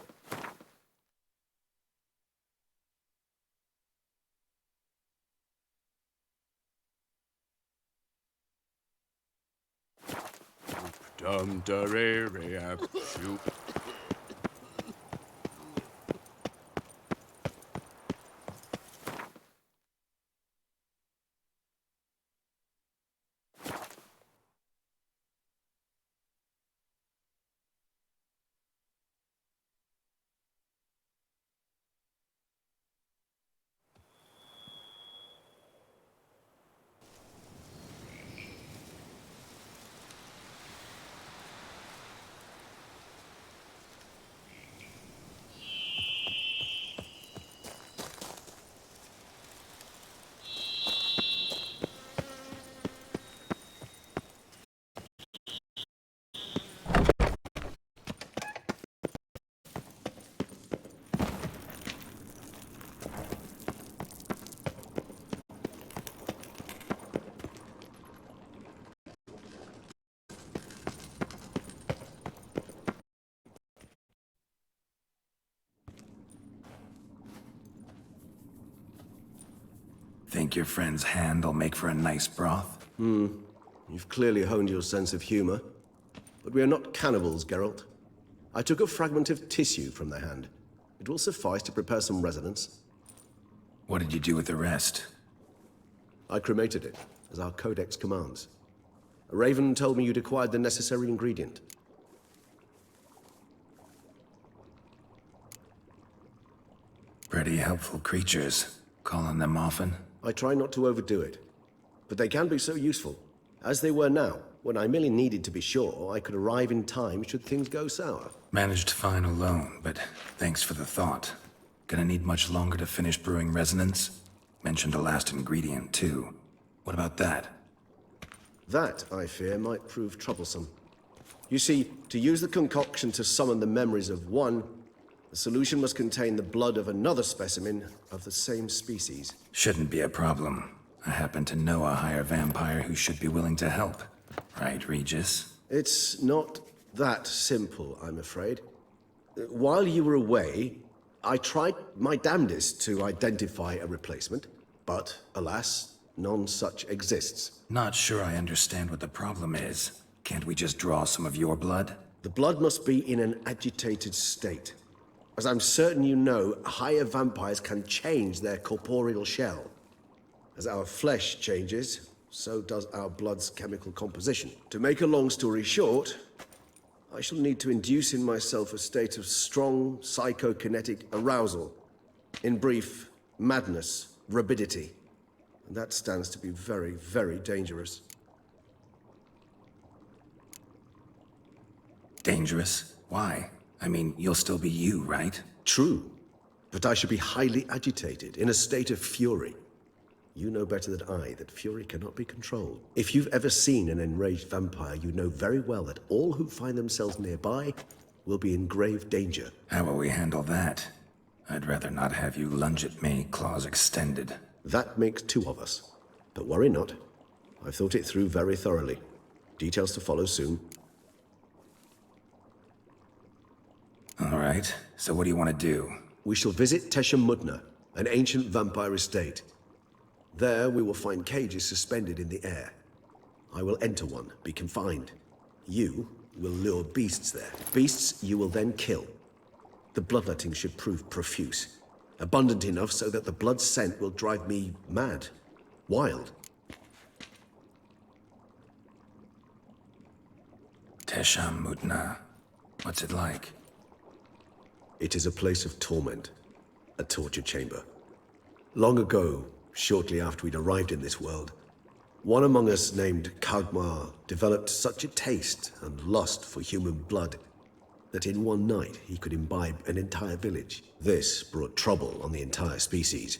Dum da re re ap shoop. Think your friend's hand will make for a nice broth? You've clearly honed your sense of humor. But we are not cannibals, Geralt. I took a fragment of tissue from the hand. It will suffice to prepare some resonance. What did you do with the rest? I cremated it, as our codex commands. A raven told me you'd acquired the necessary ingredient. Pretty helpful creatures. Call on them often? I try not to overdo it, but they can be so useful, as they were now, when I merely needed to be sure I could arrive in time should things go sour. Managed fine alone, but thanks for the thought. Gonna need much longer to finish brewing resonance? Mentioned a last ingredient, too. What about that? That, I fear, might prove troublesome. You see, to use the concoction to summon the memories of one, the solution must contain the blood of another specimen of the same species. Shouldn't be a problem. I happen to know a higher vampire who should be willing to help. Right, Regis? It's not that simple, I'm afraid. While you were away, I tried my damnedest to identify a replacement, but alas, none such exists. Not sure I understand what the problem is. Can't we just draw some of your blood? The blood must be in an agitated state. As I'm certain you know, higher vampires can change their corporeal shell. As our flesh changes, so does our blood's chemical composition. To make a long story short, I shall need to induce in myself a state of strong psychokinetic arousal. In brief, madness, rabidity. And that stands to be very, very dangerous. Dangerous? Why? I mean, you'll still be you, right? True. But I should be highly agitated, in a state of fury. You know better than I that fury cannot be controlled. If you've ever seen an enraged vampire, you know very well that all who find themselves nearby will be in grave danger. How will we handle that? I'd rather not have you lunge at me, claws extended. That makes two of us. But worry not. I've thought it through very thoroughly. Details to follow soon. All right, so what do you want to do? We shall visit Tesha Mudna, an ancient vampire estate. There we will find cages suspended in the air. I will enter one, be confined. You will lure beasts there. Beasts you will then kill. The bloodletting should prove profuse. Abundant enough so that the blood scent will drive me mad. Wild. Tesha Mudna. What's it like? It is a place of torment. A torture chamber. Long ago, shortly after we'd arrived in this world, one among us named Kagmar developed such a taste and lust for human blood that in one night he could imbibe an entire village. This brought trouble on the entire species.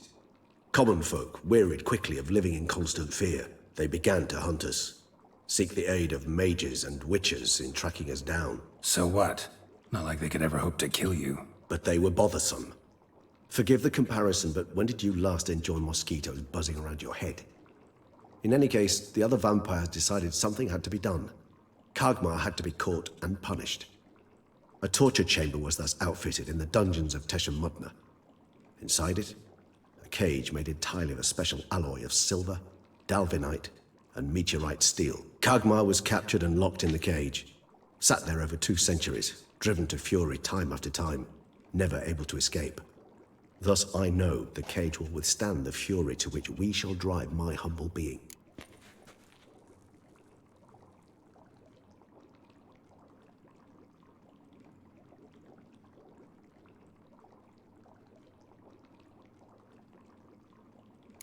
Common folk wearied quickly of living in constant fear. They began to hunt us. seek the aid of mages and witches in tracking us down. So what? Not like they could ever hope to kill you. But they were bothersome. Forgive the comparison, but when did you last enjoy mosquitoes buzzing around your head? In any case, the other vampires decided something had to be done. Kagmar had to be caught and punished. A torture chamber was thus outfitted in the dungeons of Teshem Mutna. Inside it, a cage made entirely of a special alloy of silver, dalvinite, and meteorite steel. Kagmar was captured and locked in the cage. Sat there over 2 centuries, driven to fury time after time, never able to escape. Thus I know the cage will withstand the fury to which we shall drive my humble being.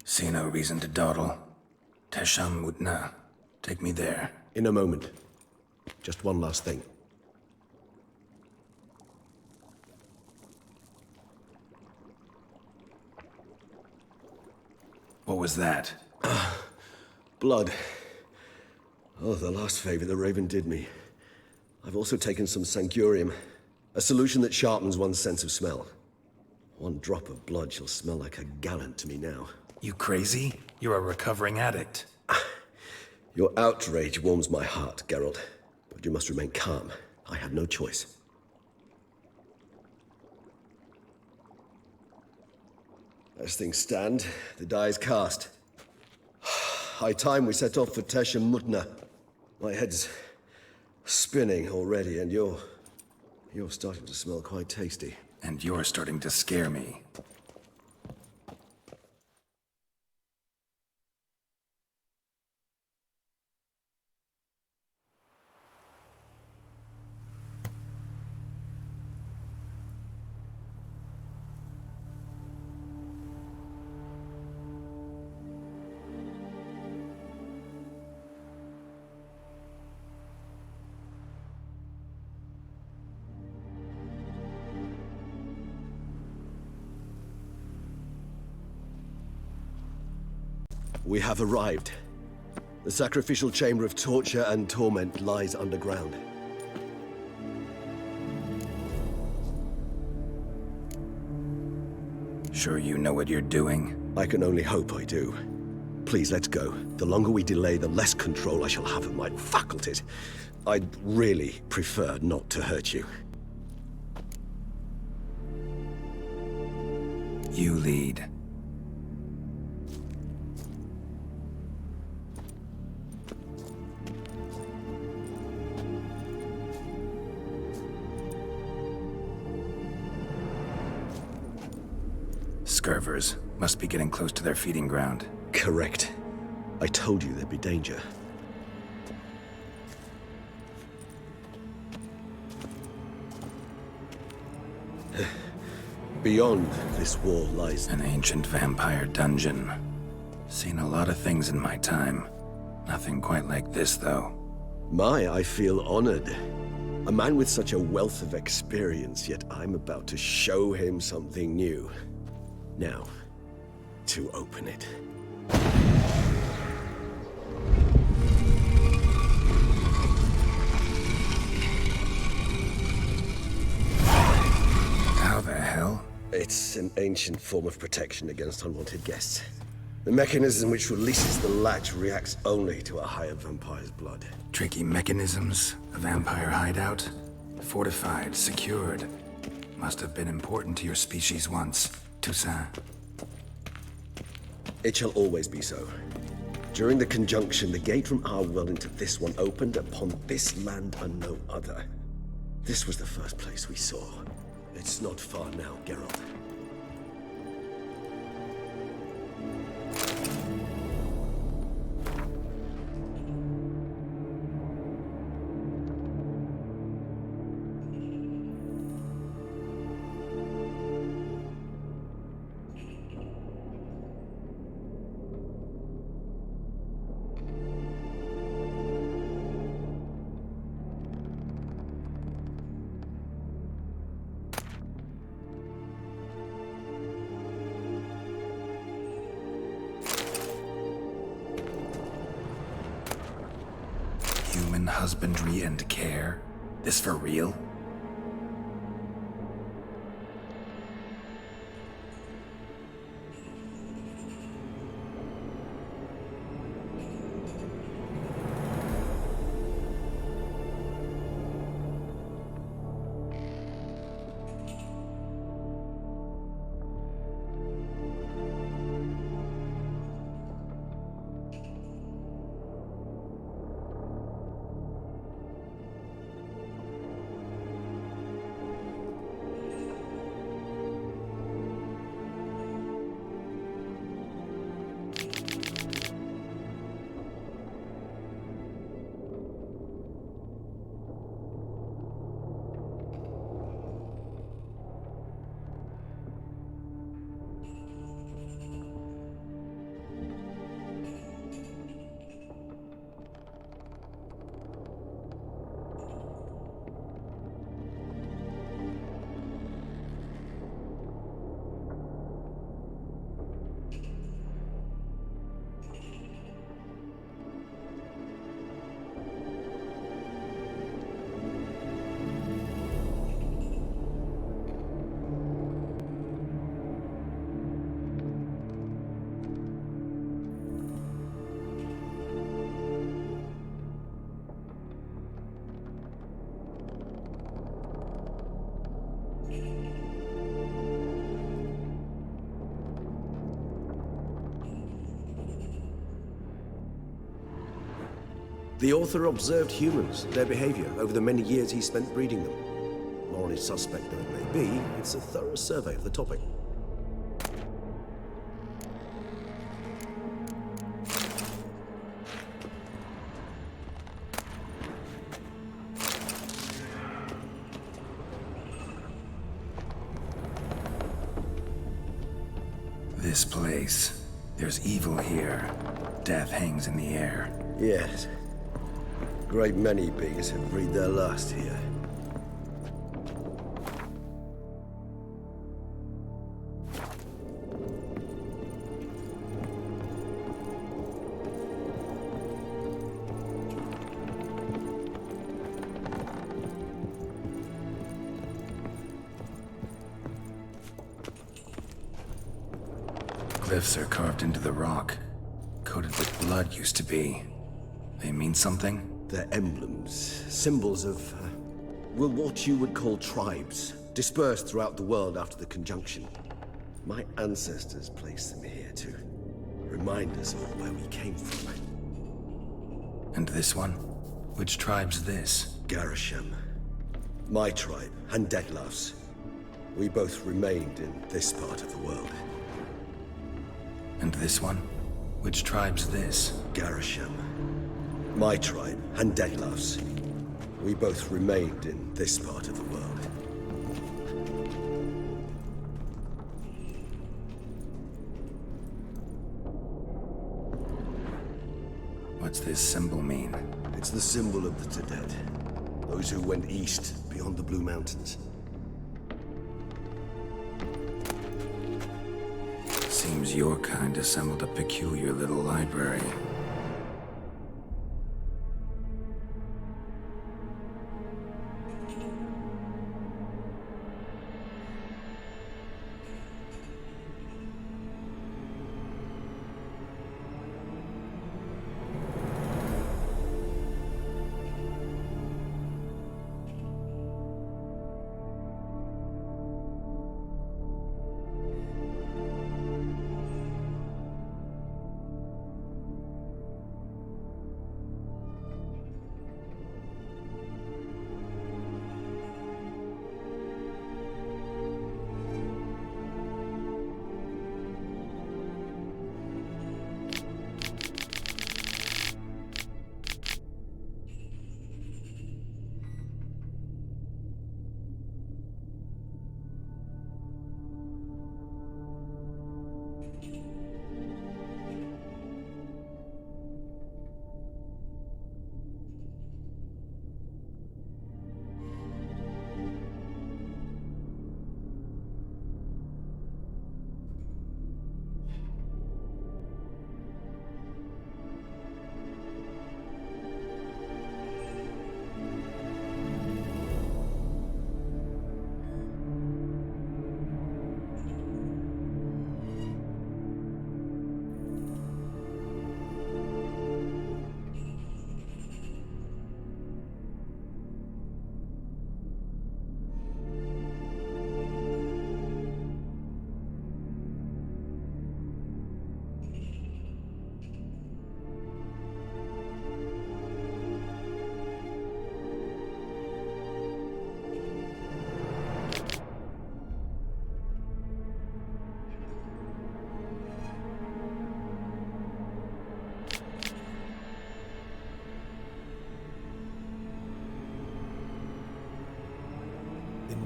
See no reason to dawdle. Teshem Mutna. Take me there. In a moment. Just one last thing. What was that? Blood. Oh, the last favor the Raven did me. I've also taken some Sancurium, a solution that sharpens one's sense of smell. 1 drop of blood shall smell like a gallon to me now. You crazy? You're a recovering addict. Your outrage warms my heart, Geralt. But you must remain calm. I had no choice. As things stand, the die is cast. High time we set off for Teshem Mutna. My head's spinning already, and you're starting to smell quite tasty. And you're starting to scare me. We have arrived. The sacrificial chamber of torture and torment lies underground. Sure you know what you're doing? I can only hope I do. Please, let's go. The longer we delay, the less control I shall have of my faculties. I'd really prefer not to hurt you. You lead. Scurvers must be getting close to their feeding ground. Correct. I told you there'd be danger. Beyond this wall lies an ancient vampire dungeon. Seen a lot of things in my time. Nothing quite like this, though. I feel honored. A man with such a wealth of experience, yet I'm about to show him something new. Now, to open it. How the hell? It's an ancient form of protection against unwanted guests. The mechanism which releases the latch reacts only to a higher vampire's blood. Tricky mechanisms? A vampire hideout? Fortified, secured. Must have been important to your species once. Toussaint. It shall always be so. During the conjunction, the gate from our world into this one opened upon this land and no other. This was the first place we saw. It's not far now, Geralt. husbandry and care? This for real? The author observed humans, their behavior, over the many years he spent breeding them. Morally suspect though it may be, it's a thorough survey of the topic. This place. There's evil here. Death hangs in the air. Yes. Great many beings have breathed their last here. Glyphs are carved into the rock. Coated with blood used to be. They mean something? They're emblems, symbols of, well, what you would call tribes, dispersed throughout the world after the conjunction. My ancestors placed them here to remind us of where we came from. And this one? Which tribe's this? Garisham. My tribe, and Detlaf's. We both remained in this part of the world. And this one? Which tribe's this? Garisham. My tribe, and Detlaf's. We both remained in this part of the world. What's this symbol mean? It's the symbol of the Tedet. Those who went east, beyond the Blue Mountains. Seems your kind assembled a peculiar little library.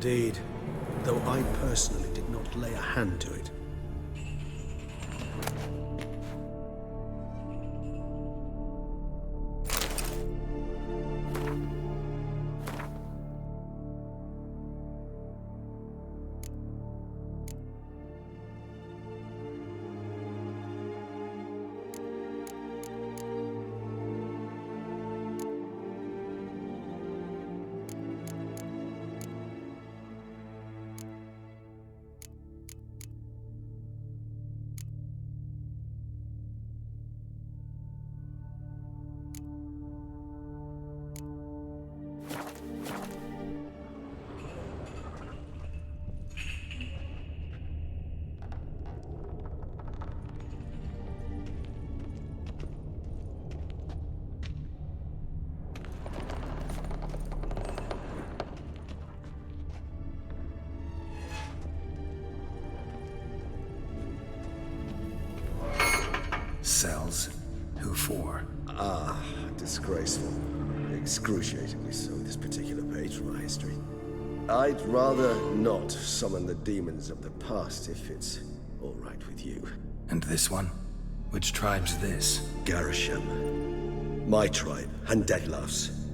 Indeed, though I personally did not lay a hand to it. Cells? Who for? Ah, disgraceful. Excruciatingly so, this particular page from our history. I'd rather not summon the demons of the past if it's all right with you. And this one? Which tribe's this? Garisham. My tribe, and Detlef's.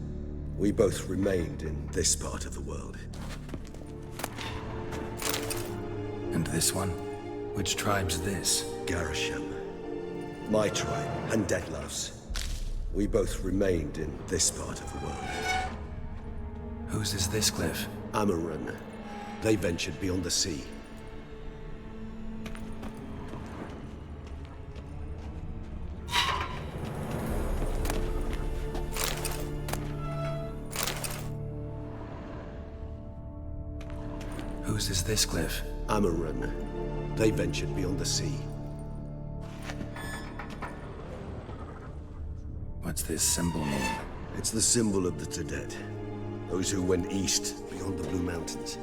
We both remained in this part of the world. And this one? Which tribe's this? Garisham. My tribe, and Detlef's. We both remained in this part of the world. Whose is this cliff? Amaran. They ventured beyond the sea. Whose is this cliff? Amaran. They ventured beyond the sea. What's this symbol mean? It's the symbol of the Tedet. Those who went east, beyond the Blue Mountains.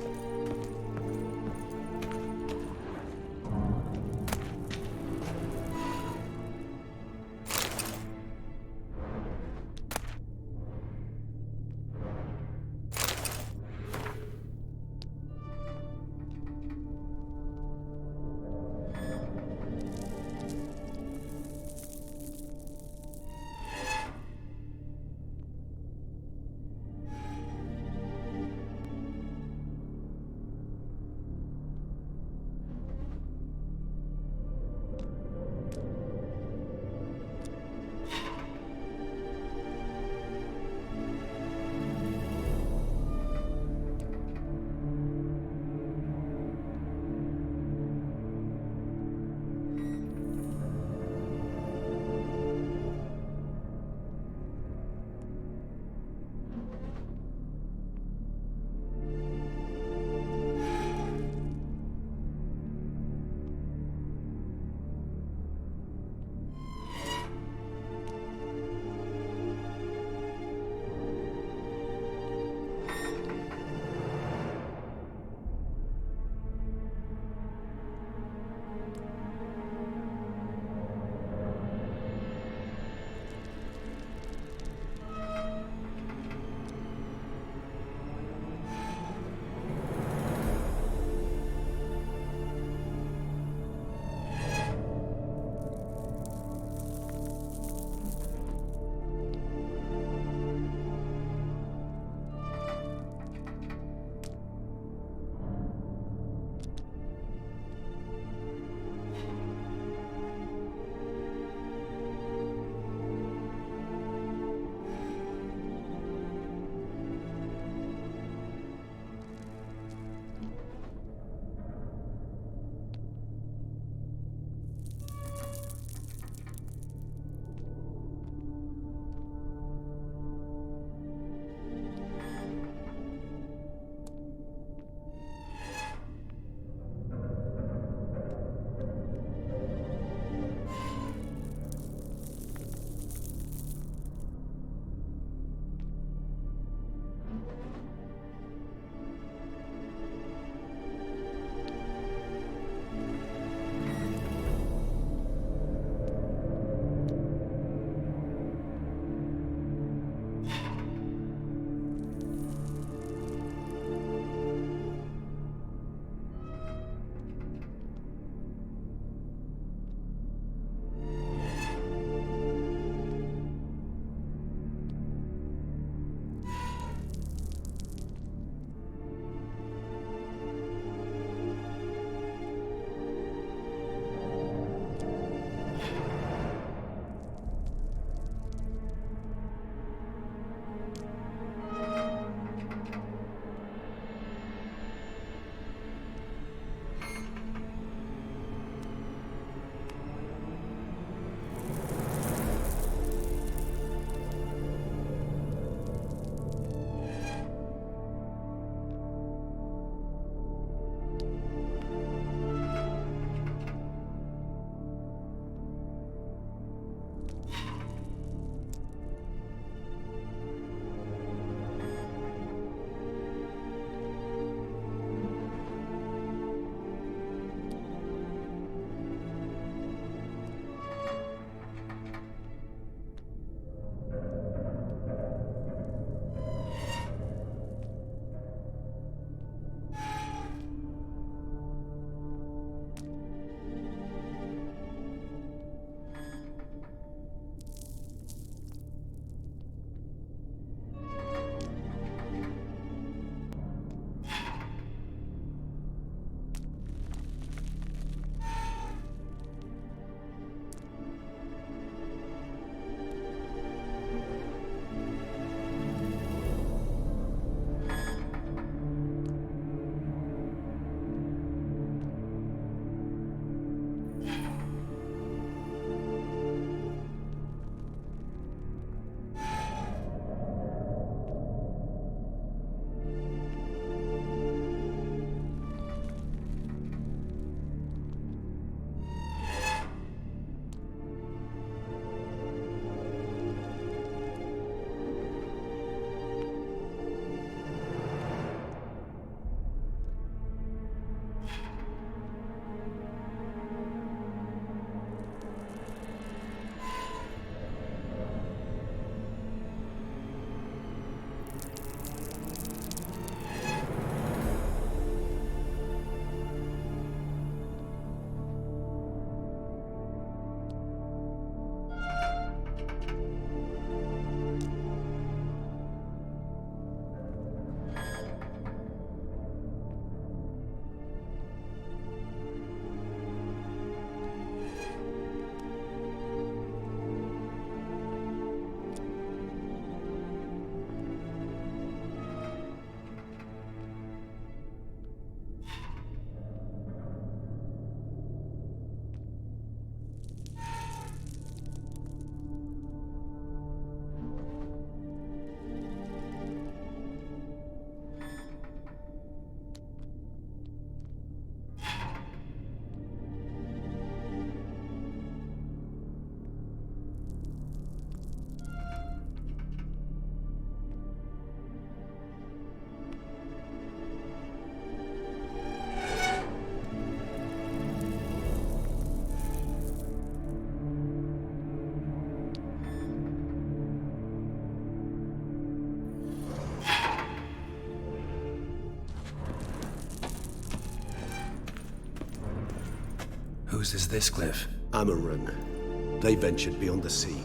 Whose is this cliff? Amarun. They ventured beyond the sea.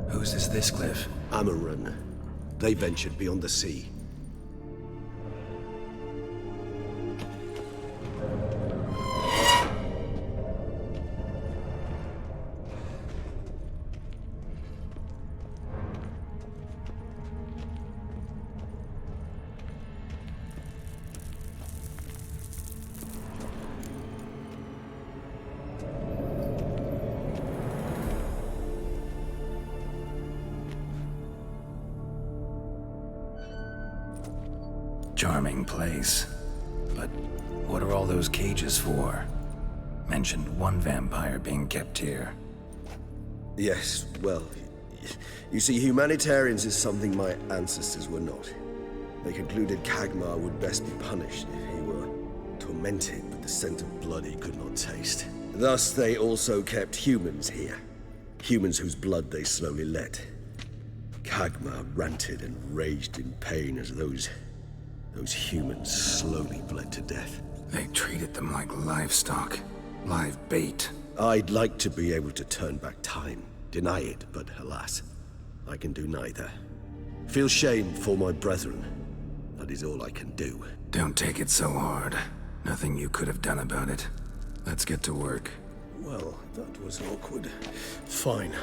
Whose is this cliff? Amarun. They ventured beyond the sea. Charming place. But what are all those cages for? Mentioned one vampire being kept here. Yes, well, you see, humanitarians is something my ancestors were not. They concluded Kagmar would best be punished if he were tormented with the scent of blood he could not taste. Thus, they also kept humans here. Humans whose blood they slowly let. Kagmar ranted and raged in pain as those humans slowly bled to death. They treated them like livestock. Live bait. I'd like to be able to turn back time. Deny it, but alas, I can do neither. Feel shame for my brethren. That is all I can do. Don't take it so hard. Nothing you could have done about it. Let's get to work. Well, that was awkward. Fine.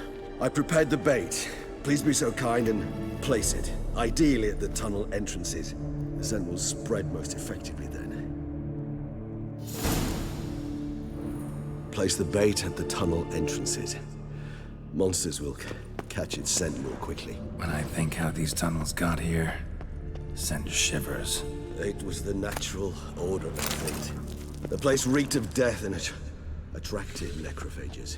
I prepared the bait. Please be so kind and place it. Ideally at the tunnel entrances. The scent will spread most effectively then. Place the bait at the tunnel entrances. Monsters will catch its scent more quickly. When I think how these tunnels got here, send shivers. It was the natural order of fate. The place reeked of death and it attracted necrophages.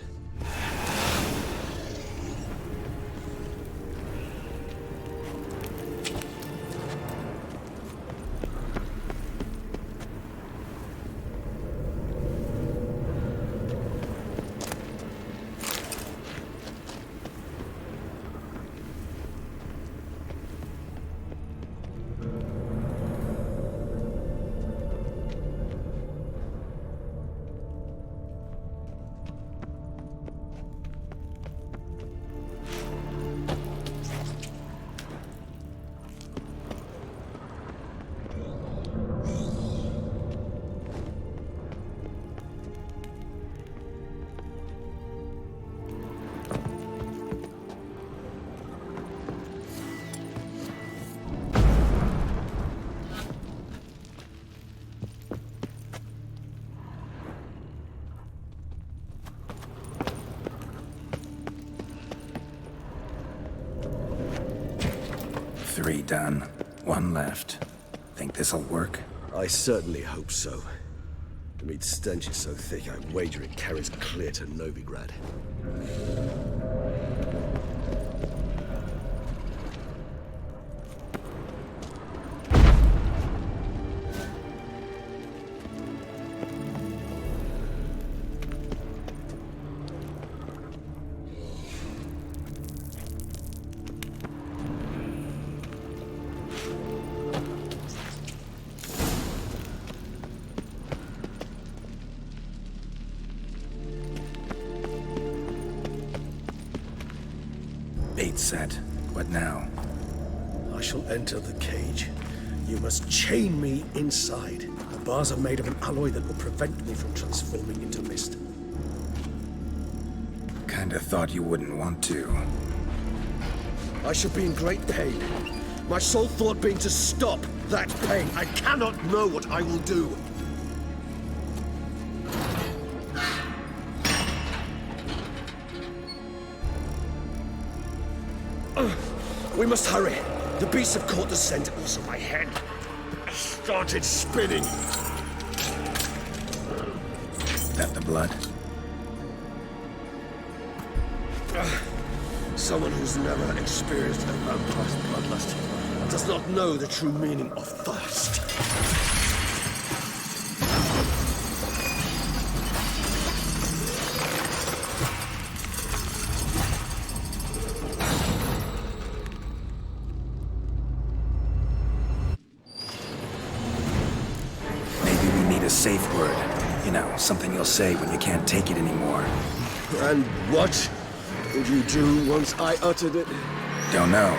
done. One left. Think this'll work? I certainly hope so. The meat stench is so thick, I wager it carries clear to Novigrad. Bait set. What now? I shall enter the cage. You must chain me inside. The bars are made of an alloy that will prevent me from transforming into mist. Kinda thought you wouldn't want to. I should be in great pain. My sole thought being to stop that pain. I cannot know what I will do. We must hurry. The beasts have caught the scent, also my head started spinning. That the blood? Someone who's never experienced a vampire's bloodlust does not know the true meaning of thirst. Safe word. You know, something you'll say when you can't take it anymore. And what would you do once I uttered it? Don't know.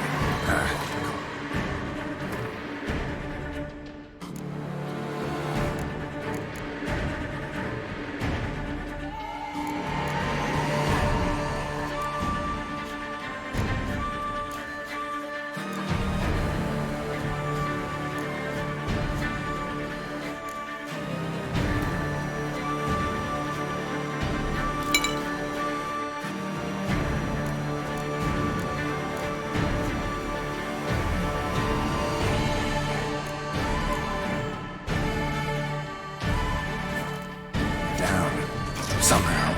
Somehow.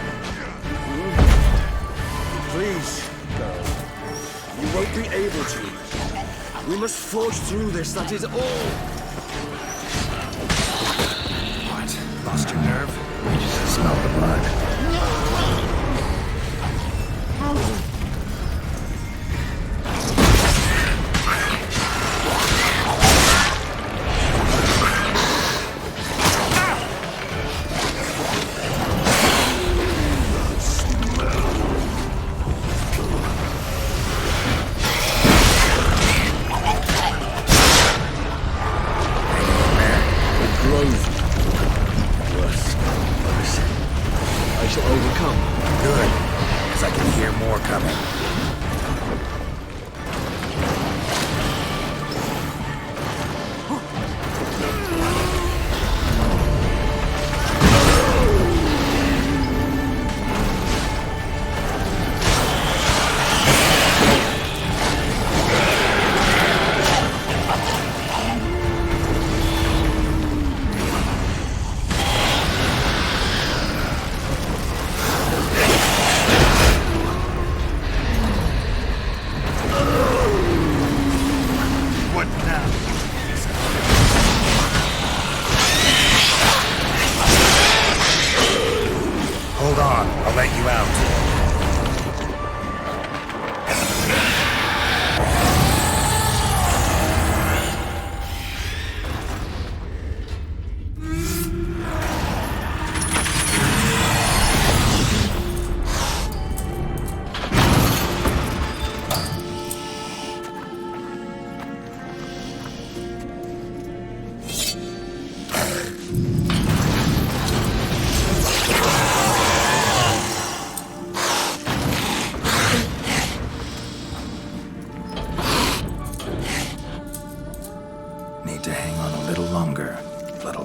Please, girl. You won't be able to. We must forge through this, that is all. What? Lost your nerve? Smell the blood.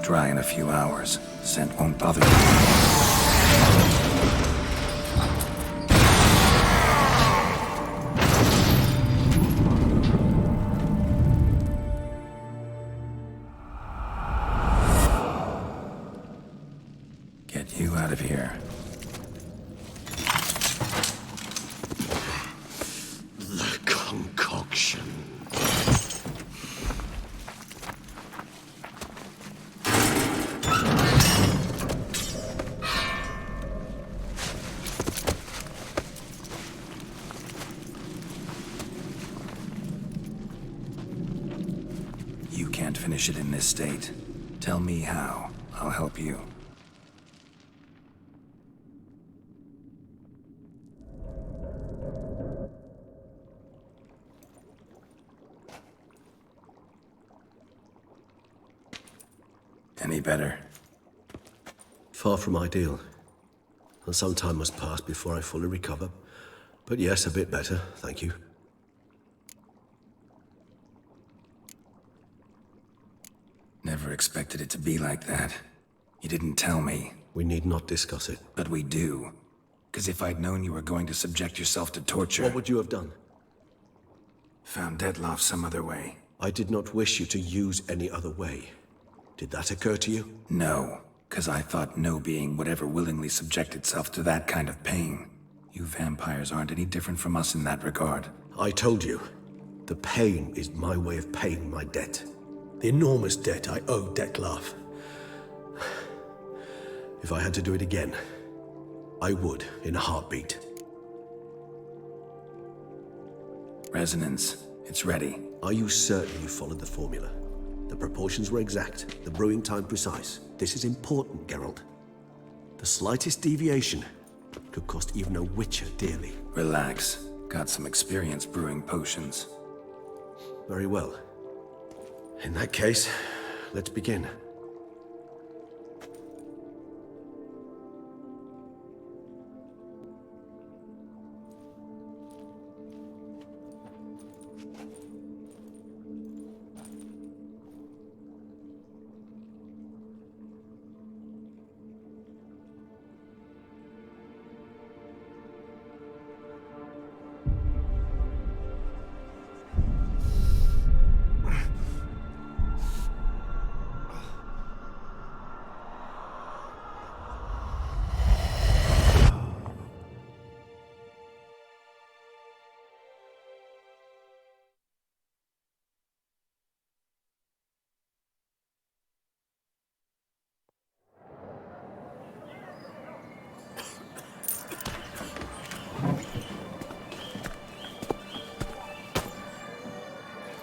Dry in a few hours. Scent won't bother you. You out of here. The concoction. You can't finish it in this state. Tell me how. I'll help you. Any better? Far from ideal. And some time must pass before I fully recover. But yes, a bit better, thank you. Never expected it to be like that. You didn't tell me. We need not discuss it. But we do. Because if I'd known you were going to subject yourself to torture... What would you have done? Found Dettlaff some other way. I did not wish you to use any other way. Did that occur to you? No, because I thought no being would ever willingly subject itself to that kind of pain. You vampires aren't any different from us in that regard. I told you, the pain is my way of paying my debt. The enormous debt I owe Dettlaff. If I had to do it again, I would in a heartbeat. Resonance, it's ready. Are you certain you followed the formula? The proportions were exact, the brewing time precise. This is important, Geralt. The slightest deviation could cost even a witcher dearly. Relax. Got some experience brewing potions. Very well. In that case, let's begin.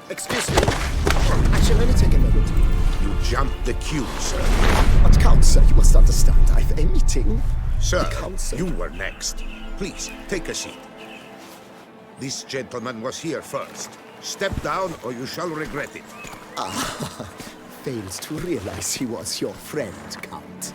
Excuse me. Actually, let me take a moment. You jumped the queue, sir. But Count, sir, you must understand. I've a meeting. Sir, you were next. Please, take a seat. This gentleman was here first. Step down or you shall regret it. Ah, fails to realize he was your friend, Count.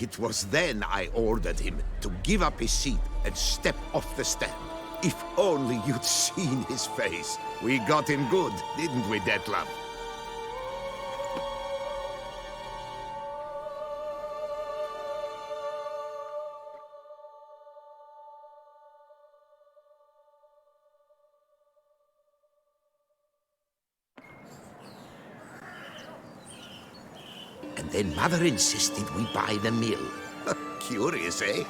It was then I ordered him to give up his seat and step off the stand. If only you'd seen his face. We got him good, didn't we, Dettlaff? And then Mother insisted we buy the mill. Curious, eh?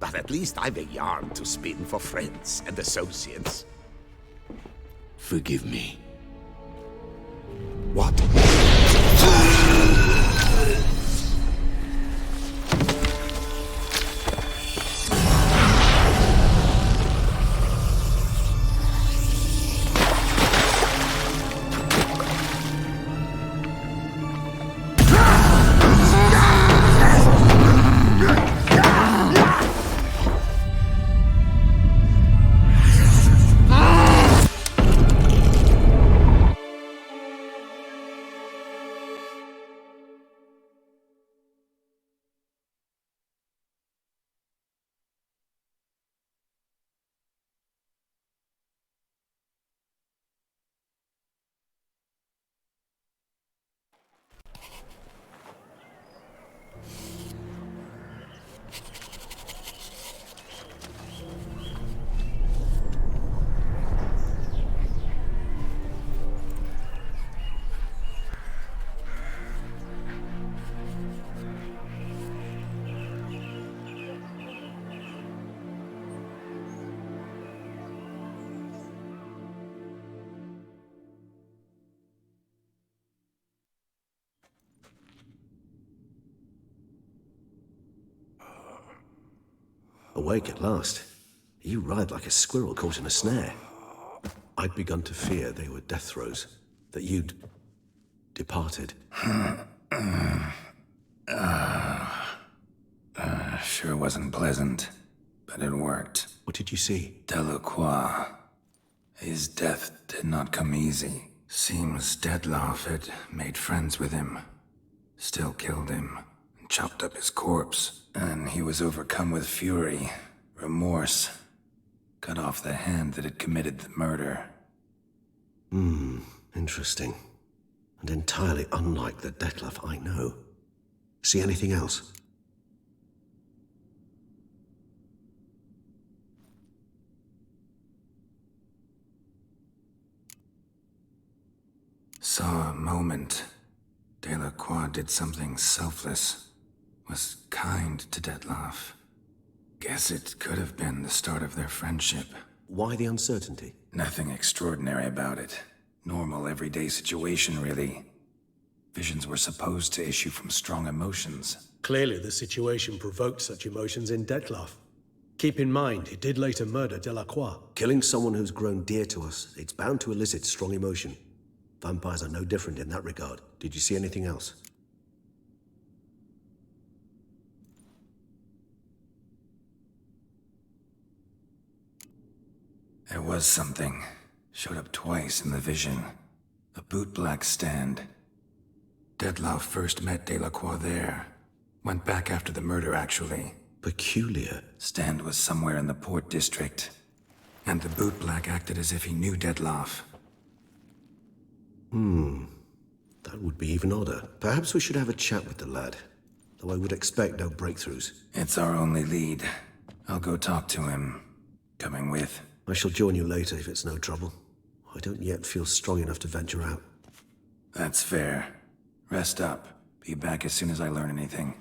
But at least I've a yarn to spin for friends and associates. Forgive me. What? Awake at last. You ride like a squirrel caught in a snare. I'd begun to fear they were death throes, that you'd departed. Sure wasn't pleasant, but it worked. What did you see? Delacroix. His death did not come easy. Seems Dettlaff had made friends with him. Still killed him, and chopped up his corpse. And he was overcome with fury, remorse. Cut off the hand that had committed the murder. Interesting. And entirely unlike the Dettlaff I know. See anything else? Saw a moment. Delacroix did something selfless. Was kind to Dettlaff. Guess it could have been the start of their friendship. Why the uncertainty? Nothing extraordinary about it. Normal, everyday situation, really. Visions were supposed to issue from strong emotions. Clearly the situation provoked such emotions in Dettlaff. Keep in mind, he did later murder Delacroix. Killing someone who's grown dear to us, it's bound to elicit strong emotion. Vampires are no different in that regard. Did you see anything else? There was something. Showed up twice in the vision. A bootblack stand. Dettlaff first met Delacroix there. Went back after the murder, actually. Peculiar. Stand was somewhere in the Port District. And the bootblack acted as if he knew Dettlaff. That would be even odder. Perhaps we should have a chat with the lad. Though I would expect no breakthroughs. It's our only lead. I'll go talk to him. Coming with. I shall join you later if it's no trouble. I don't yet feel strong enough to venture out. That's fair. Rest up. Be back as soon as I learn anything.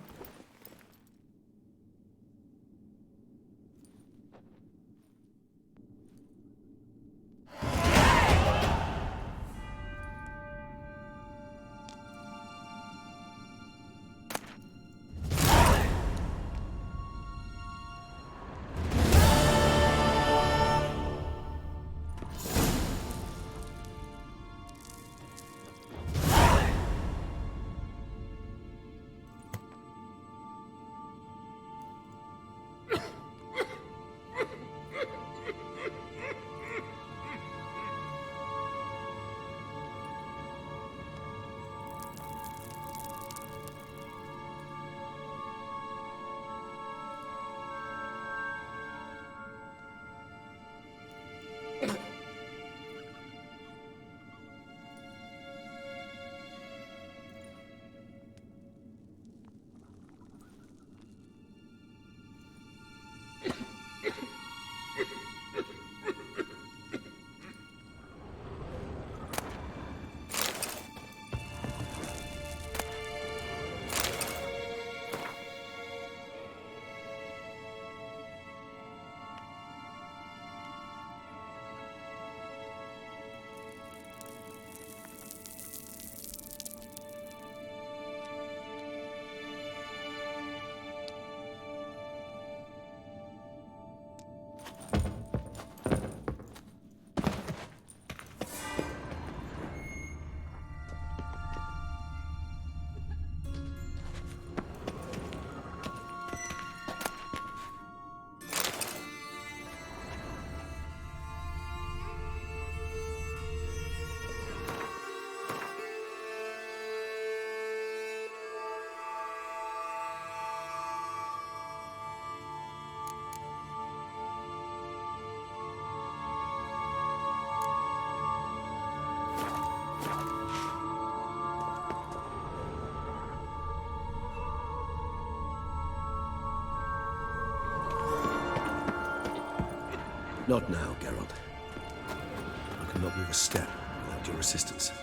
Not now, Geralt. I cannot move a step without your assistance.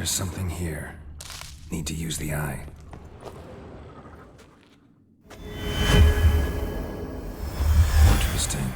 There's something here. Need to use the eye. Interesting.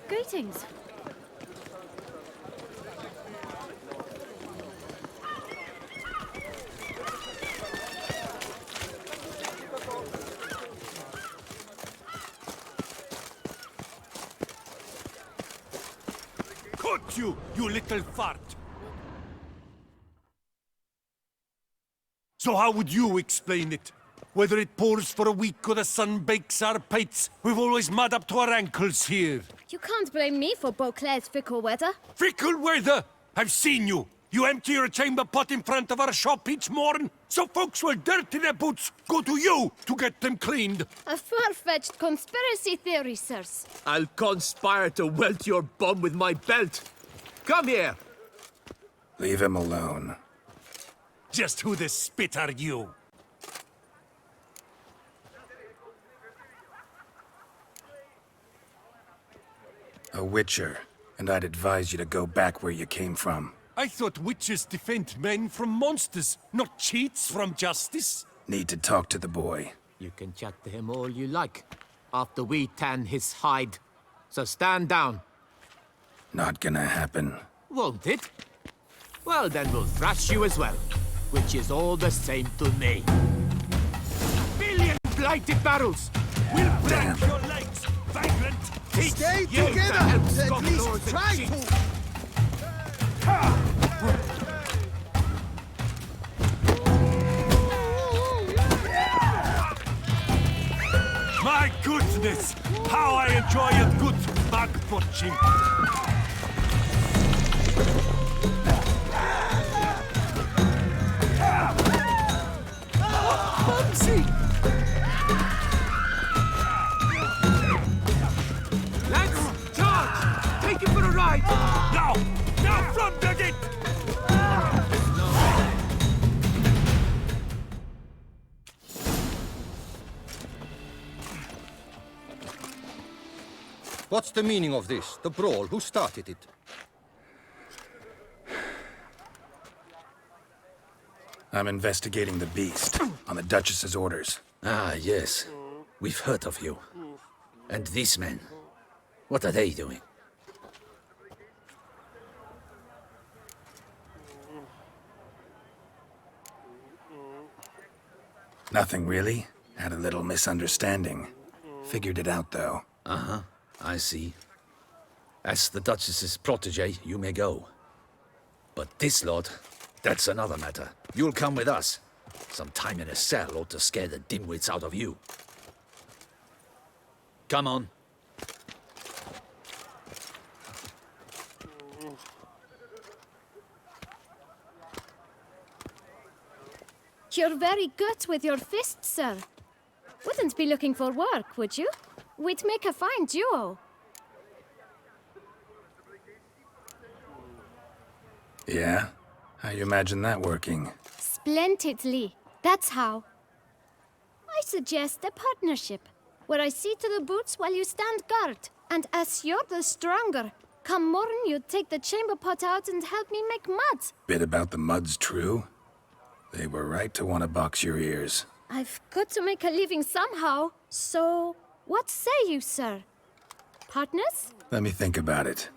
Greetings. Cut you, you little fart! So how would you explain it? Whether it pours for a week or the sun bakes our pates, we've always mud up to our ankles here. You can't blame me for Beauclair's fickle weather. Fickle weather! I've seen you! You empty your chamber pot in front of our shop each morn, so folks will dirty their boots go to you to get them cleaned. A far-fetched conspiracy theory, sirs. I'll conspire to welt your bum with my belt. Come here! Leave him alone. Just who the spit are you? A witcher, and I'd advise you to go back where you came from. I thought witches defend men from monsters, not cheats from justice. Need to talk to the boy. You can chat to him all you like, after we tan his hide. So stand down. Not gonna happen. Won't it? Well, then we'll thrash you as well, which is all the same to me. Billion blighted barrels! We'll break your legs, vagrant! Stay together! At least try to! My goodness! How I enjoy a good bug butching! Let's charge! Take it for a ride! Now! Now from the gate! What's the meaning of this? The brawl? Who started it? I'm investigating the beast, on the Duchess's orders. Ah, yes. We've heard of you. And these men, what are they doing? Nothing really. Had a little misunderstanding. Figured it out, though. Uh-huh, I see. As the Duchess's protege, you may go. But this lot, that's another matter. You'll come with us. Some time in a cell ought to scare the dimwits out of you. Come on. You're very good with your fists, sir. Wouldn't be looking for work, would you? We'd make a fine duo. Yeah? How you imagine that working? Splendidly. That's how. I suggest a partnership, where I see to the boots while you stand guard. And as you're the stronger, come morn you take the chamber pot out and help me make mud. Bit about the mud's true? They were right to want to box your ears. I've got to make a living somehow, so what say you, sir? Partners? Let me think about it.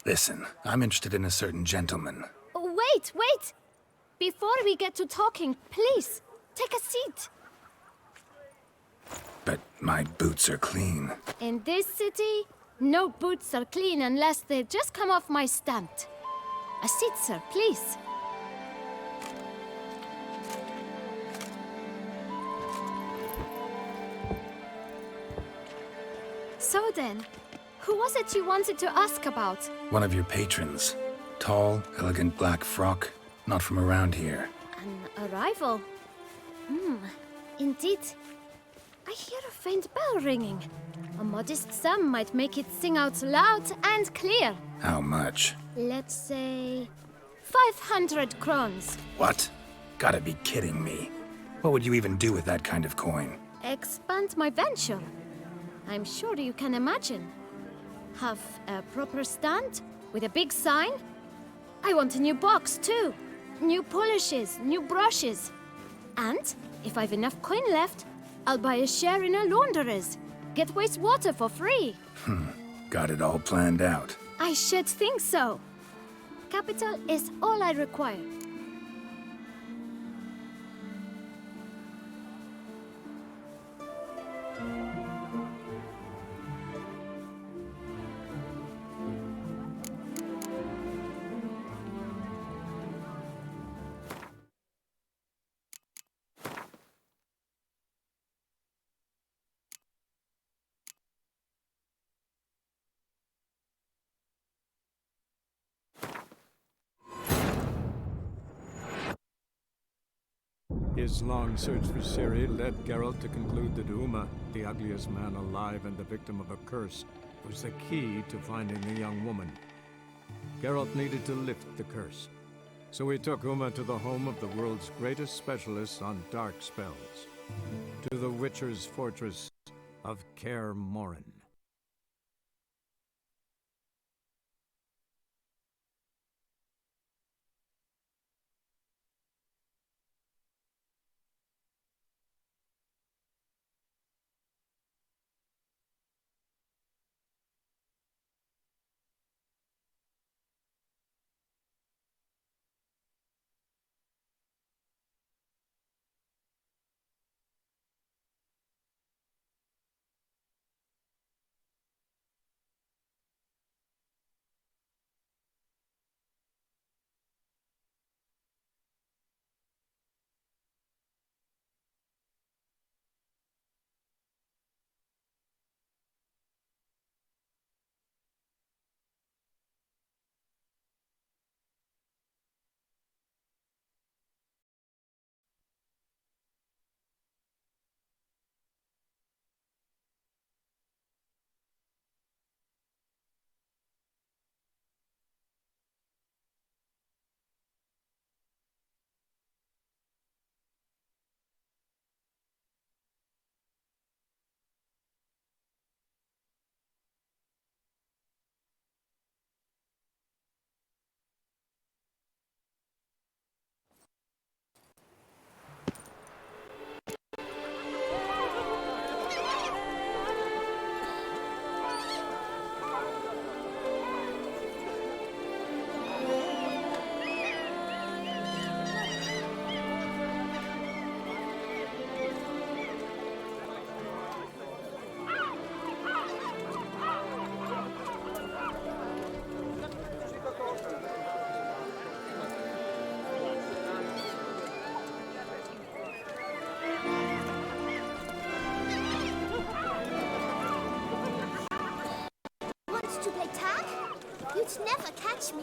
Listen, I'm interested in a certain gentleman. Wait, wait! Before we get to talking, please, take a seat. But my boots are clean. In this city, no boots are clean unless they've just come off my stand. A seat, sir, please. So then, who was it you wanted to ask about? One of your patrons. Tall, elegant black frock. Not from around here. An arrival? Indeed. I hear a faint bell ringing. A modest sum might make it sing out loud and clear. How much? Let's say 500 crowns. What? Gotta be kidding me. What would you even do with that kind of coin? Expand my venture. I'm sure you can imagine. Have a proper stand with a big sign. I want a new box too. New polishes, new brushes. And if I've enough coin left, I'll buy a share in a launderer's. get wastewater for free. Got it all planned out. I should think so. Capital is all I require. His long search for Ciri led Geralt to conclude that Uma, the ugliest man alive and the victim of a curse, was the key to finding the young woman. Geralt needed to lift the curse, so he took Uma to the home of the world's greatest specialist on dark spells, to the Witcher's fortress of Kaer Morhen. To play tag? You'd never catch me.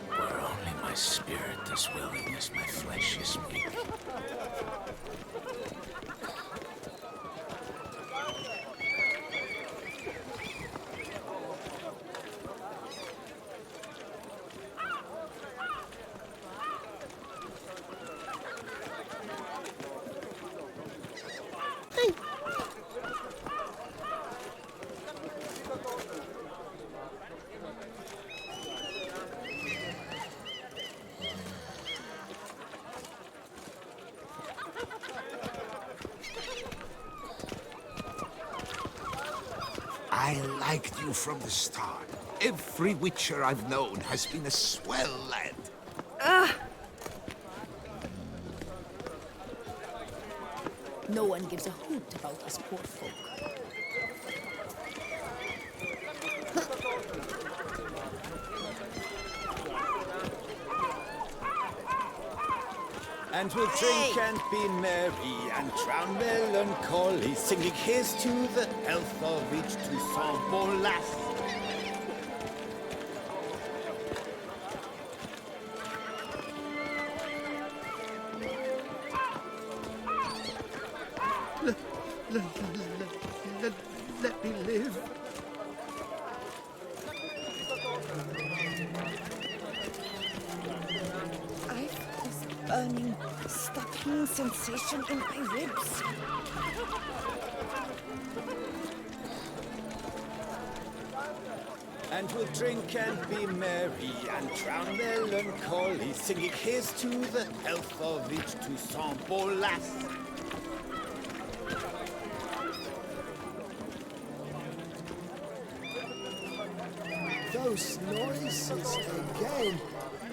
Were only my spirit as willing as my flesh is weak. I liked you from the start. Every Witcher I've known has been a swell lad. No one gives a hoot about us poor folk. And we'll drink and be merry and drown melancholy, singing here's to the health of each Toussaint Bolas. Let me live. I've this burning, stuffing sensation in my ribs. And we'll drink and be merry and drown melancholy, singing here's to the health of each Toussaint Bolas. Those noises again.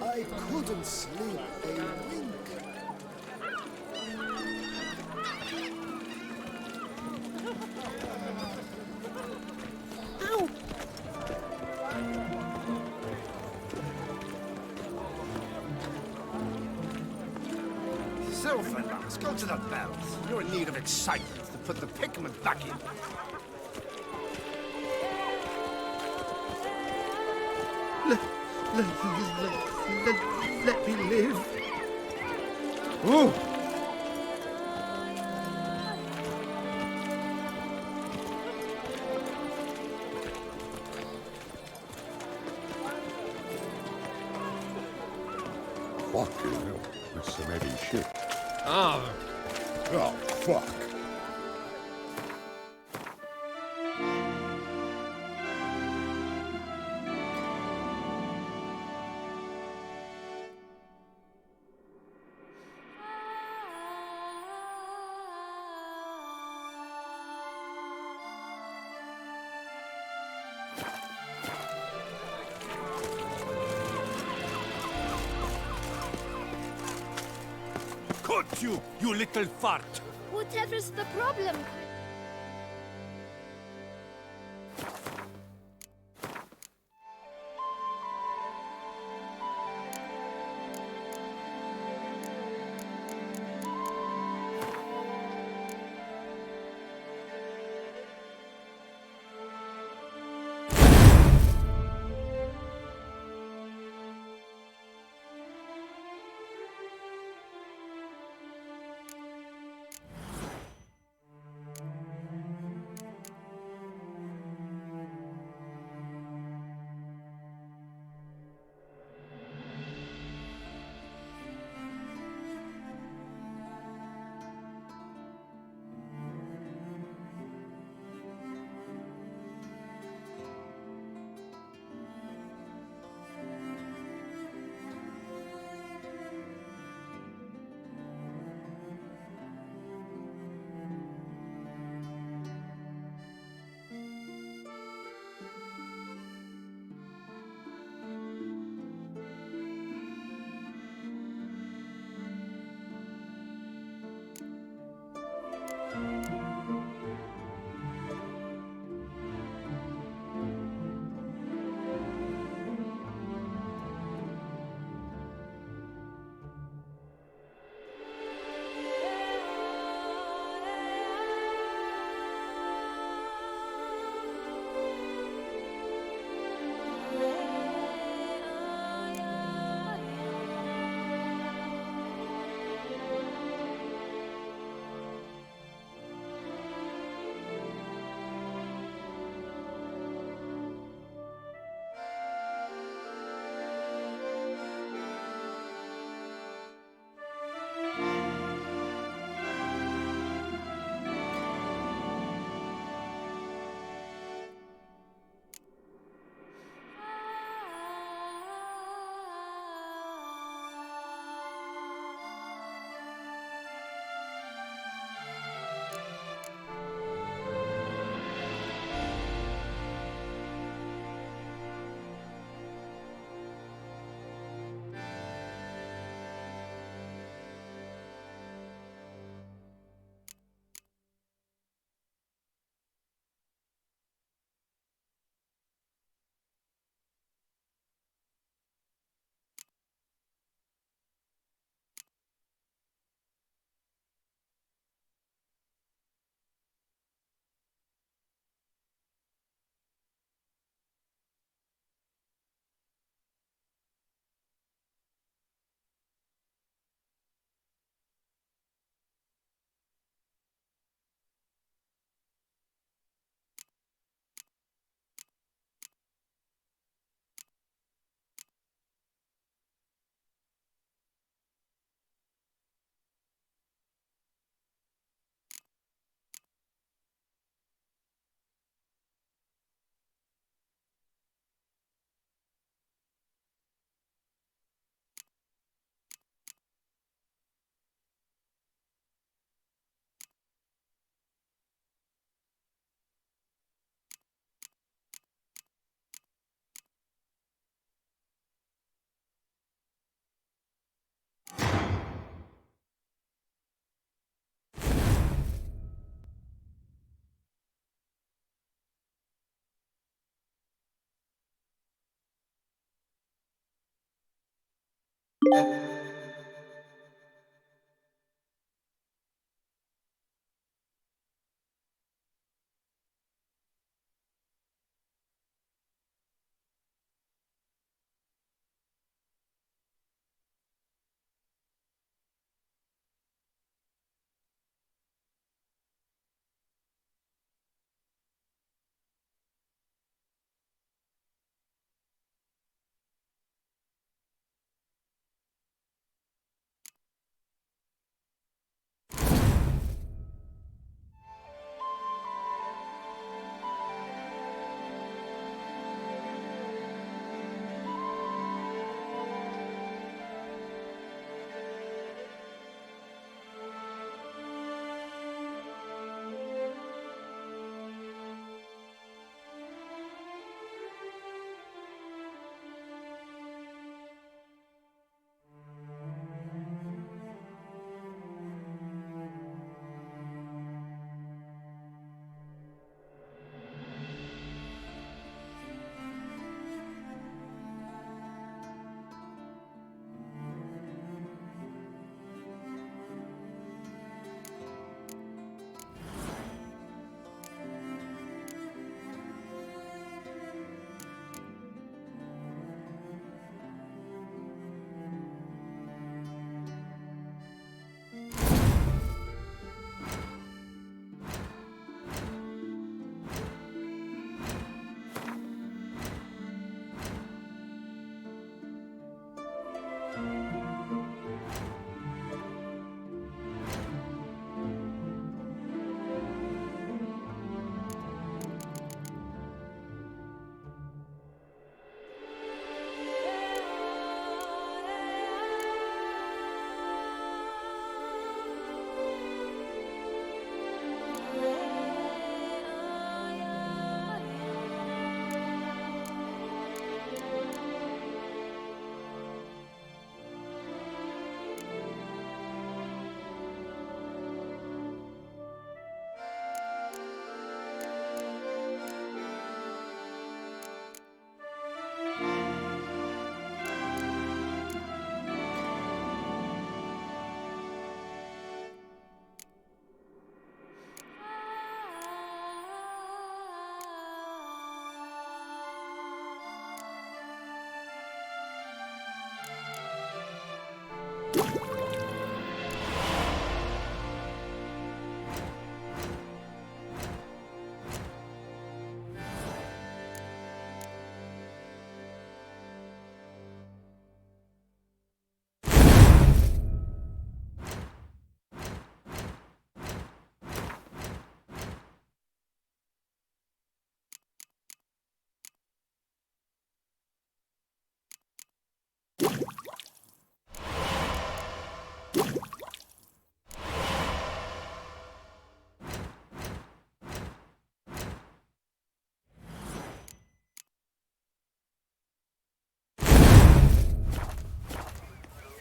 I couldn't sleep a wink. Ow! Sylvan, let's go to the bells. You're in need of excitement to put the pigment back in. Let me live. Ooh! Fucking hell, that's some heavy shit. Oh. Oh, fuck. Cut you little fart! Whatever's the problem?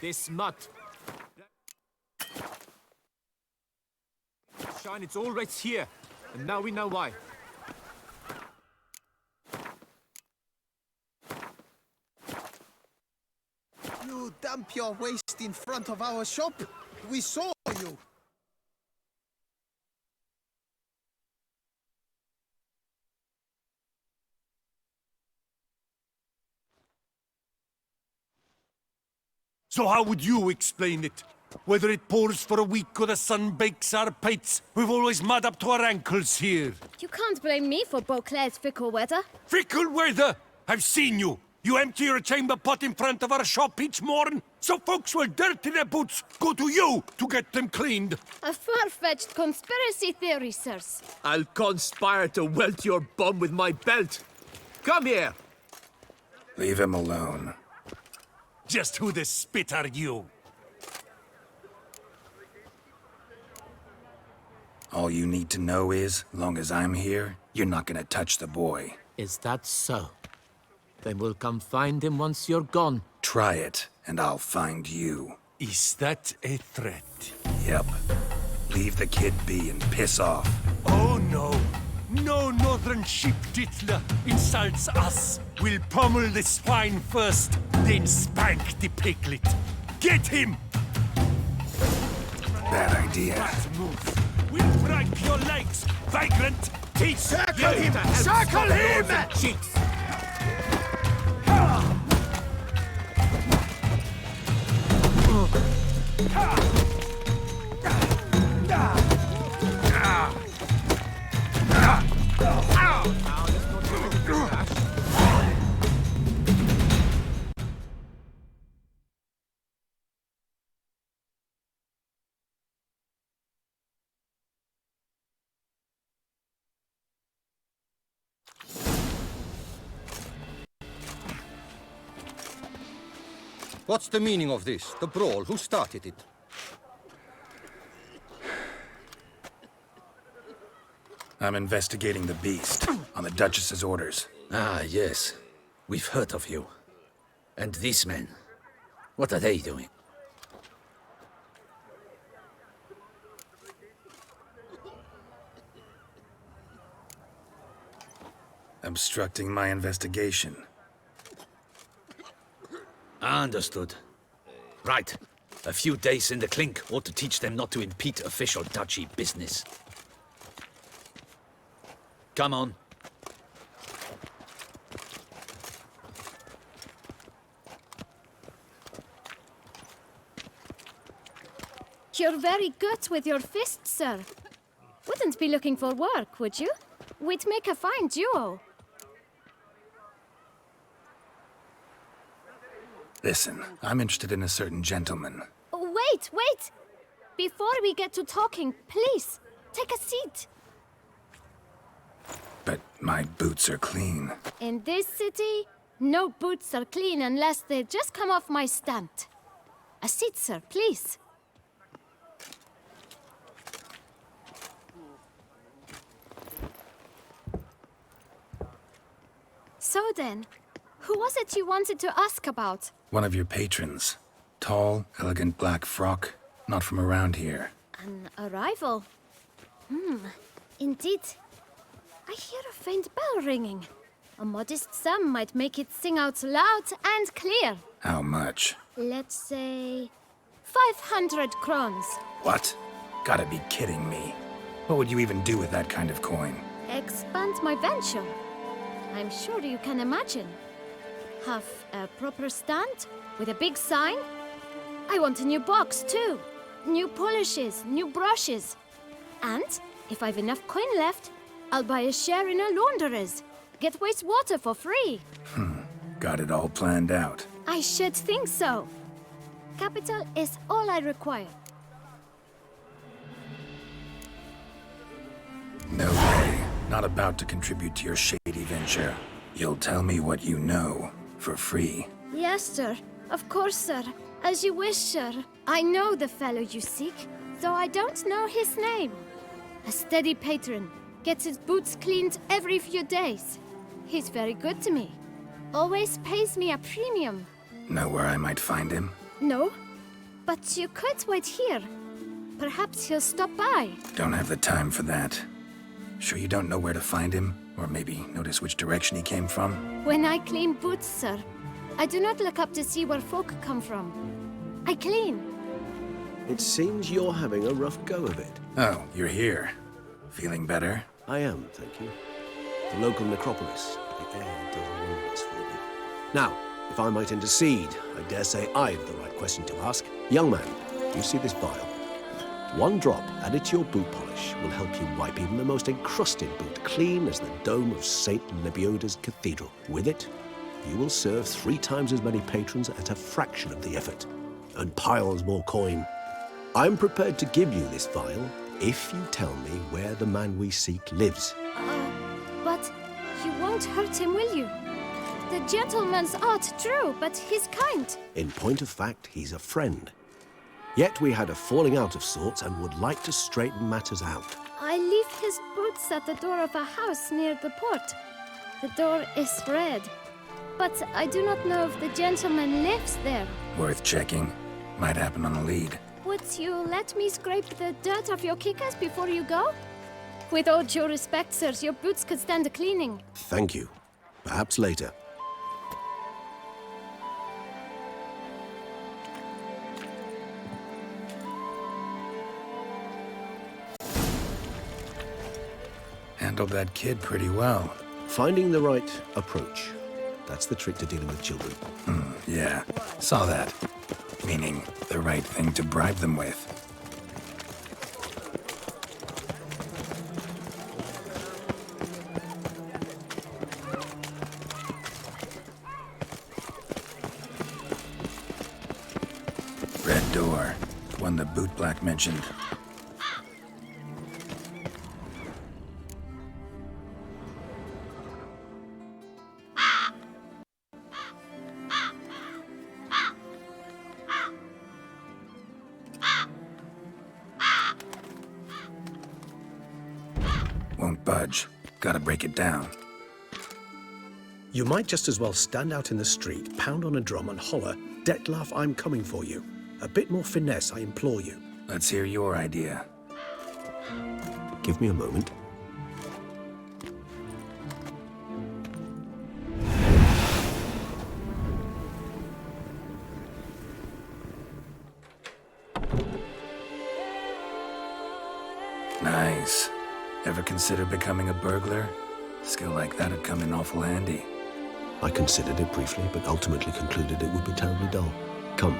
This mutt. Shine, it's all right here. And now we know why. You dump your waste in front of our shop? We saw you! So how would you explain it? Whether it pours for a week or the sun bakes our pates, we've always mud up to our ankles here. You can't blame me for Beauclair's fickle weather. Fickle weather? I've seen you. You empty your chamber pot in front of our shop each morn, so folks will dirty their boots, go to you to get them cleaned. A far-fetched conspiracy theory, sirs. I'll conspire to welt your bum with my belt. Come here. Leave him alone. Just who the spit are you? All you need to know is, long as I'm here, you're not gonna touch the boy. Is that so? Then we'll come find him once you're gone. Try it, and I'll find you. Is that a threat? Yep. Leave the kid be and piss off. Oh no. No northern sheep dittler insults us. We'll pummel the swine first, then spank the piglet. Get him! Bad idea. That move. We'll break your legs, vagrant! Teach Circle you him! to help Circle stop him! lords and cheats! What's the meaning of this? The brawl? Who started it? I'm investigating the beast, on the Duchess's orders. Ah, yes. We've heard of you. And these men, what are they doing? Obstructing my investigation. Understood. Right. A few days in the clink ought to teach them not to impede official duchy business. Come on. You're very good with your fists, sir. Wouldn't be looking for work, would you? We'd make a fine duo. Listen, I'm interested in a certain gentleman. Wait, wait! Before we get to talking, please, take a seat. But my boots are clean. In this city, no boots are clean unless they just come off my stand. A seat, sir, please. So then, who was it you wanted to ask about? One of your patrons. Tall, elegant black frock. Not from around here. An arrival? Indeed. I hear a faint bell ringing. A modest sum might make it sing out loud and clear. How much? Let's say 500 crowns. What? Gotta be kidding me. What would you even do with that kind of coin? Expand my venture. I'm sure you can imagine. Have a proper stand with a big sign. I want a new box too. New polishes, new brushes. And if I've enough coin left, I'll buy a share in a launderer's. Get wastewater for free. Got it all planned out. I should think so. Capital is all I require. No way. Not about to contribute to your shady venture. You'll tell me what you know, for free. Yes, sir. Of course, sir. As you wish, sir. I know the fellow you seek, though I don't know his name. A steady patron. Gets his boots cleaned every few days. He's very good to me. Always pays me a premium. Know where I might find him? No, but you could wait here. Perhaps he'll stop by. Don't have the time for that. Sure you don't know where to find him? Or maybe notice which direction he came from? When I clean boots, sir, I do not look up to see where folk come from. I clean. It seems you're having a rough go of it. Oh, you're here. Feeling better? I am, thank you. The local necropolis. The air does wonders for me. Now, if I might intercede, I dare say I've the right question to ask. Young man, you see this vial? One drop added to your boot polish will help you wipe even the most encrusted boot clean as the dome of St. Lebioda's Cathedral. With it, you will serve 3 times as many patrons at a fraction of the effort, and piles more coin. I'm prepared to give you this vial if you tell me where the man we seek lives. But you won't hurt him, will you? The gentleman's art, true, but he's kind. In point of fact, he's a friend. Yet we had a falling out of sorts and would like to straighten matters out. I leave his boots at the door of a house near the port. The door is red, but I do not know if the gentleman lives there. Worth checking. Might happen on a lead. Would you let me scrape the dirt off your kickers before you go? With all due respect, sirs, your boots could stand a cleaning. Thank you. Perhaps later. Handled that kid pretty well. Finding the right approach. That's the trick to dealing with children. Yeah, saw that. Meaning, the right thing to bribe them with. Red door. One the bootblack mentioned. Won't budge. Gotta break it down. You might just as well stand out in the street, pound on a drum and holler, "Detlef, I'm coming for you." A bit more finesse, I implore you. Let's hear your idea. Give me a moment. Nice. Ever consider becoming a burglar? Skill like that'd come in awful handy. I considered it briefly, but ultimately concluded it would be terribly dull. Come.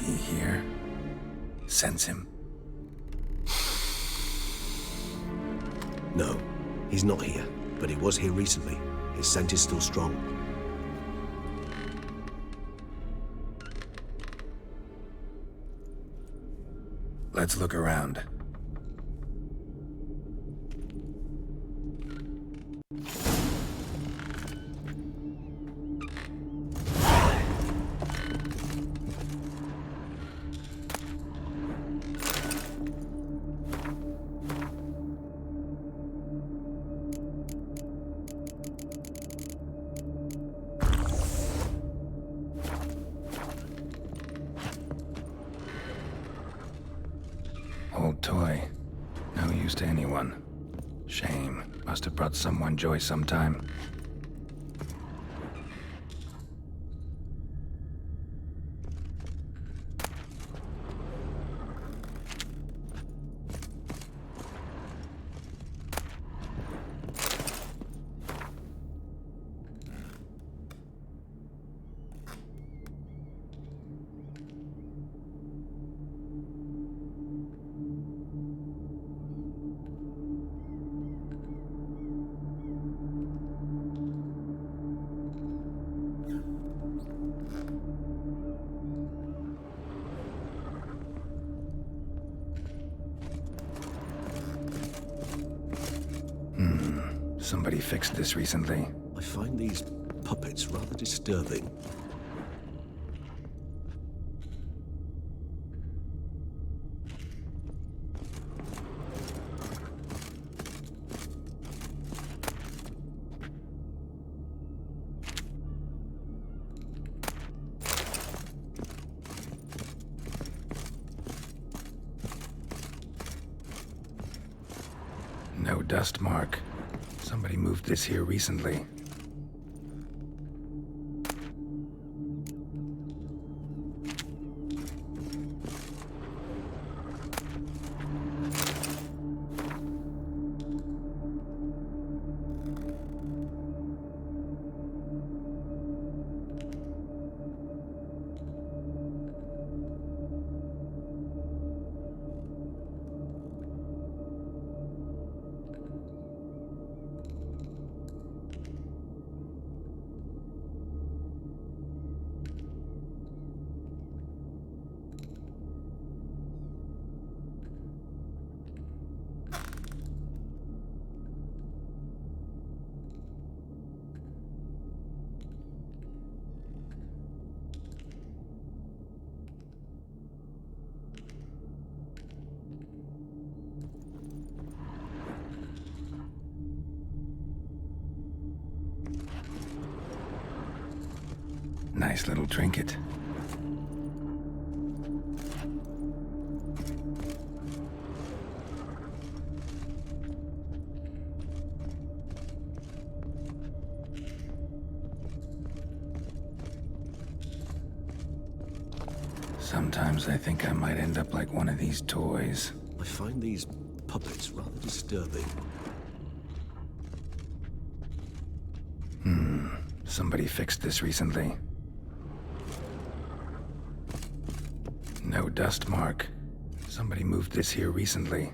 He here? Sense him. No, he's not here, but he was here recently. His scent is still strong. Let's look around. Old toy. No use to anyone. Shame. Must have brought someone joy sometime. Somebody fixed this recently. I find these puppets rather disturbing. No dust mark. Somebody moved this here recently. Nice little trinket. Sometimes I think I might end up like one of these toys. I find these puppets rather disturbing. Somebody fixed this recently. No dust mark. Somebody moved this here recently.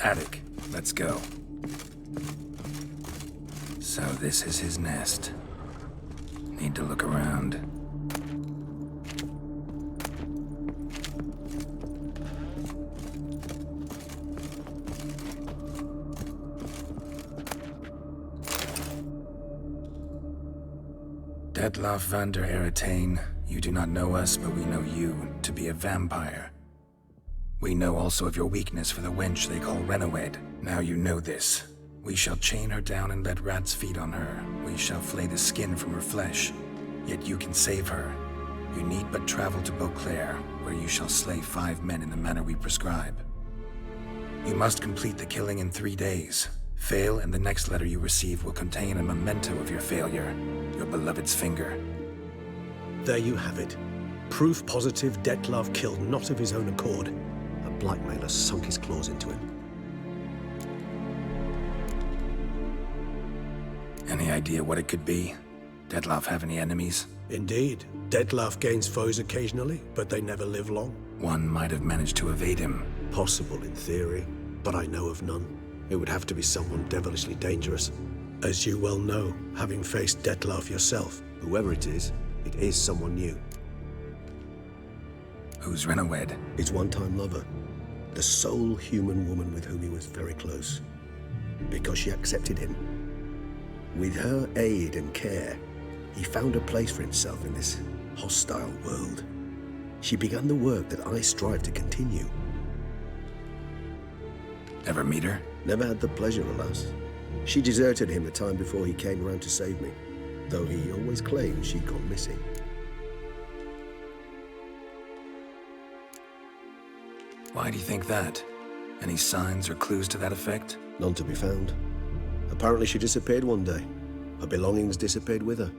Attic. Let's go. So this is his nest. Need to look around. Detlef van der Eretain, you do not know us, but we know you to be a vampire. We know also of your weakness for the wench they call Renawed. Now you know this. We shall chain her down and let rats feed on her. We shall flay the skin from her flesh. Yet you can save her. You need but travel to Beauclair, where you shall slay 5 men in the manner we prescribe. You must complete the killing in 3 days. Fail, and the next letter you receive will contain a memento of your failure. Your beloved's finger. There you have it. Proof positive Detlef killed not of his own accord. A blackmailer sunk his claws into him. Any idea what it could be? Detlef have any enemies? Indeed. Detlef gains foes occasionally, but they never live long. One might have managed to evade him. Possible in theory, but I know of none. It would have to be someone devilishly dangerous. As you well know, having faced Detlef yourself, whoever it is someone new. Who's Renawed? His one-time lover. The sole human woman with whom he was very close. Because she accepted him. With her aid and care, he found a place for himself in this hostile world. She began the work that I strive to continue. Ever meet her? Never had the pleasure, alas. She deserted him the time before he came around to save me, though he always claimed she'd gone missing. Why do you think that? Any signs or clues to that effect? None to be found. Apparently she disappeared one day. Her belongings disappeared with her.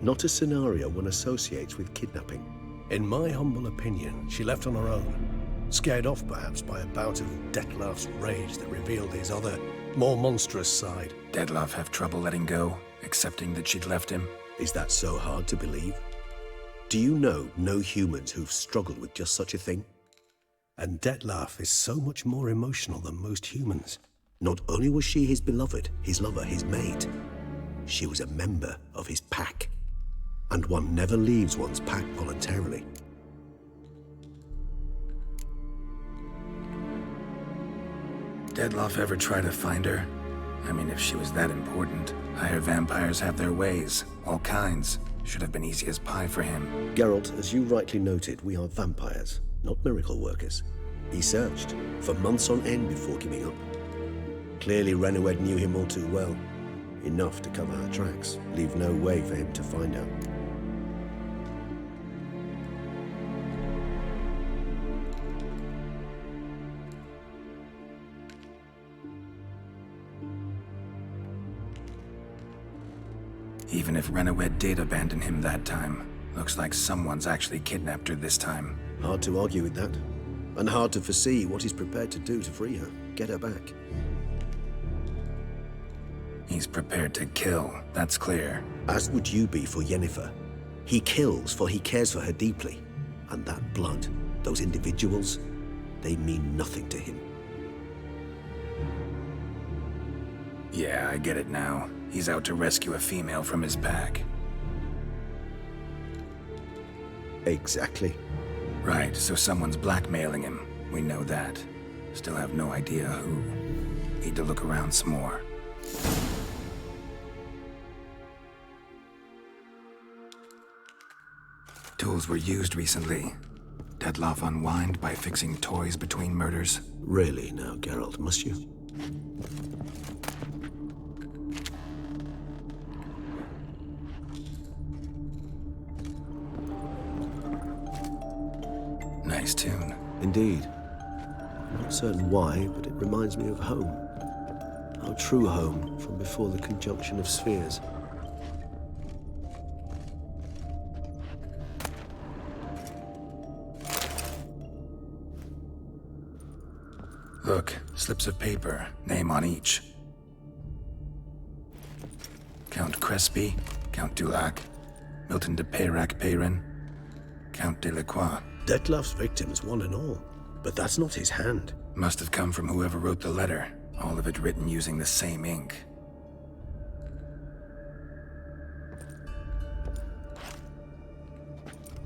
Not a scenario one associates with kidnapping. In my humble opinion, she left on her own. Scared off, perhaps, by a bout of Detlef's rage that revealed his other, more monstrous side. Detlef have trouble letting go, accepting that she'd left him? Is that so hard to believe? Do you know no humans who've struggled with just such a thing? And Detlef is so much more emotional than most humans. Not only was she his beloved, his lover, his mate, she was a member of his pack. And one never leaves one's pack voluntarily. Detlef ever try to find her? I mean, if she was that important. Higher vampires have their ways, all kinds. Should have been easy as pie for him. Geralt, as you rightly noted, we are vampires, not miracle workers. He searched for months on end before giving up. Clearly Renawed knew him all too well. Enough to cover her tracks, leave no way for him to find out. Even if Renawed did abandon him that time, looks like someone's actually kidnapped her this time. Hard to argue with that. And hard to foresee what he's prepared to do to free her, get her back. He's prepared to kill, that's clear. As would you be for Yennefer. He kills for he cares for her deeply. And that blood, those individuals, they mean nothing to him. Yeah, I get it now. He's out to rescue a female from his pack. Exactly. Right, so someone's blackmailing him. We know that. Still have no idea who. Need to look around some more. Tools were used recently. Detlef unwind by fixing toys between murders. Really now, Geralt, must you? Nice tune. Indeed. I'm not certain why, but it reminds me of home. Our true home from before the conjunction of spheres. Look, slips of paper, name on each. Count Crespi, Count Dulac, Milton de Peyrac-Peyrin, Count Delacroix. Detlef's victims, one and all. But that's not his hand. Must have come from whoever wrote the letter, all of it written using the same ink.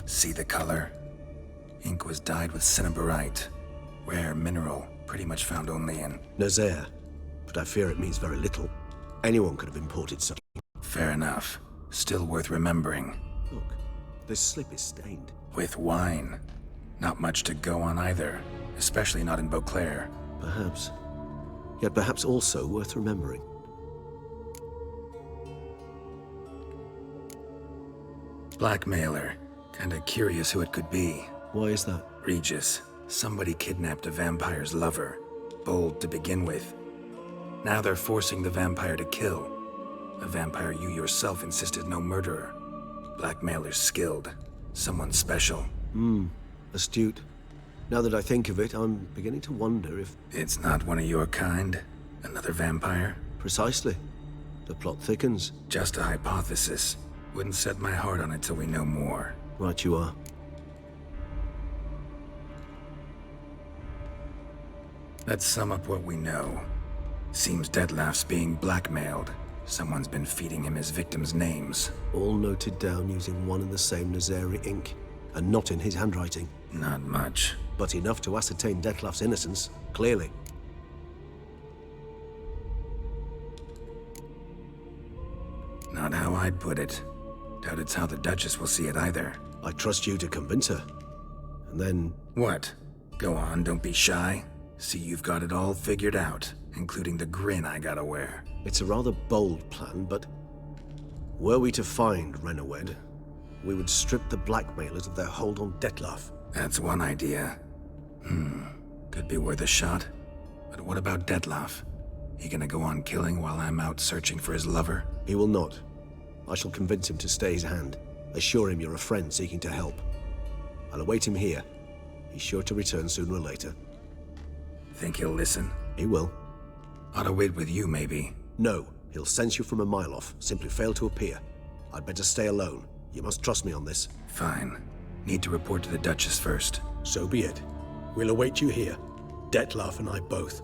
See the color? Ink was dyed with cinnabarite, rare mineral, pretty much found only in Nazaire, but I fear it means very little. Anyone could have imported such. Fair enough. Still worth remembering. Look, this slip is stained. With wine. Not much to go on either, especially not in Beauclair. Perhaps. Yet perhaps also worth remembering. Blackmailer. Kinda curious who it could be. Why is that? Regis. Somebody kidnapped a vampire's lover. Bold to begin with. Now they're forcing the vampire to kill. A vampire you yourself insisted no murderer. Blackmailer's skilled. Someone special. Astute. Now that I think of it, I'm beginning to wonder if... It's not one of your kind? Another vampire? Precisely. The plot thickens. Just a hypothesis. Wouldn't set my heart on it till we know more. Right you are. Let's sum up what we know. Seems Detlef's being blackmailed. Someone's been feeding him his victims' names. All noted down using one and the same Nazaire ink, and not in his handwriting. Not much. But enough to ascertain Detlef's innocence, clearly. Not how I'd put it. Doubt it's how the Duchess will see it either. I trust you to convince her. And then... What? Go on, don't be shy. See you've got it all figured out, including the grin I gotta wear. It's a rather bold plan, but... Were we to find Renawed, we would strip the blackmailers of their hold on Detlef. That's one idea. Could be worth a shot. But what about Detlef? He gonna go on killing while I'm out searching for his lover? He will not. I shall convince him to stay his hand. Assure him you're a friend seeking to help. I'll await him here. He's sure to return sooner or later. Think he'll listen? He will. Ought to wait with you, maybe. No, he'll sense you from a mile off. Simply fail to appear. I'd better stay alone. You must trust me on this. Fine. Need to report to the Duchess first. So be it. We'll await you here. Detlef and I both.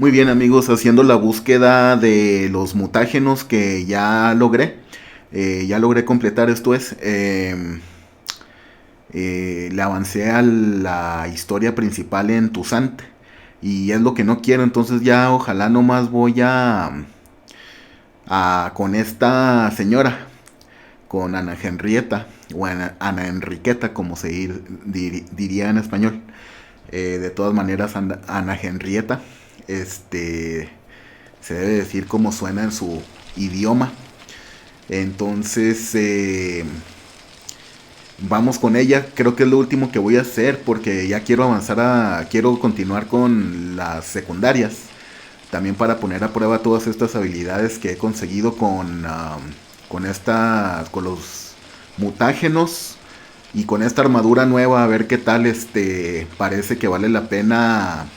Muy bien, amigos, haciendo la búsqueda de los mutágenos que ya logré. Ya logré completar, esto es. Le avancé a la historia principal en Toussaint. Y es lo que no quiero, entonces ya ojalá nomás voy con esta señora. Con Ana Henrietta. O Ana Enriqueta, como se diría en español. De todas maneras, Ana Henrietta. Se debe decir como suena en su idioma. Entonces vamos con ella. Creo que es lo último que voy a hacer, porque ya quiero avanzar quiero continuar con las secundarias, también para poner a prueba todas estas habilidades que he conseguido con los mutágenos y con esta armadura nueva, a ver qué tal. Parece que vale la pena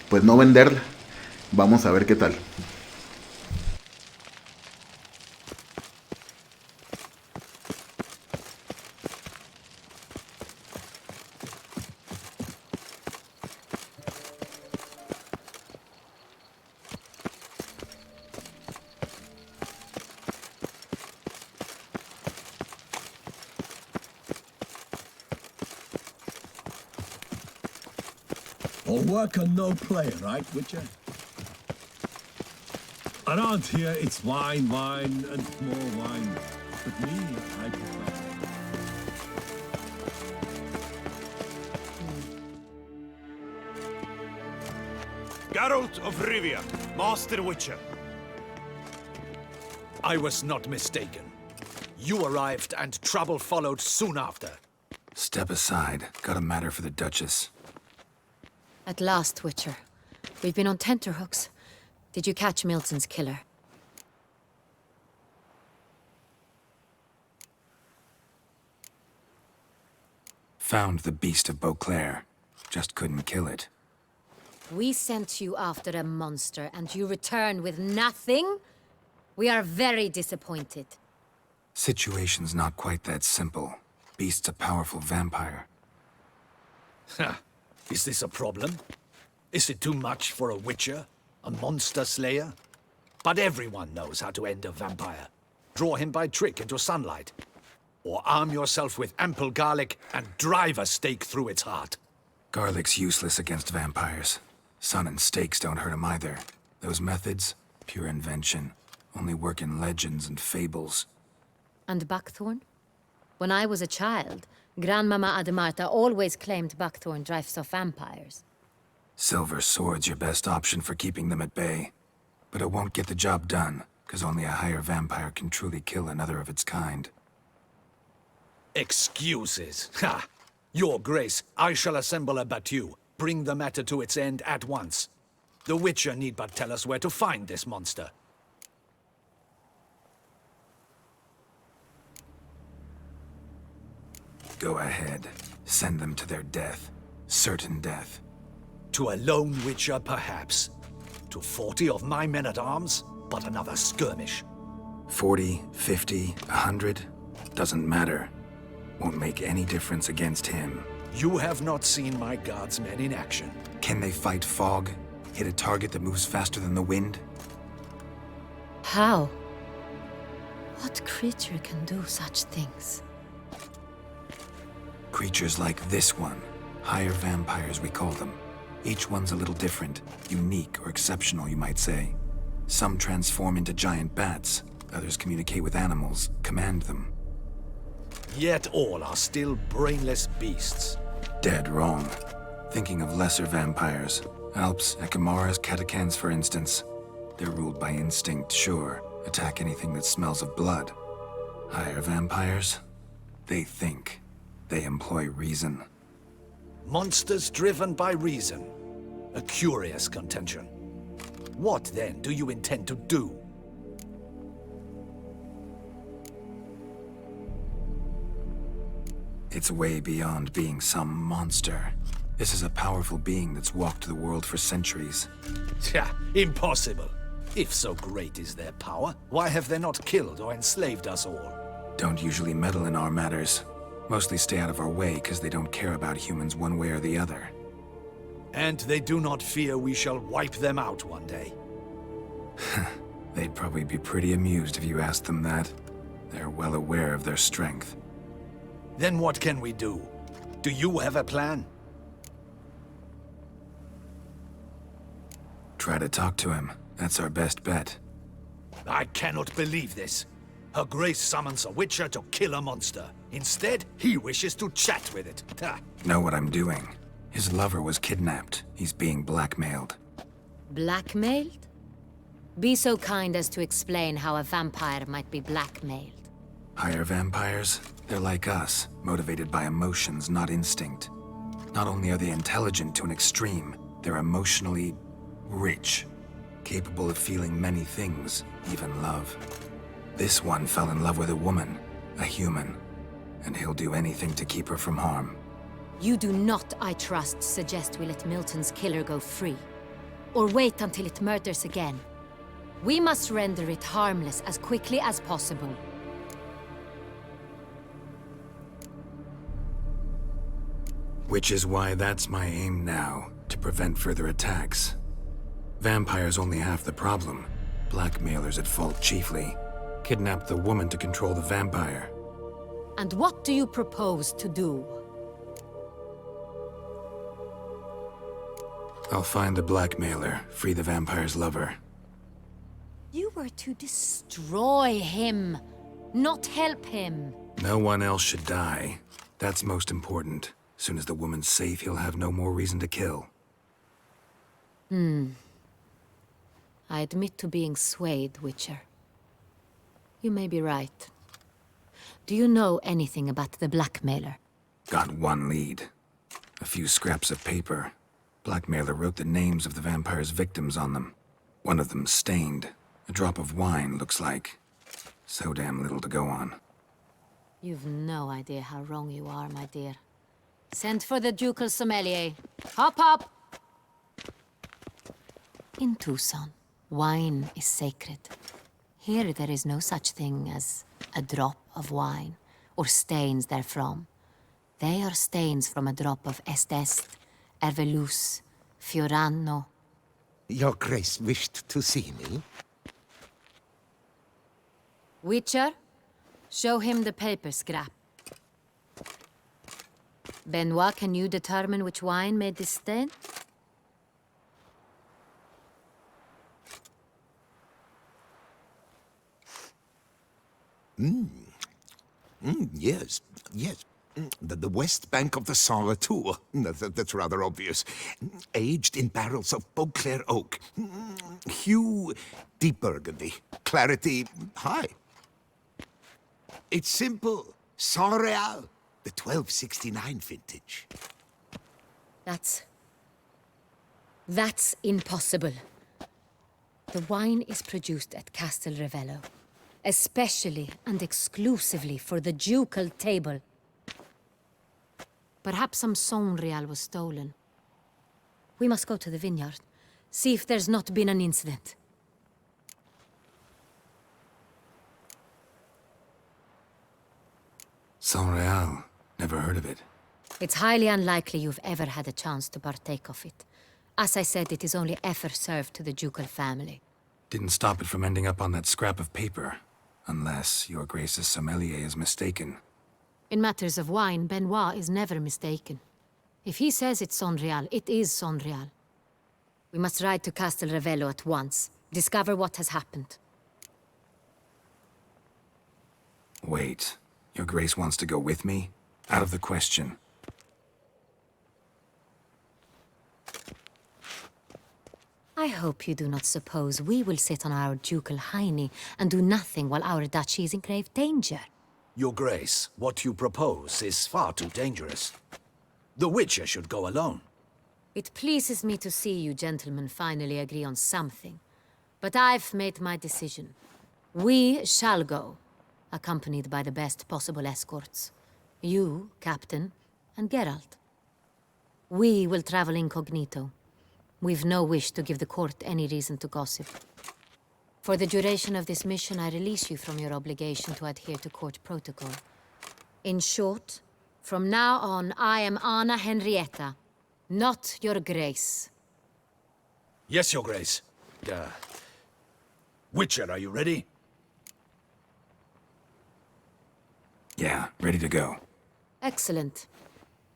pues no venderla. Vamos a ver qué tal. All work and no play, right, Witcher? Around here, it's wine, wine, and more wine. But me, I prefer... Geralt of Rivia, Master Witcher. I was not mistaken. You arrived and trouble followed soon after. Step aside. Got a matter for the Duchess. At last, Witcher. We've been on tenterhooks. Did you catch Milton's killer? Found the beast of Beauclair. Just couldn't kill it. We sent you after a monster, and you return with nothing? We are very disappointed. Situation's not quite that simple. Beast's a powerful vampire. Ha! Is this a problem? Is it too much for a witcher? A monster slayer? But everyone knows how to end a vampire. Draw him by trick into sunlight. Or arm yourself with ample garlic and drive a stake through its heart. Garlic's useless against vampires. Sun and stakes don't hurt him either. Those methods, pure invention. Only work in legends and fables. And buckthorn? When I was a child, Grandmama Ademarta always claimed buckthorn drives off vampires. Silver sword's your best option for keeping them at bay. But it won't get the job done, because only a higher vampire can truly kill another of its kind. Excuses. Ha! Your Grace, I shall assemble a battue. Bring the matter to its end at once. The Witcher need but tell us where to find this monster. Go ahead. Send them to their death. Certain death. To a lone Witcher, perhaps. To 40 of my men-at-arms, but another skirmish. 40, 50, 100? Doesn't matter. Won't make any difference against him. You have not seen my guardsmen in action. Can they fight fog? Hit a target that moves faster than the wind? How? What creature can do such things? Creatures like this one. Higher vampires, we call them. Each one's a little different. Unique or exceptional, you might say. Some transform into giant bats. Others communicate with animals, command them. Yet all are still brainless beasts. Dead wrong. Thinking of lesser vampires. Alps, Ekamaras, Catacans, for instance. They're ruled by instinct, sure. Attack anything that smells of blood. Higher vampires? They think. They employ reason. Monsters driven by reason. A curious contention. What, then, do you intend to do? It's way beyond being some monster. This is a powerful being that's walked the world for centuries. Tja, impossible. If so great is their power, why have they not killed or enslaved us all? Don't usually meddle in our matters. Mostly stay out of our way because they don't care about humans one way or the other. And they do not fear we shall wipe them out one day. They'd probably be pretty amused if you asked them that. They're well aware of their strength. Then what can we do? Do you have a plan? Try to talk to him. That's our best bet. I cannot believe this. Her Grace summons a witcher to kill a monster. Instead, he wishes to chat with it. Ha. Know what I'm doing. His lover was kidnapped. He's being blackmailed. Blackmailed? Be so kind as to explain how a vampire might be blackmailed. Higher vampires? They're like us, motivated by emotions, not instinct. Not only are they intelligent to an extreme, they're emotionally rich, capable of feeling many things, even love. This one fell in love with a woman, a human, and he'll do anything to keep her from harm. You do not, I trust, suggest we let Milton's killer go free. Or wait until it murders again. We must render it harmless as quickly as possible. Which is why that's my aim now, to prevent further attacks. Vampires only half the problem. Blackmailers at fault chiefly. Kidnapped the woman to control the vampire. And what do you propose to do? I'll find the blackmailer, free the vampire's lover. You were to destroy him, not help him. No one else should die. That's most important. Soon as the woman's safe, he'll have no more reason to kill. I admit to being swayed, Witcher. You may be right. Do you know anything about the blackmailer? Got one lead. A few scraps of paper. Blackmailer wrote the names of the vampire's victims on them. One of them stained. A drop of wine, looks like. So damn little to go on. You've no idea how wrong you are, my dear. Send for the ducal sommelier. Hop, hop! In Tucson, wine is sacred. Here there is no such thing as a drop of wine, or stains therefrom. They are stains from a drop of Est, Ervelus, Fiorano. Your Grace wished to see me? Witcher, show him the paper scrap. Benoit, can you determine which wine made this stain? Yes, yes. The west bank of the Saint Retour. That's rather obvious. Aged in barrels of Beauclair oak. Hue, deep burgundy. Clarity, high. It's simple. Saint Real, the 1269 vintage. That's impossible. The wine is produced at Castel Revello, especially and exclusively for the ducal table. Perhaps some Saint Real was stolen. We must go to the vineyard, see if there's not been an incident. Saint Real. Never heard of it. It's highly unlikely you've ever had a chance to partake of it. As I said, it is only ever served to the ducal family. Didn't stop it from ending up on that scrap of paper. Unless your Grace's sommelier is mistaken. In matters of wine, Benoit is never mistaken. If he says it's Saint Real, it is Saint Real. We must ride to Castel Revello at once. Discover what has happened. Wait. Your Grace wants to go with me? Out of the question. I hope you do not suppose we will sit on our ducal hiney and do nothing while our duchy is in grave danger. Your Grace, what you propose is far too dangerous. The Witcher should go alone. It pleases me to see you gentlemen finally agree on something. But I've made my decision. We shall go, accompanied by the best possible escorts. You, Captain, and Geralt. We will travel incognito. We've no wish to give the court any reason to gossip. For the duration of this mission, I release you from your obligation to adhere to court protocol. In short, from now on, I am Anna Henrietta, Not your grace. Yes, Your Grace. Witcher, are you ready? Yeah, ready to go. Excellent.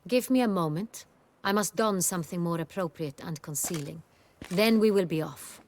Give me a moment. I must don something more appropriate and concealing. Then we will be off.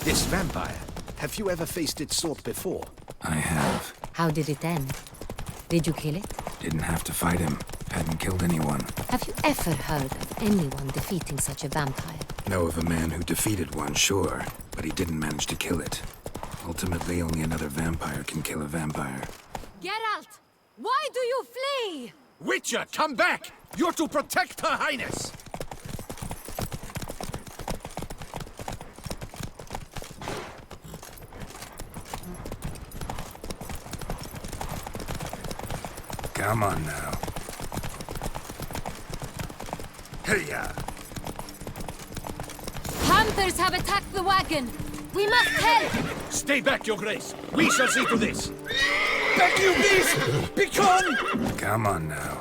This vampire. Have you ever faced its sort before? I have. How did it end? Did you kill it? Didn't have to fight him. Hadn't killed anyone. Have you ever heard of anyone defeating such a vampire? Know of a man who defeated one, sure, but he didn't manage to kill it. Ultimately, only another vampire can kill a vampire. Geralt! Why do you flee? Witcher, come back! You're to protect Her Highness! Come on now. Hey-ya! Hunters have attacked the wagon! We must help! Stay back, Your Grace! We shall see to this! Back, you beast! Begone! Come on now.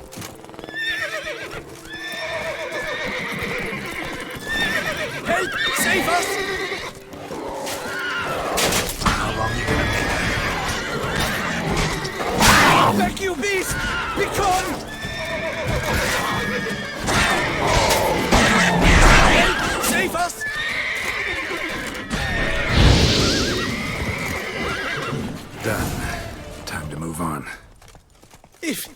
Help! Save us! How long you gonna make that? Back, you beast! Begone! Help! Save us! Done. Time to move on. If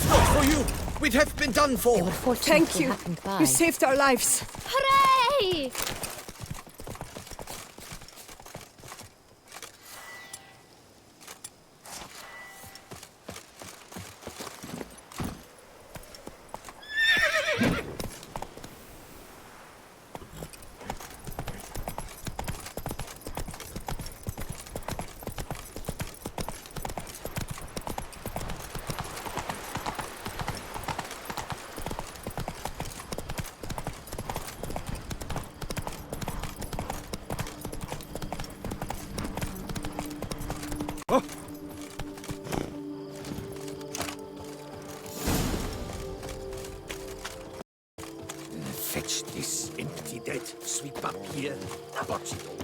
not for you, we'd have been done for. Thank you. You saved our lives. Hooray! Fetch this empty dead. Sweep up here. Watch it all.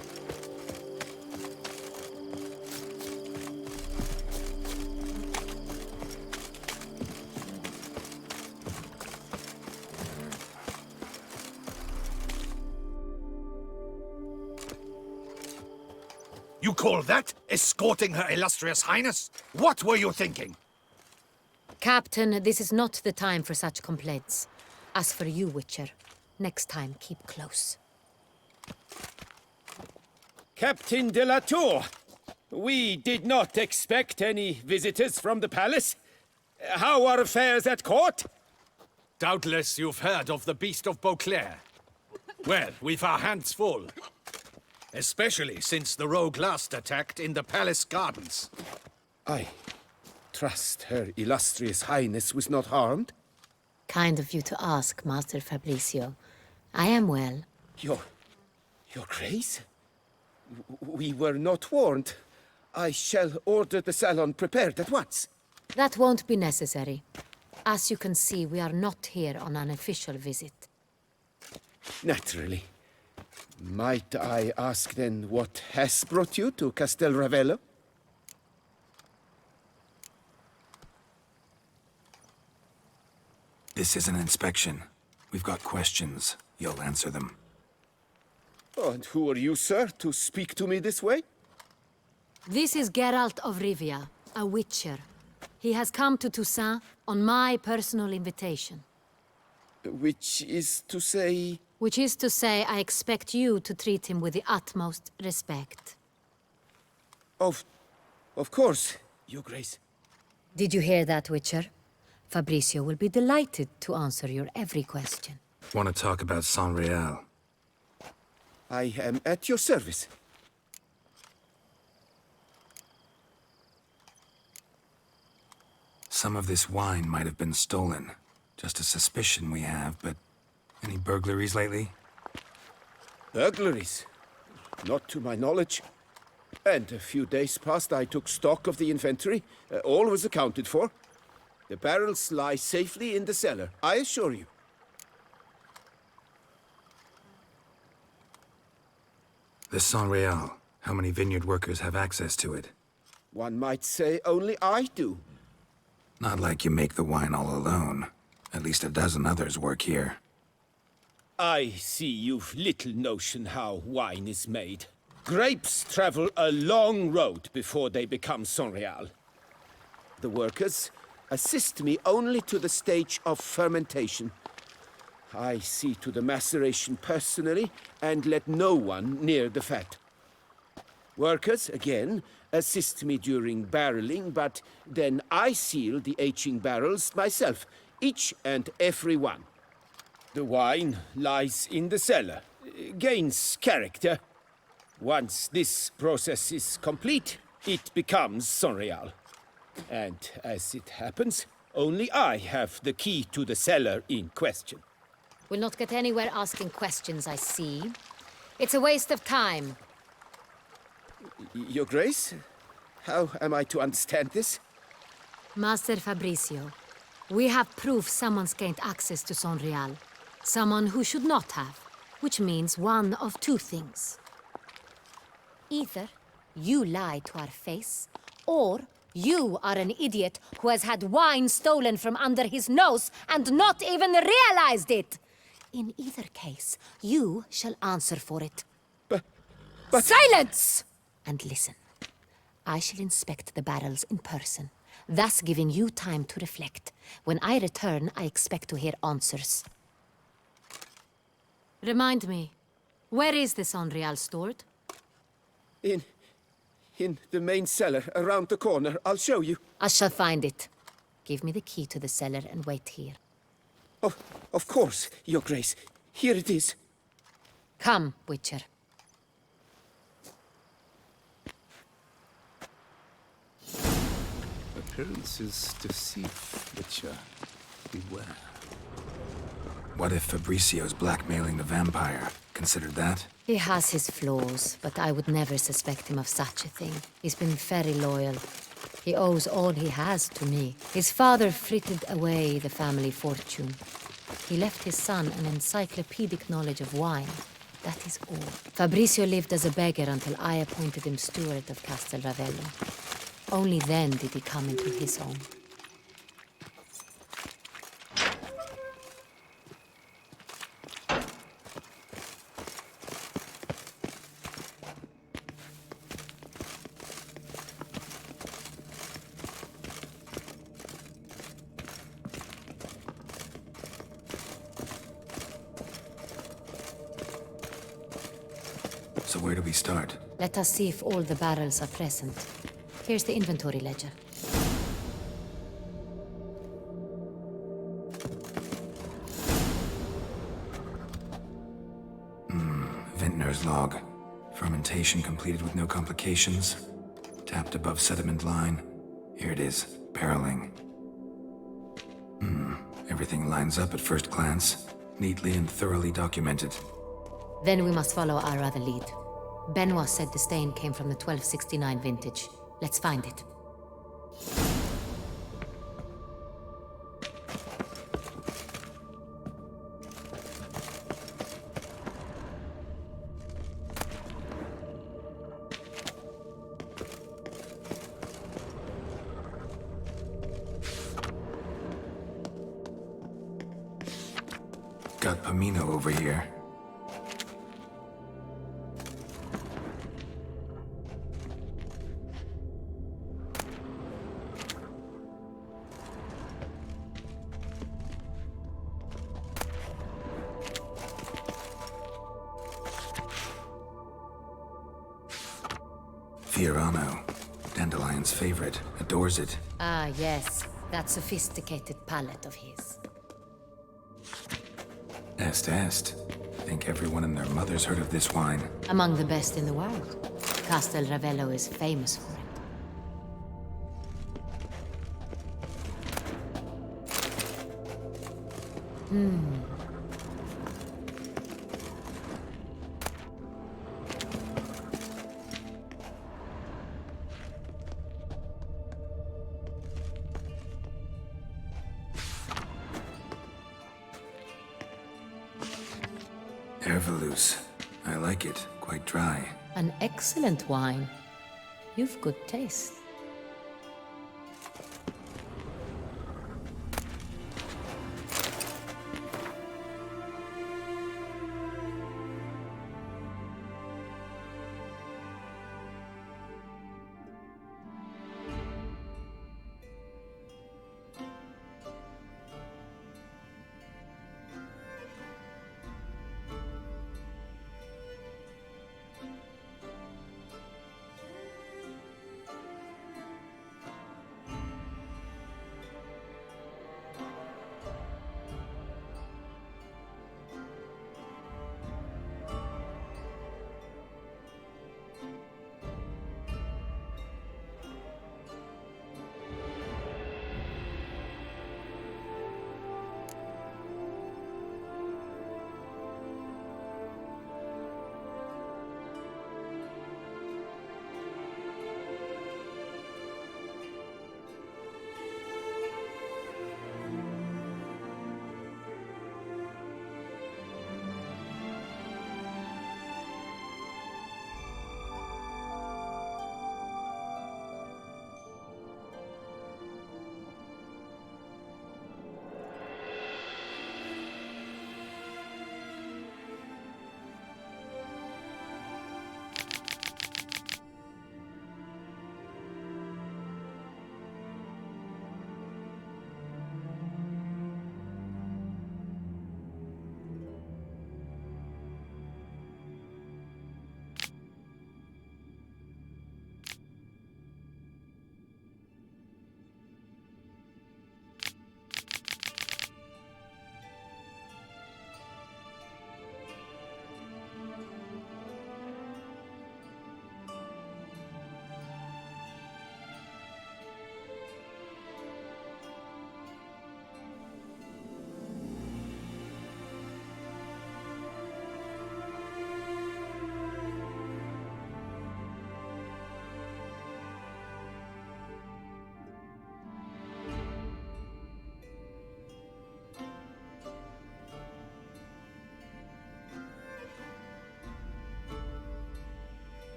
You call that escorting Her Illustrious Highness? What were you thinking? Captain, this is not the time for such complaints. As for you, Witcher, next time keep close. Captain de la Tour, we did not expect any visitors from the palace. How are affairs at court? Doubtless you've heard of the Beast of Beauclair. Well, we've our hands full. Especially since the rogue last attacked in the palace gardens. I trust Her Illustrious Highness was not harmed? Kind of you to ask, Master Fabricio. I am well. Your Grace? We were not warned. I shall order the salon prepared at once. That won't be necessary. As you can see, we are not here on an official visit. Naturally. Might I ask then what has brought you to Castel Ravello? This is an inspection. We've got questions. You'll answer them. Oh, and who are you, sir, to speak to me this way? This is Geralt of Rivia, a witcher. He has come to Toussaint on my personal invitation. Which is to say... Which is to say, I expect you to treat him with the utmost respect. Of course, Your Grace. Did you hear that, Witcher? Fabricio will be delighted to answer your every question. Want to talk about San Real? I am at your service. Some of this wine might have been stolen. Just a suspicion we have, but any burglaries lately? Burglaries? Not to my knowledge. And a few days past I took stock of the inventory. All was accounted for. The barrels lie safely in the cellar, I assure you. The San Real. How many vineyard workers have access to it? One might say only I do. Not like you make the wine all alone. At least a dozen others work here. I see you've little notion how wine is made. Grapes travel a long road before they become San Real. The workers assist me only to the stage of fermentation. I see to the maceration personally and let no one near the fat. Workers, again, assist me during barreling, but then I seal the aging barrels myself, each and every one. The wine lies in the cellar, gains character. Once this process is complete, it becomes San Real. And as it happens, only I have the key to the cellar in question. We'll not get anywhere asking questions, I see. It's a waste of time. Your Grace? How am I to understand this? Master Fabricio, we have proof someone's gained access to San Real. Someone who should not have, which means one of two things. Either you lie to our face, or you are an idiot who has had wine stolen from under his nose and not even realized it. In either case, you shall answer for it. But... Silence! And listen. I shall inspect the barrels in person, thus giving you time to reflect. When I return, I expect to hear answers. Remind me, where is the San Real stored? In the main cellar, around the corner. I'll show you. I shall find it. Give me the key to the cellar and wait here. Oh, of course, Your Grace. Here it is. Come, Witcher. Appearances deceive, Witcher. Beware. What if Fabricio's blackmailing the vampire? Considered that? He has his flaws, but I would never suspect him of such a thing. He's been very loyal. He owes all he has to me. His father frittered away the family fortune. He left his son an encyclopedic knowledge of wine. That is all. Fabricio lived as a beggar until I appointed him steward of Castel Ravello. Only then did he come into his own. So where do we start? Let us see if all the barrels are present. Here's the inventory ledger. Vintner's log. Fermentation completed with no complications. Tapped above sediment line. Here it is. Barreling. Everything lines up at first glance. Neatly and thoroughly documented. Then we must follow our other lead. Benoit said the stain came from the 1269 vintage. Let's find it. Got Pomino over here. Fiorano. Dandelion's favorite. Adores it. Ah, yes. That sophisticated palate of his. Est. Think everyone and their mother's heard of this wine. Among the best in the world. Castel Ravello is famous for it. Hervelous. I like it. Quite dry. An excellent wine. You've good taste.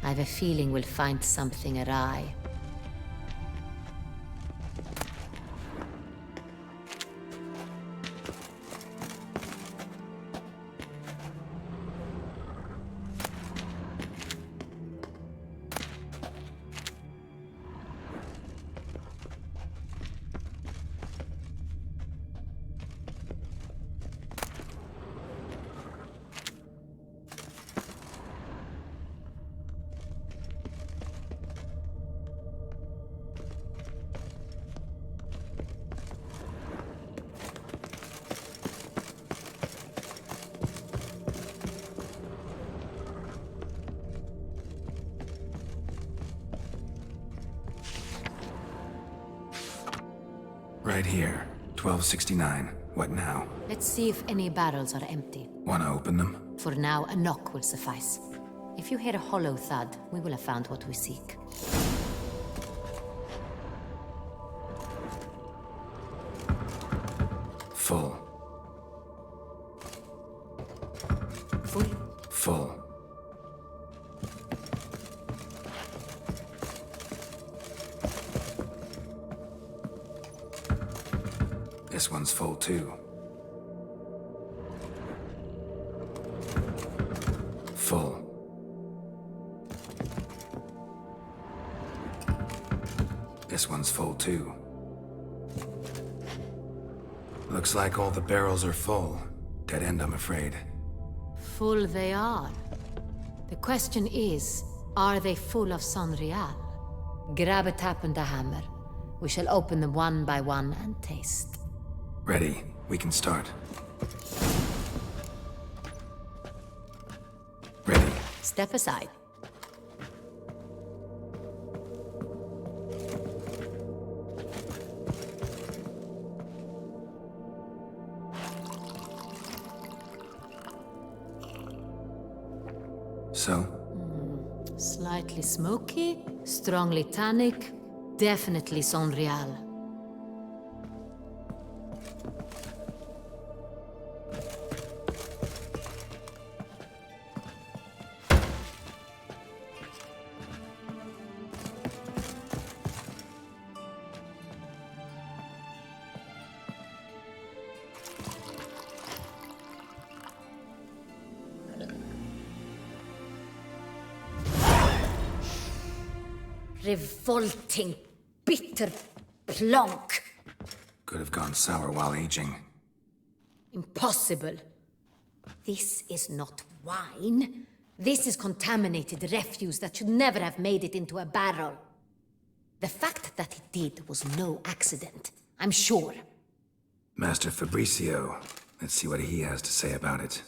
I have a feeling we'll find something awry. right here. 1269. What now? Let's see if any barrels are empty. Wanna open them? For now, a knock will suffice. If you hear a hollow thud, we will have found what we seek. Full. Full? Full. This one's full too. Full. This one's full too. Looks like all the barrels are full. Dead end, I'm afraid. Full they are. The question is, are they full of Sonreal? Grab a tap and a hammer. We shall open them one by one and taste. Ready. We can start. Ready. Step aside. So? Slightly smoky, strongly tannic, definitely Sonreal. Revolting, bitter plonk. Could have gone sour while aging. Impossible. This is not wine. This is contaminated refuse that should never have made it into a barrel. The fact that it did was no accident, I'm sure. Master Fabricio. Let's see what he has to say about it.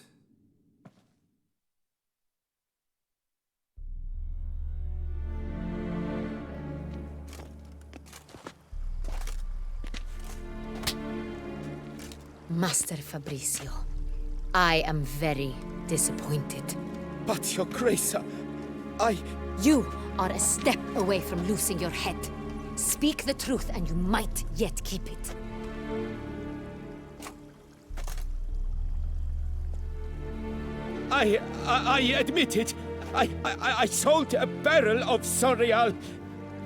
Master Fabricio, I am very disappointed. But, Your Grace, You are a step away from losing your head. Speak the truth and you might yet keep it. I admit it. I sold a barrel of Sonreal.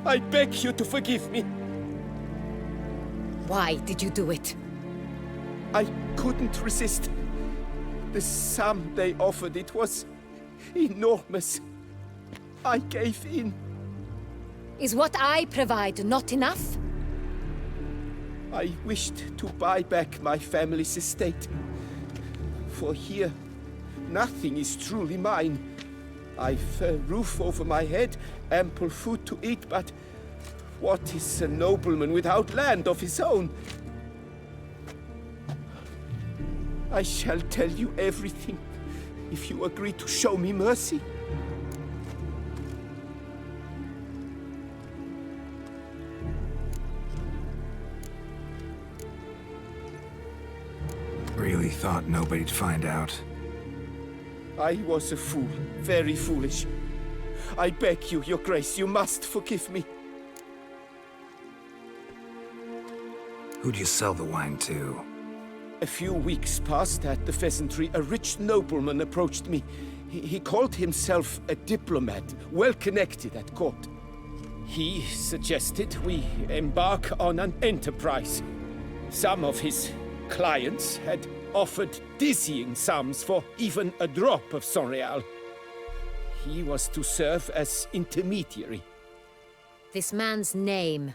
I beg you to forgive me. Why did you do it? I couldn't resist. The sum they offered, it was enormous. I gave in. Is what I provide not enough? I wished to buy back my family's estate. For here, nothing is truly mine. I've a roof over my head, ample food to eat, but what is a nobleman without land of his own? I shall tell you everything, if you agree to show me mercy. Really thought nobody'd find out. I was a fool, very foolish. I beg you, Your Grace, you must forgive me. Who'd you sell the wine to? A few weeks past at the Pheasantry, a rich nobleman approached me. He called himself a diplomat, well connected at court. He suggested we embark on an enterprise. Some of his clients had offered dizzying sums for even a drop of Sonreal. He was to serve as intermediary. This man's name?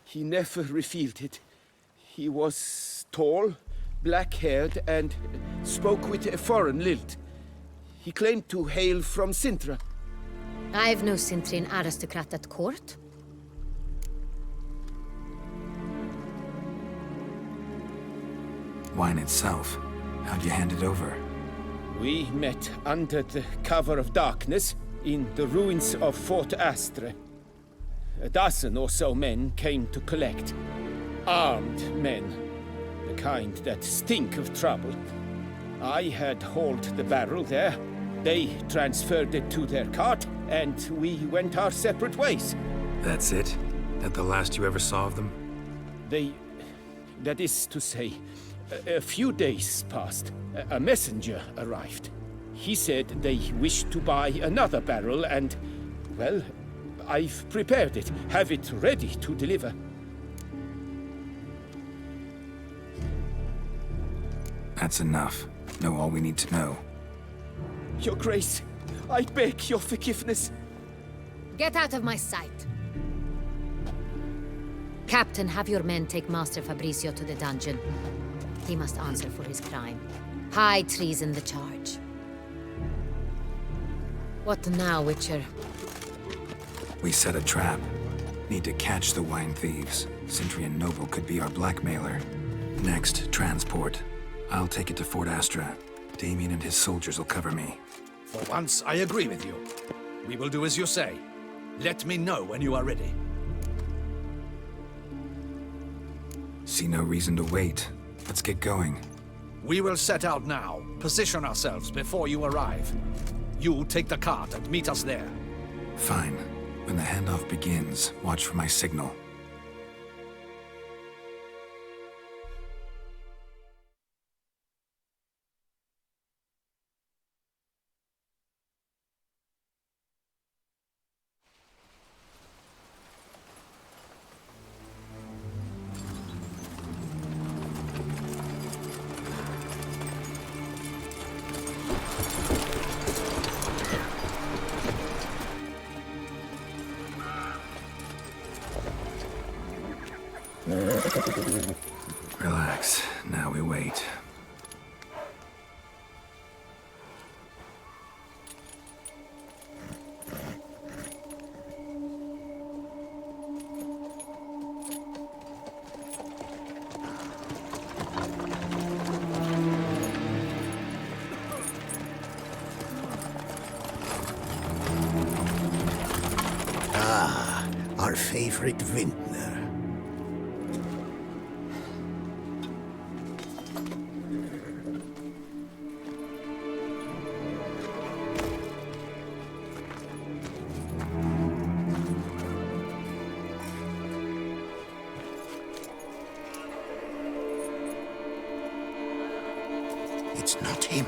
He never revealed it. He was tall, black-haired, and spoke with a foreign lilt. He claimed to hail from Sintra. I've no Sintrian aristocrat at court. Wine itself. How'd you hand it over? We met under the cover of darkness in the ruins of Fort Astre. A dozen or so men came to collect. armed men, the kind that stink of trouble. I had hauled the barrel there. They transferred it to their cart, and we went our separate ways. That's it? That the last you ever saw of them? That is to say, a few days passed. A messenger arrived. He said they wished to buy another barrel and, well, I've prepared it, have it ready to deliver. That's enough. Know all we need to know. Your Grace, I beg your forgiveness. Get out of my sight. Captain, have your men take Master Fabrizio to the dungeon. He must answer for his crime. High treason the charge. What now, Witcher? We set a trap. Need to catch the wine thieves. Sentry and Noble could be our blackmailer. Next, transport. I'll take it to Fort Astra. Damien and his soldiers will cover me. For once, I agree with you. We will do as you say. Let me know when you are ready. See no reason to wait. Let's get going. We will set out now. Position ourselves before you arrive. You take the cart and meet us there. Fine. When the handoff begins, watch for my signal. Relax. Now we wait. Ah, our favorite vintner. It's not him.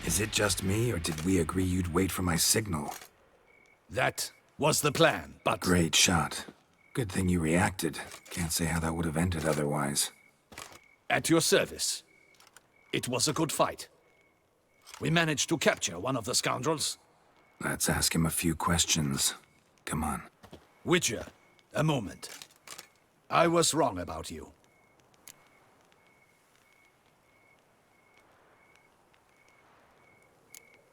Is it just me, or did we agree you'd wait for my signal? That was the plan, but... Great shot. Good thing you reacted. Can't say how that would have ended otherwise. At your service. It was a good fight. We managed to capture one of the scoundrels. Let's ask him a few questions. Come on. Witcher, a moment. I was wrong about you.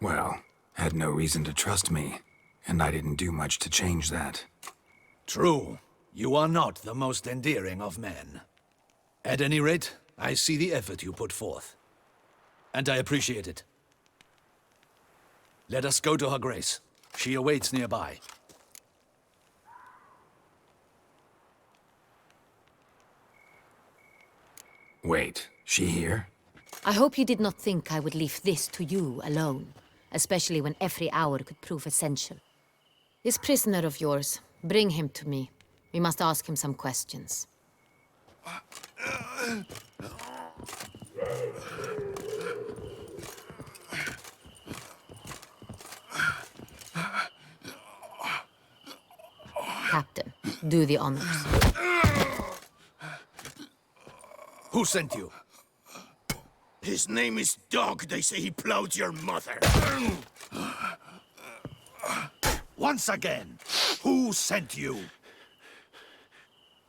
Well, had no reason to trust me, and I didn't do much to change that. True. You are not the most endearing of men. At any rate, I see the effort you put forth. And I appreciate it. Let us go to her grace. She awaits nearby. Wait, she here? I hope you did not think I would leave this to you alone, especially when every hour could prove essential. This prisoner of yours, bring him to me. We must ask him some questions. Captain, do the honors. Who sent you? His name is Dog. They say he plowed your mother. Once again, who sent you?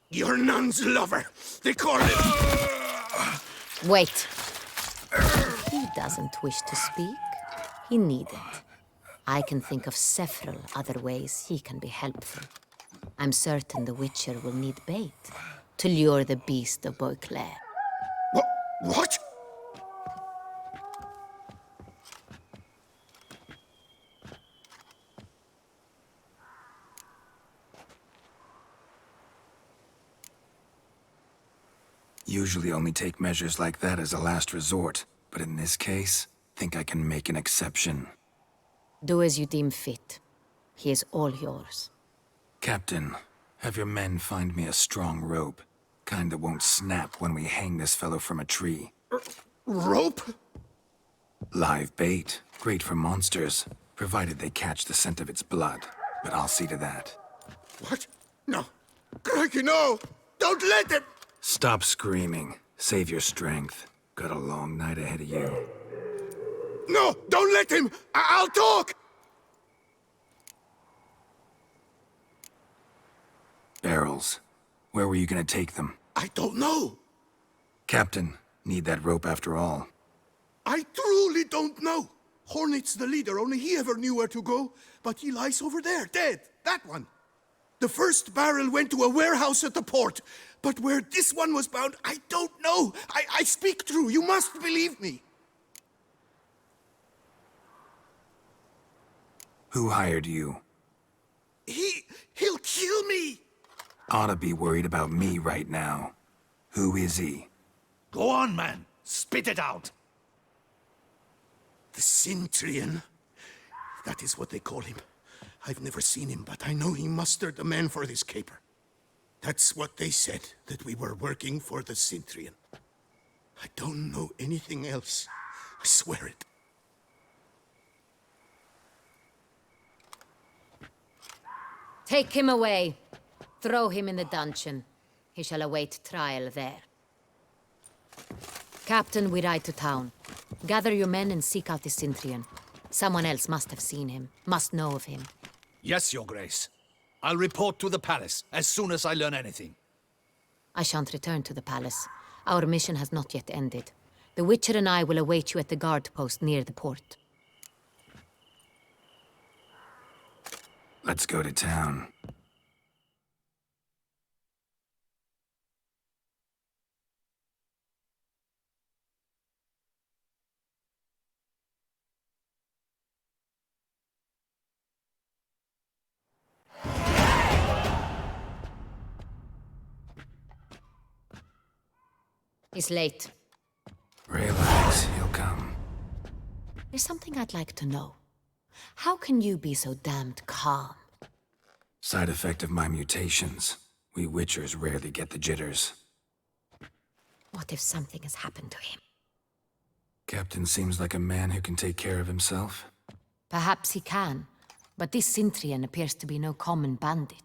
Your nun's lover. They call him... Wait. If he doesn't wish to speak, he needn't. I can think of several other ways he can be helpful. I'm certain the Witcher will need bait to lure the beast of Beauclair. What? Usually only take measures like that as a last resort, but in this case, think I can make an exception. Do as you deem fit. He is all yours. Captain, have your men find me a strong rope. Kind that won't snap when we hang this fellow from a tree. Rope? Live bait. Great for monsters, provided they catch the scent of its blood. But I'll see to that. What? No. Crikey, no! Don't let him! Stop screaming. Save your strength. Got a long night ahead of you. No! Don't let him! I'll talk! Barrels. Where were you gonna take them? I don't know. Captain, need that rope after all. I truly don't know. Hornet's the leader, only he ever knew where to go. But he lies over there, dead. That one. The first barrel went to a warehouse at the port. But where this one was bound, I don't know. I speak true. You must believe me. Who hired you? He'll kill me. Ought to be worried about me right now. Who is he? Go on, man. Spit it out. The Cintrian. That is what they call him. I've never seen him, but I know he mustered the men for this caper. That's what they said, that we were working for the Cintrian. I don't know anything else. I swear it. Take him away. Throw him in the dungeon. He shall await trial there. Captain, we ride to town. Gather your men and seek out the Cintrian. Someone else must have seen him, must know of him. Yes, Your Grace. I'll report to the palace as soon as I learn anything. I shan't return to the palace. Our mission has not yet ended. The Witcher and I will await you at the guard post near the port. Let's go to town. He's late. Relax, he'll come. There's something I'd like to know. How can you be so damned calm? Side effect of my mutations. We Witchers rarely get the jitters. What if something has happened to him? Captain seems like a man who can take care of himself. Perhaps he can, but this Cintrian appears to be no common bandit.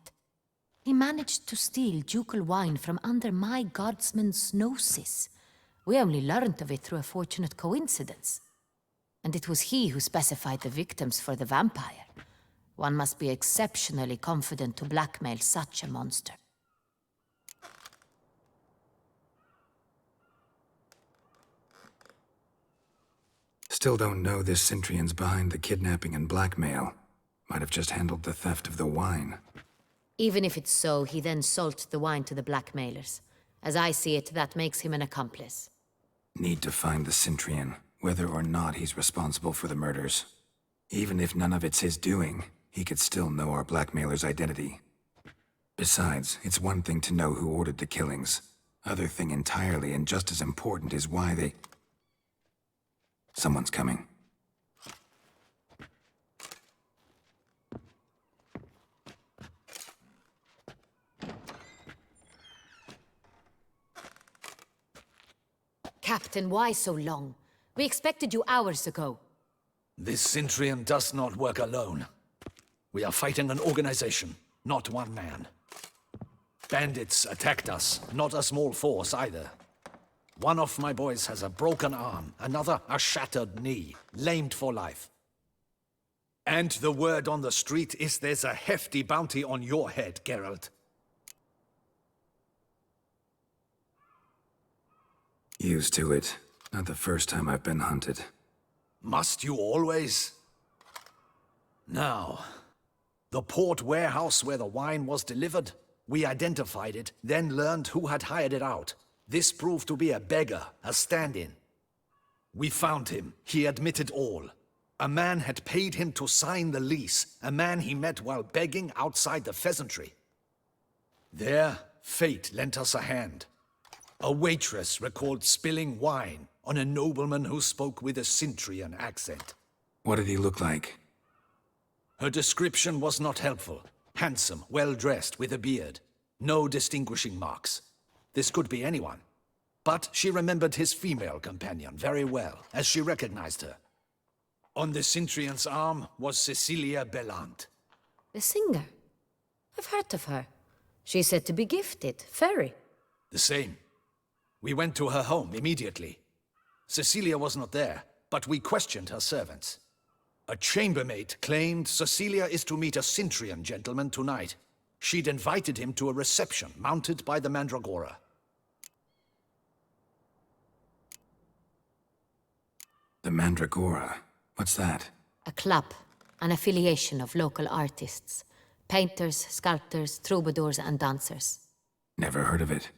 He managed to steal ducal wine from under my guardsman's noses. We only learned of it through a fortunate coincidence. And it was he who specified the victims for the vampire. One must be exceptionally confident to blackmail such a monster. Still don't know this Centrion's behind the kidnapping and blackmail. Might have just handled the theft of the wine. Even if it's so, he then sold the wine to the blackmailers. As I see it, that makes him an accomplice. Need to find the Centrion, whether or not he's responsible for the murders. Even if none of it's his doing, he could still know our blackmailer's identity. Besides, it's one thing to know who ordered the killings. Other thing entirely, and just as important, is why they... Someone's coming. Captain, why so long? We expected you hours ago. This Centrion does not work alone. We are fighting an organization, not one man. Bandits attacked us, not a small force either. One of my boys has a broken arm, another a shattered knee, lamed for life. And the word on the street is there's a hefty bounty on your head, Geralt. Used to it. Not the first time I've been hunted. Must you always? Now, the port warehouse where the wine was delivered, we identified it, then learned who had hired it out. This proved to be a beggar, a stand-in. We found him. He admitted all. A man had paid him to sign the lease, a man he met while begging outside the pheasantry. There, fate lent us a hand. A waitress recalled spilling wine on a nobleman who spoke with a Centrion accent. What did he look like? Her description was not helpful. Handsome, well-dressed, with a beard. No distinguishing marks. This could be anyone. But she remembered his female companion very well, as she recognized her. On the Centrion's arm was Cecilia Bellant. The singer? I've heard of her. She's said to be gifted, fairy. The same. We went to her home immediately. Cecilia was not there, but we questioned her servants. A chambermaid claimed Cecilia is to meet a Centrion gentleman tonight. She'd invited him to a reception mounted by the Mandragora. The Mandragora? What's that? A club, an affiliation of local artists. Painters, sculptors, troubadours and dancers. Never heard of it.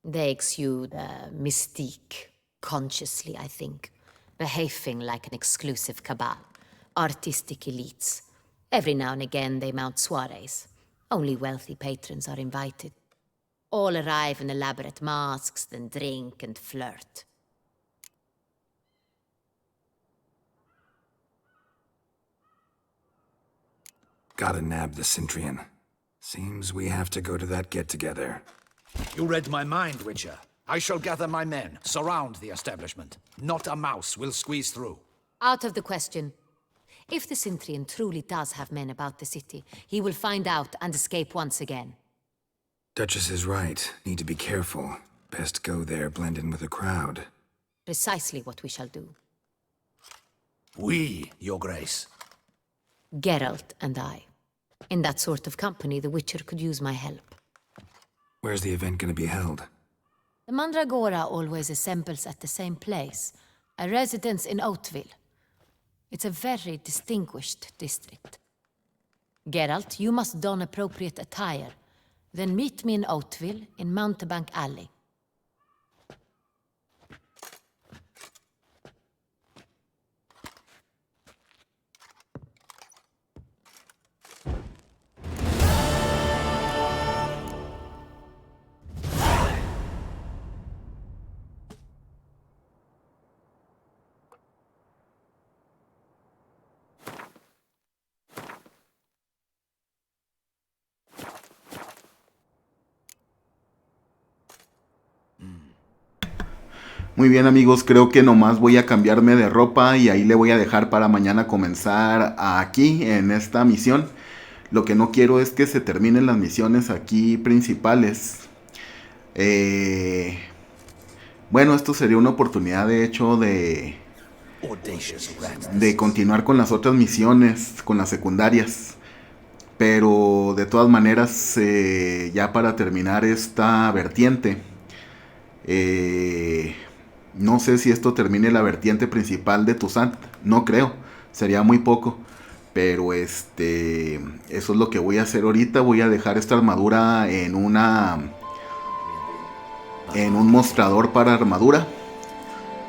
They exude mystique, consciously, I think. Behaving like an exclusive cabal. Artistic elites. Every now and again they mount soirees. Only wealthy patrons are invited. All arrive in elaborate masks, then drink and flirt. Gotta nab the Centrion. Seems we have to go to that get-together. You read my mind, Witcher. I shall gather my men, surround the establishment. Not a mouse will squeeze through. Out of the question. If the Centrion truly does have men about the city, he will find out and escape once again. Duchess is right. Need to be careful. Best go there, blend in with the crowd. Precisely what we shall do. We, Your Grace. Geralt and I. In that sort of company, the Witcher could use my help. Where's the event gonna be held? The Mandragora always assembles at the same place, a residence in Oatville. It's a very distinguished district. Geralt, you must don appropriate attire. Then meet me in Oatville, in Mountebank Alley. Muy bien amigos, creo que nomás voy a cambiarme de ropa y ahí le voy a dejar para mañana comenzar aquí en esta misión. Lo que no quiero es que se terminen las misiones aquí principales. Bueno, esto sería una oportunidad de hecho de de continuar con las otras misiones, con las secundarias. Pero de todas maneras, ya para terminar esta vertiente, no sé si esto termine la vertiente principal de Toussaint. No creo, sería muy poco. Pero eso es lo que voy a hacer ahorita. Voy a dejar esta armadura en un mostrador para armadura.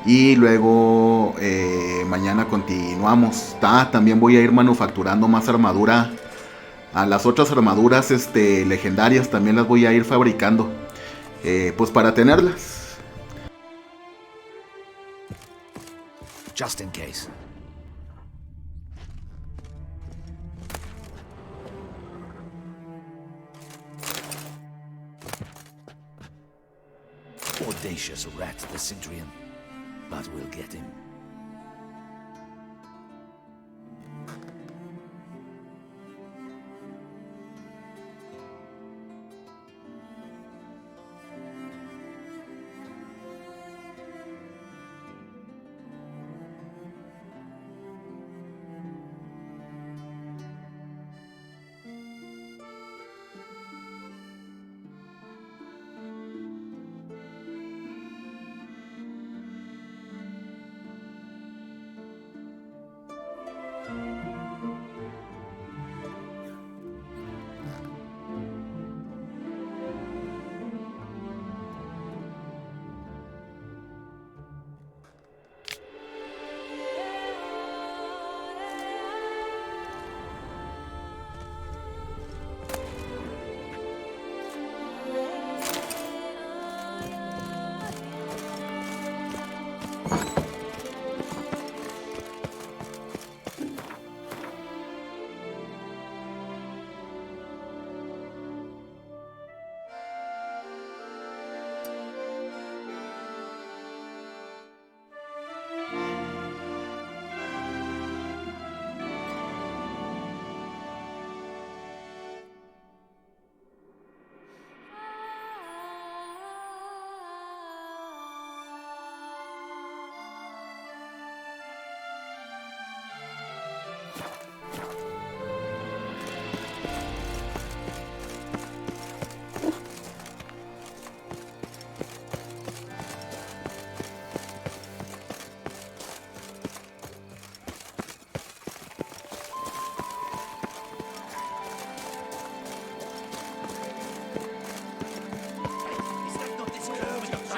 Y luego mañana continuamos. También voy a ir manufacturando más armadura. A las otras armaduras legendarias también las voy a ir fabricando. Pues para tenerlas. Just in case. Audacious rat, the Cintrian. But we'll get him.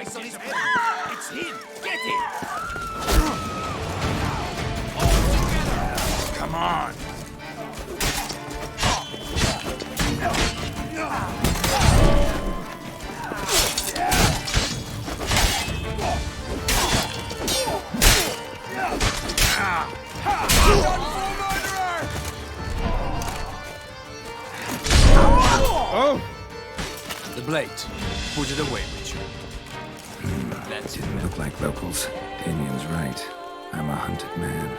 It's him! Get him! Come on! Oh! The blade. Put it away with you. That's it. Didn't look like locals. Damien's right. I'm a hunted man.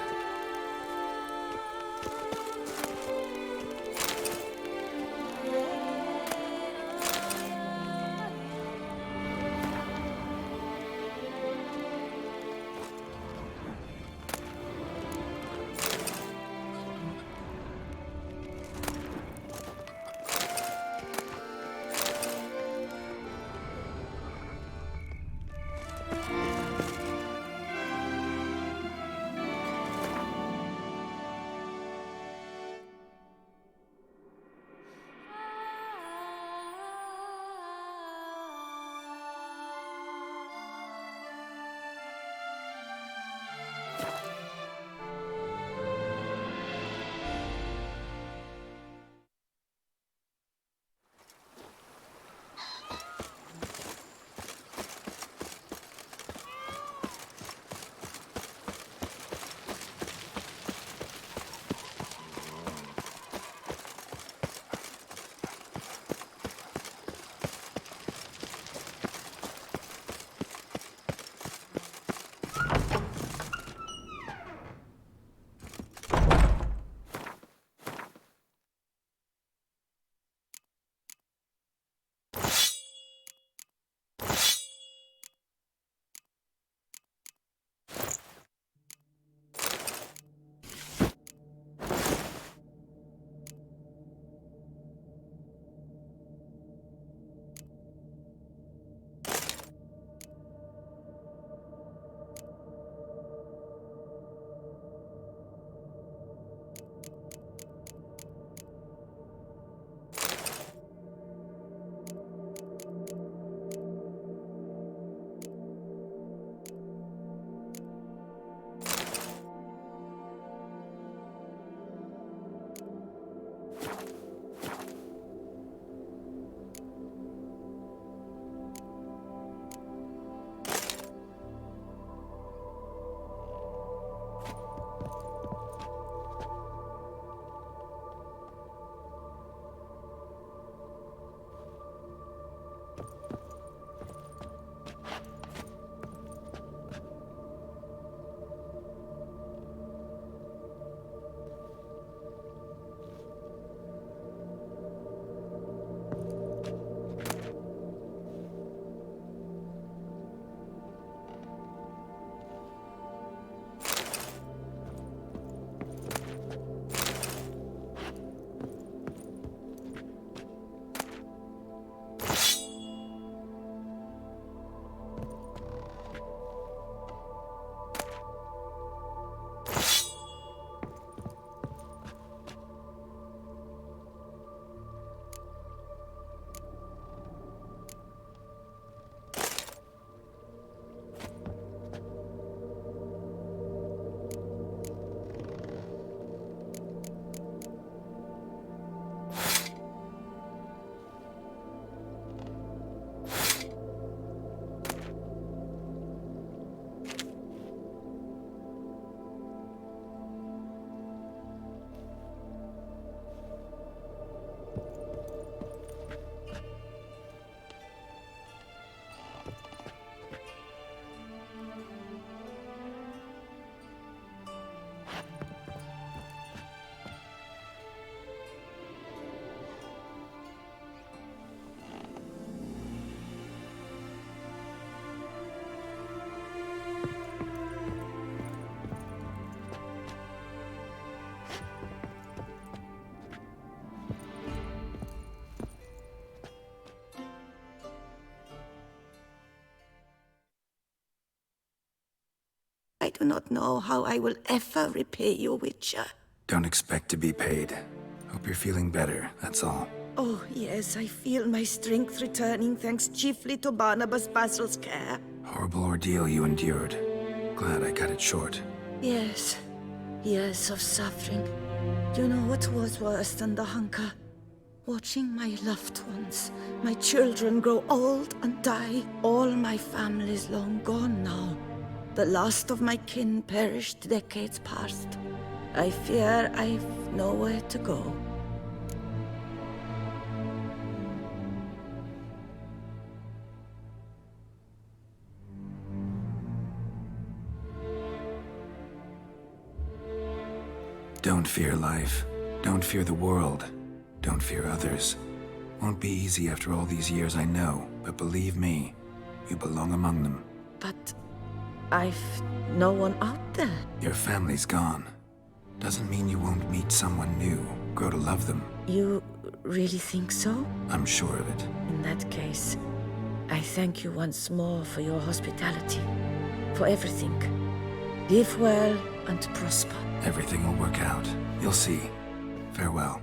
do not know how I will ever repay you, Witcher. Don't expect to be paid. Hope you're feeling better, that's all. Oh, yes, I feel my strength returning thanks chiefly to Barnabas Basil's care. Horrible ordeal you endured. Glad I cut it short. Yes, years of suffering. You know what was worse than the hunger? Watching my loved ones, my children grow old and die. All my family's long gone now. The last of my kin perished decades past. I fear I've nowhere to go. Don't fear life. Don't fear the world. Don't fear others. Won't be easy after all these years, I know, but believe me, you belong among them. But I've no one out there. Your family's gone. Doesn't mean you won't meet someone new, grow to love them. You really think so? I'm sure of it. In that case, I thank you once more for your hospitality, for everything. Live well and prosper. Everything will work out. You'll see. Farewell.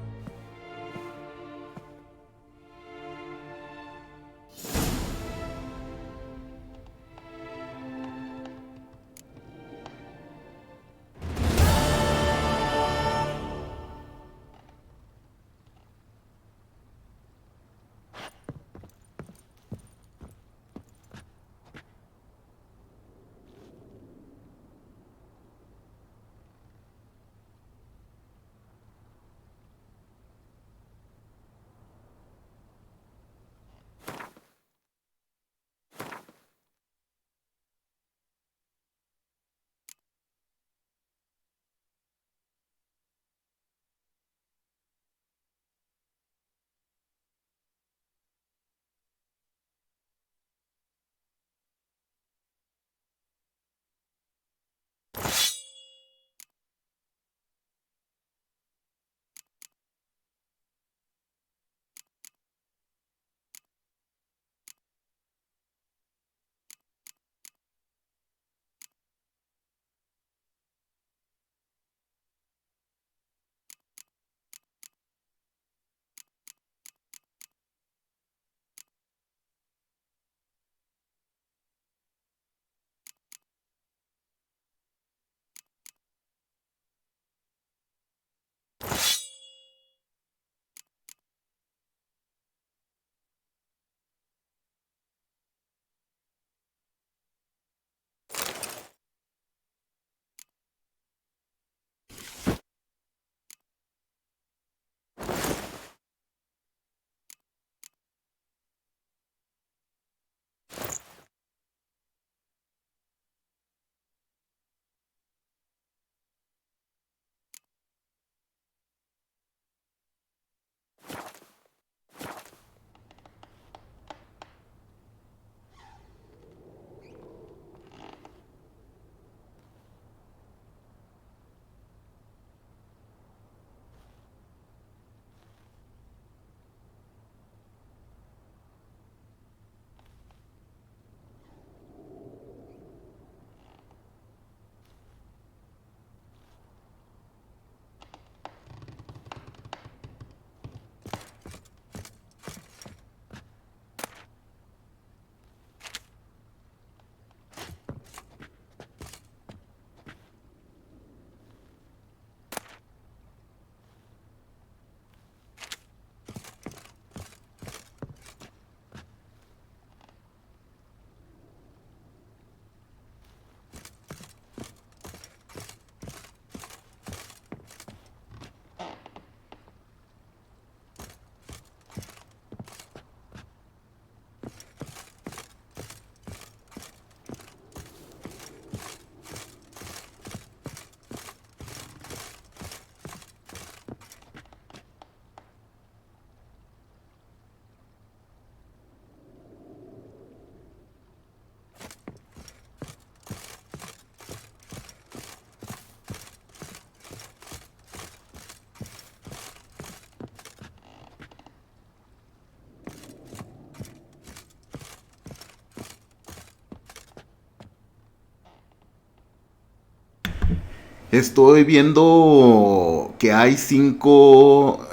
Estoy viendo que hay 5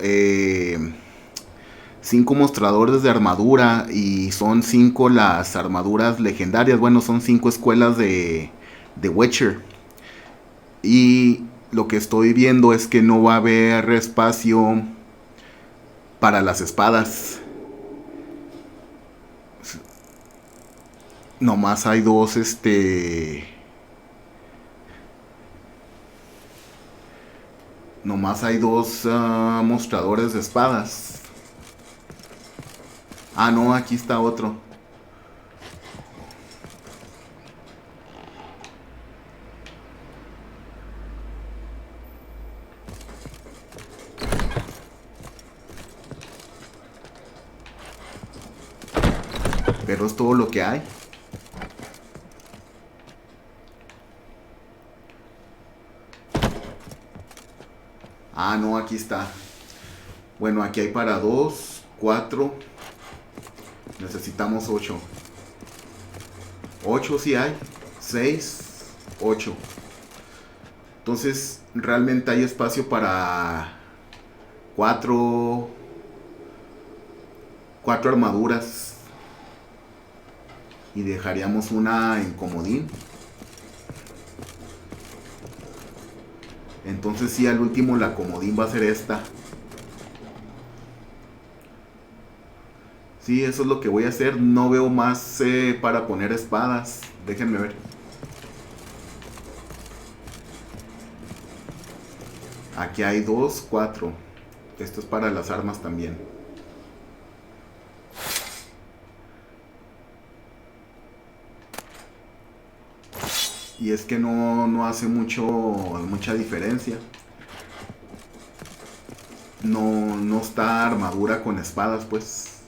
mostradores de armadura y son 5 las armaduras legendarias. Bueno, son 5 escuelas de Witcher. Y lo que estoy viendo es que no va a haber espacio para las espadas. Nomás hay dos, nomás hay dos mostradores de espadas. Ah, no, aquí está otro. Pero es todo lo que hay. Ah, no, aquí está. Bueno, aquí hay para 2, 4. Necesitamos 8. 8 sí hay. 6, 8. Entonces, realmente hay espacio para 4 armaduras. Y dejaríamos una en comodín. Entonces sí, al último la comodín va a ser esta. Sí, eso es lo que voy a hacer. No veo más para poner espadas. Déjenme ver. Aquí hay 2, 4. Esto es para las armas también. Y es que no hace mucha diferencia. No está armadura con espadas, pues.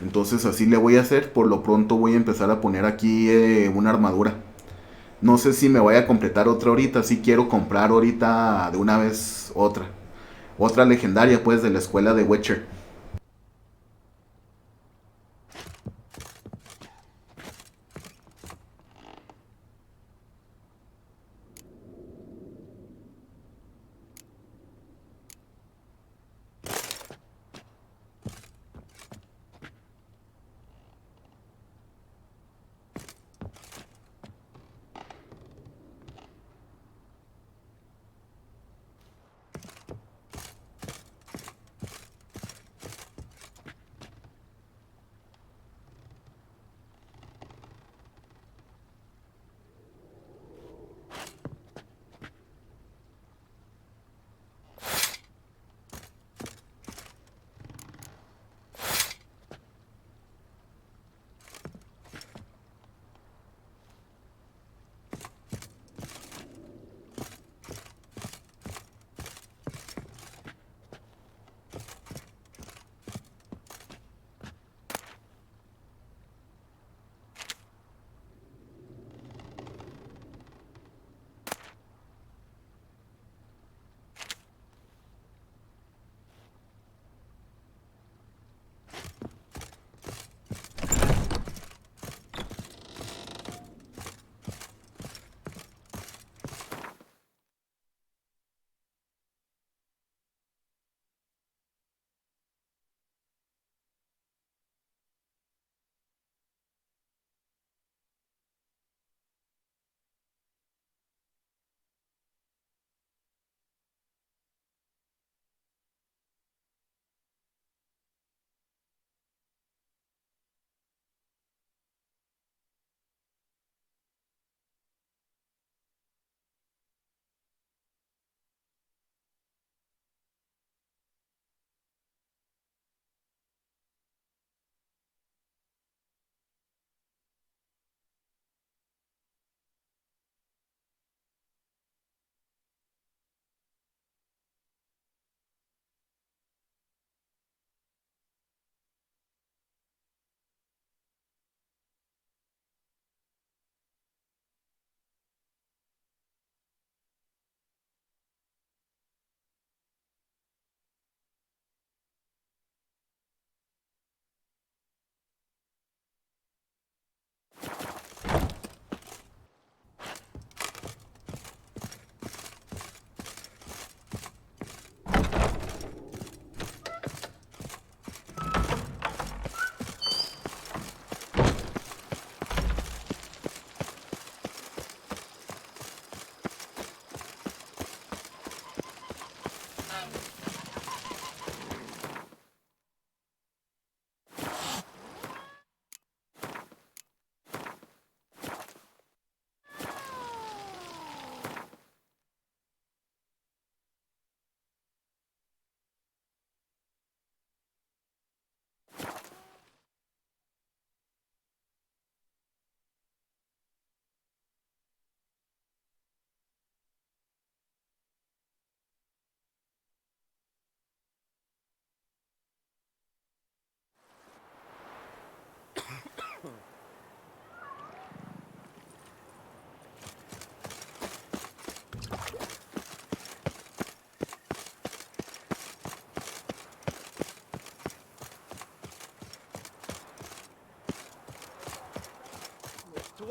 Entonces así le voy a hacer. Por lo pronto voy a empezar a poner aquí una armadura. No sé si me voy a completar otra ahorita. Si quiero comprar ahorita de una vez otra. Otra legendaria, pues, de la escuela de Witcher.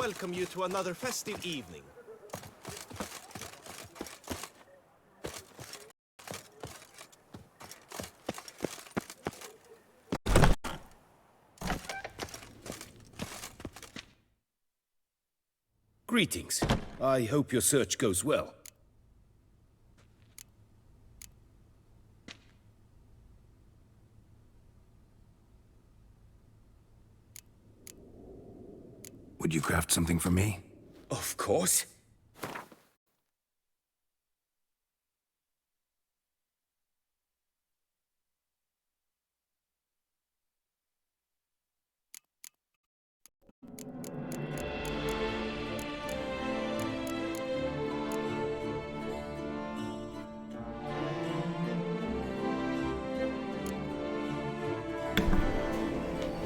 welcome you to another festive evening. Greetings. I hope your search goes well. Would you craft something for me? Of course.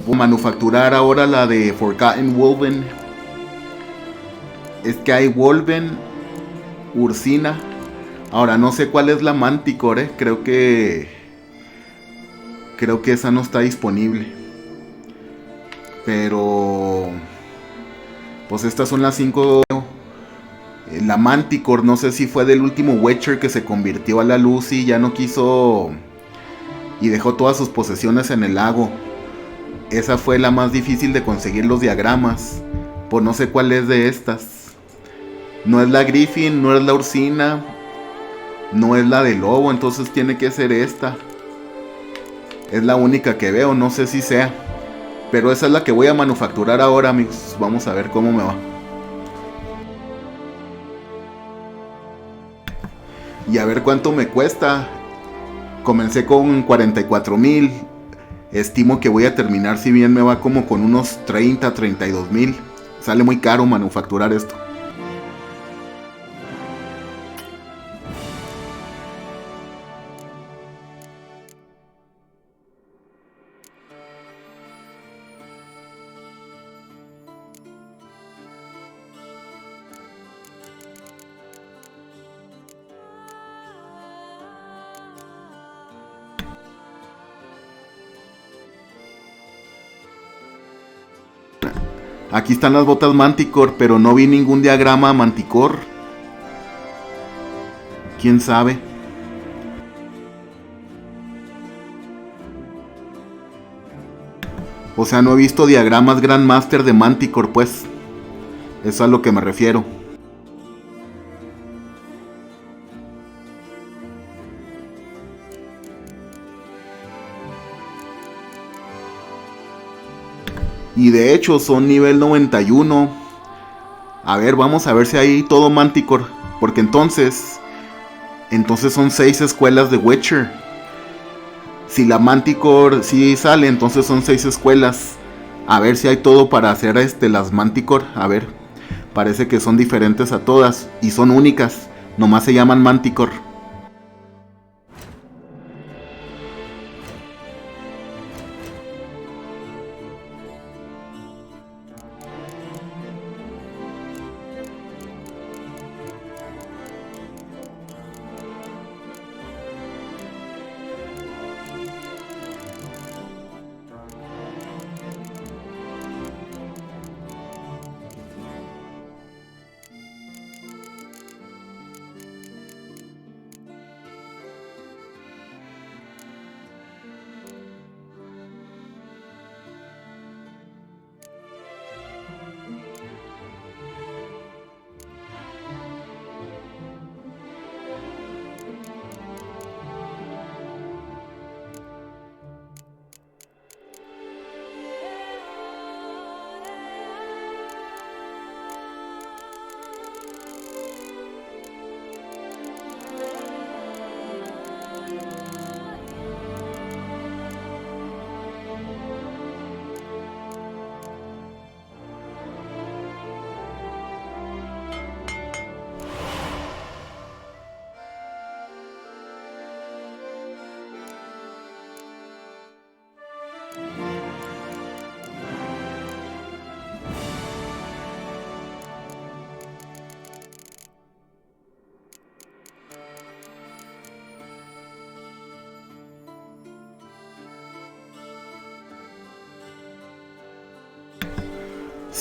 Voy a manufacturar ahora la de Forgotten Wolven. Es que hay Wolven, Ursina. Ahora no sé cuál es la Manticore, Creo que esa no está disponible. Pero pues estas son las 5. La Manticore, no sé si fue del último Witcher que se convirtió a la luz y ya no quiso y dejó todas sus posesiones en el lago. Esa fue la más difícil de conseguir los diagramas. Pues no sé cuál es de estas. No es la Griffin, no es la Ursina, no es la de Lobo, entonces tiene que ser esta. Es la única que veo, no sé si sea. Pero esa es la que voy a manufacturar ahora, amigos. Vamos a ver cómo me va. Y a ver cuánto me cuesta. Comencé con 44,000. Estimo que voy a terminar, si bien me va, como con unos 30, 32,000. Sale muy caro manufacturar esto. Aquí están las botas Manticore, pero no vi ningún diagrama Manticore. ¿Quién sabe? O sea, no he visto diagramas Grandmaster de Manticore, pues. Eso es a lo que me refiero. Y de hecho son nivel 91. A ver, vamos a ver si hay todo Manticore. Porque entonces son 6 escuelas de Witcher. Si la Manticore sí sale, entonces son 6 escuelas. A ver si hay todo para hacer las Manticore. A ver, parece que son diferentes a todas. Y son únicas, nomás se llaman Manticore.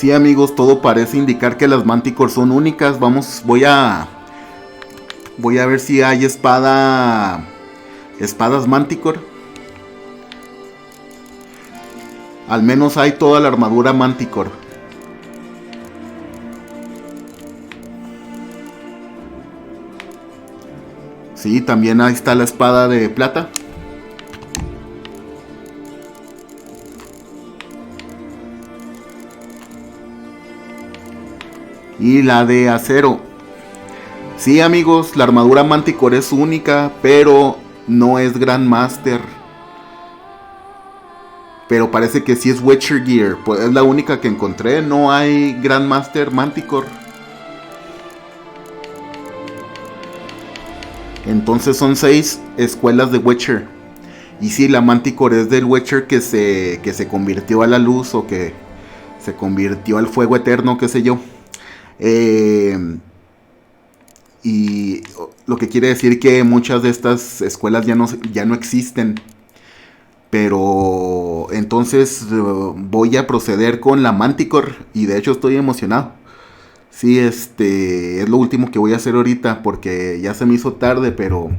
Sí, amigos, todo parece indicar que las Manticore son únicas. Voy a ver si hay espadas Manticore. Al menos hay toda la armadura Manticore. Sí, también ahí está la espada de plata. Y la de acero. Sí, amigos, la armadura Manticore es única, pero no es Grandmaster. Pero parece que sí es Witcher Gear. Pues es la única que encontré. No hay Grandmaster Manticore. Entonces son 6 escuelas de Witcher. Y sí, la Manticore es del Witcher que se convirtió a la luz o que se convirtió al fuego eterno, qué sé yo. Y lo que quiere decir que muchas de estas escuelas ya no existen. Pero entonces voy a proceder con la Manticore. Y de hecho estoy emocionado. Sí, es lo último que voy a hacer ahorita porque ya se me hizo tarde, pero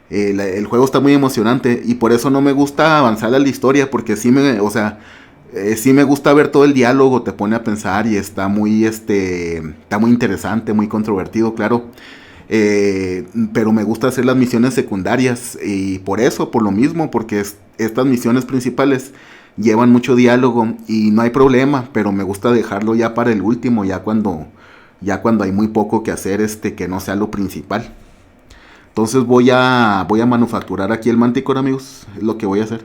el juego está muy emocionante y por eso no me gusta avanzar a la historia porque sí me gusta ver todo el diálogo, te pone a pensar y está muy interesante, muy controvertido, claro. Pero me gusta hacer las misiones secundarias y por eso, por lo mismo, porque estas misiones principales llevan mucho diálogo y no hay problema, pero me gusta dejarlo ya para el último, ya cuando hay muy poco que hacer, que no sea lo principal. Entonces voy a manufacturar aquí el Manticore, amigos, es lo que voy a hacer.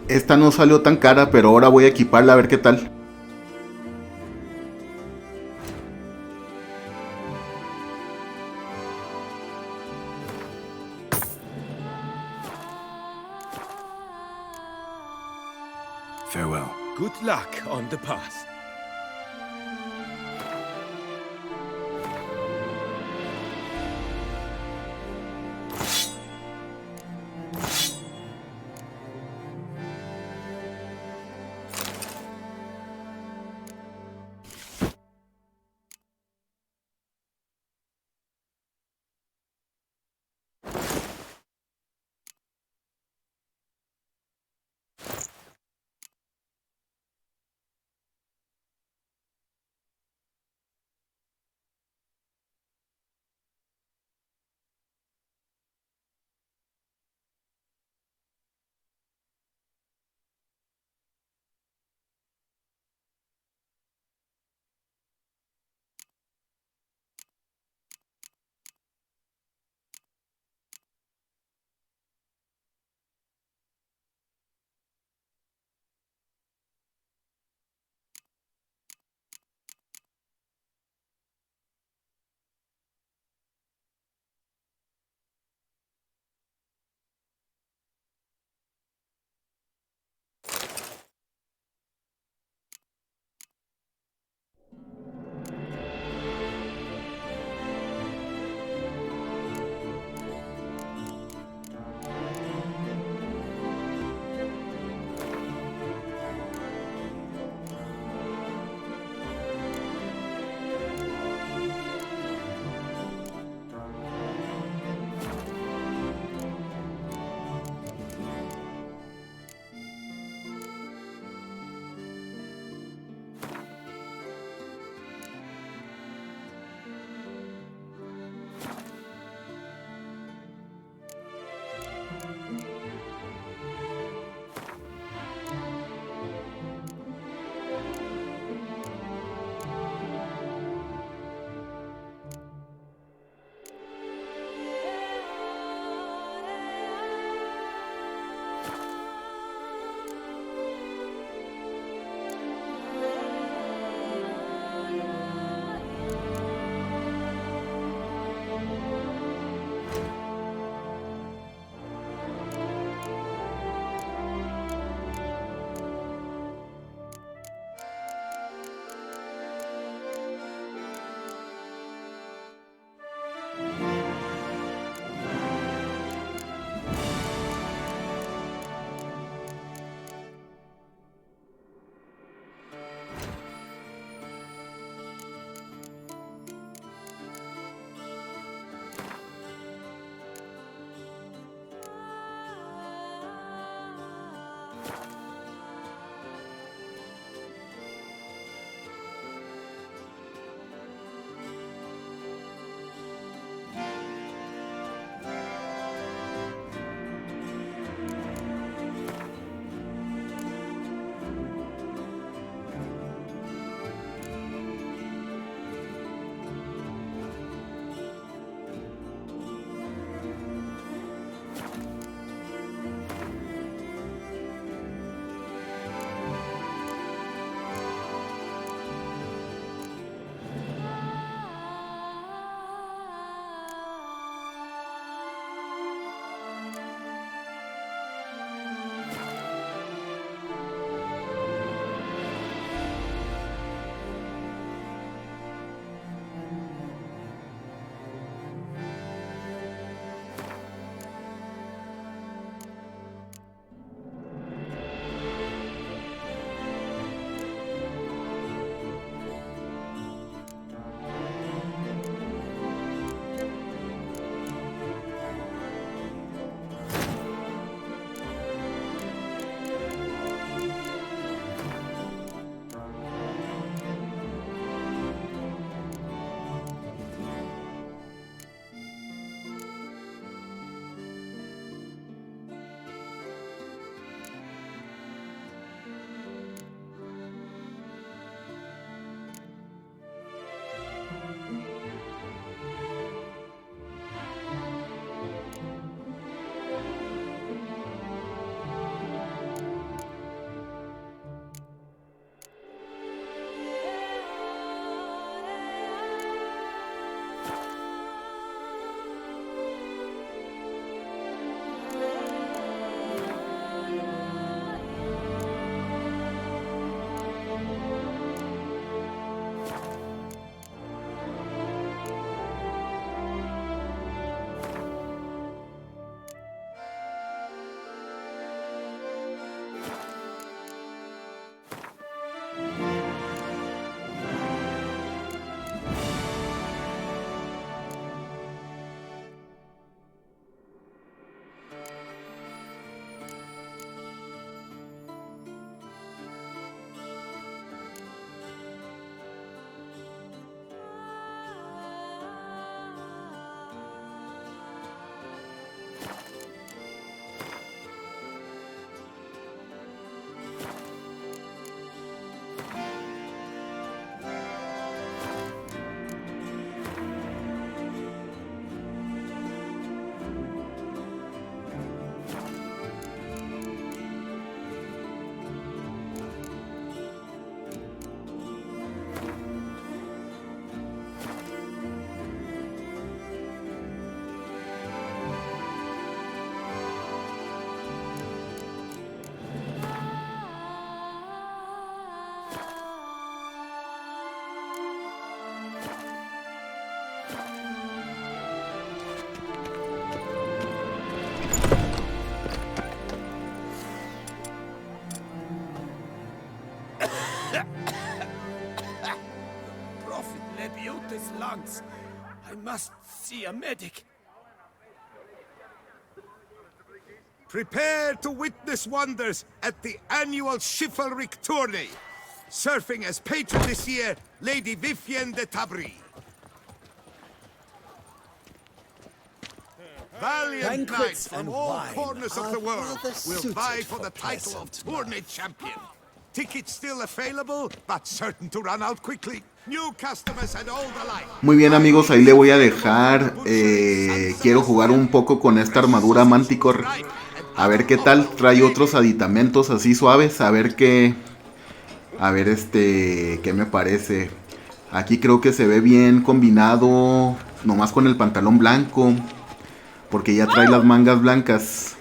Esta no salió tan cara, pero ahora voy a equiparla a ver qué tal. Farewell. Good luck on the path. once. I must see a medic. Prepare to witness wonders at the annual chivalric tourney. Surfing as patron this year, Lady Vivienne de Tabry. Valiant Banquets knights from and all wine corners of are the world rather will suited vie for for the title of pleasant tourney champion. Tickets still available, but certain to run out quickly. New customers and old alike. Muy bien, amigos, ahí le voy a dejar. Quiero jugar un poco con esta armadura Manticore. A ver qué tal. Trae otros aditamentos así suaves. A ver qué. A ver qué me parece. Aquí creo que se ve bien combinado. Nomás con el pantalón blanco. Porque ya trae las mangas blancas.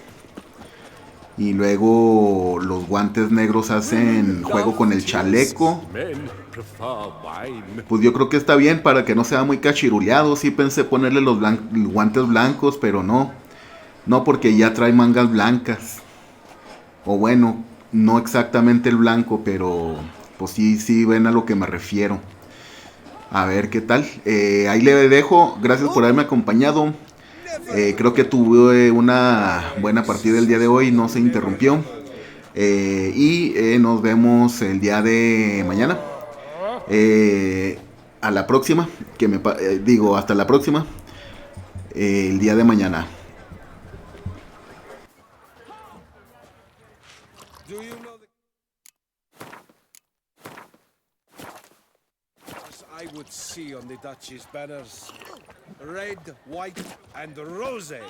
Y luego los guantes negros hacen juego con el chaleco. Pues yo creo que está bien para que no sea muy cachiruleado. Sí pensé ponerle los guantes blancos, pero no. No, porque ya trae mangas blancas. O bueno, no exactamente el blanco, pero pues sí ven a lo que me refiero. A ver qué tal. Ahí le dejo. Gracias por haberme acompañado. Creo que tuve una buena partida el día de hoy. No se interrumpió. Y nos vemos el día de mañana. A la próxima. Digo, hasta la próxima. El día de mañana. Do you know as I would see on the Duchy's banners? Red, white, and rosé.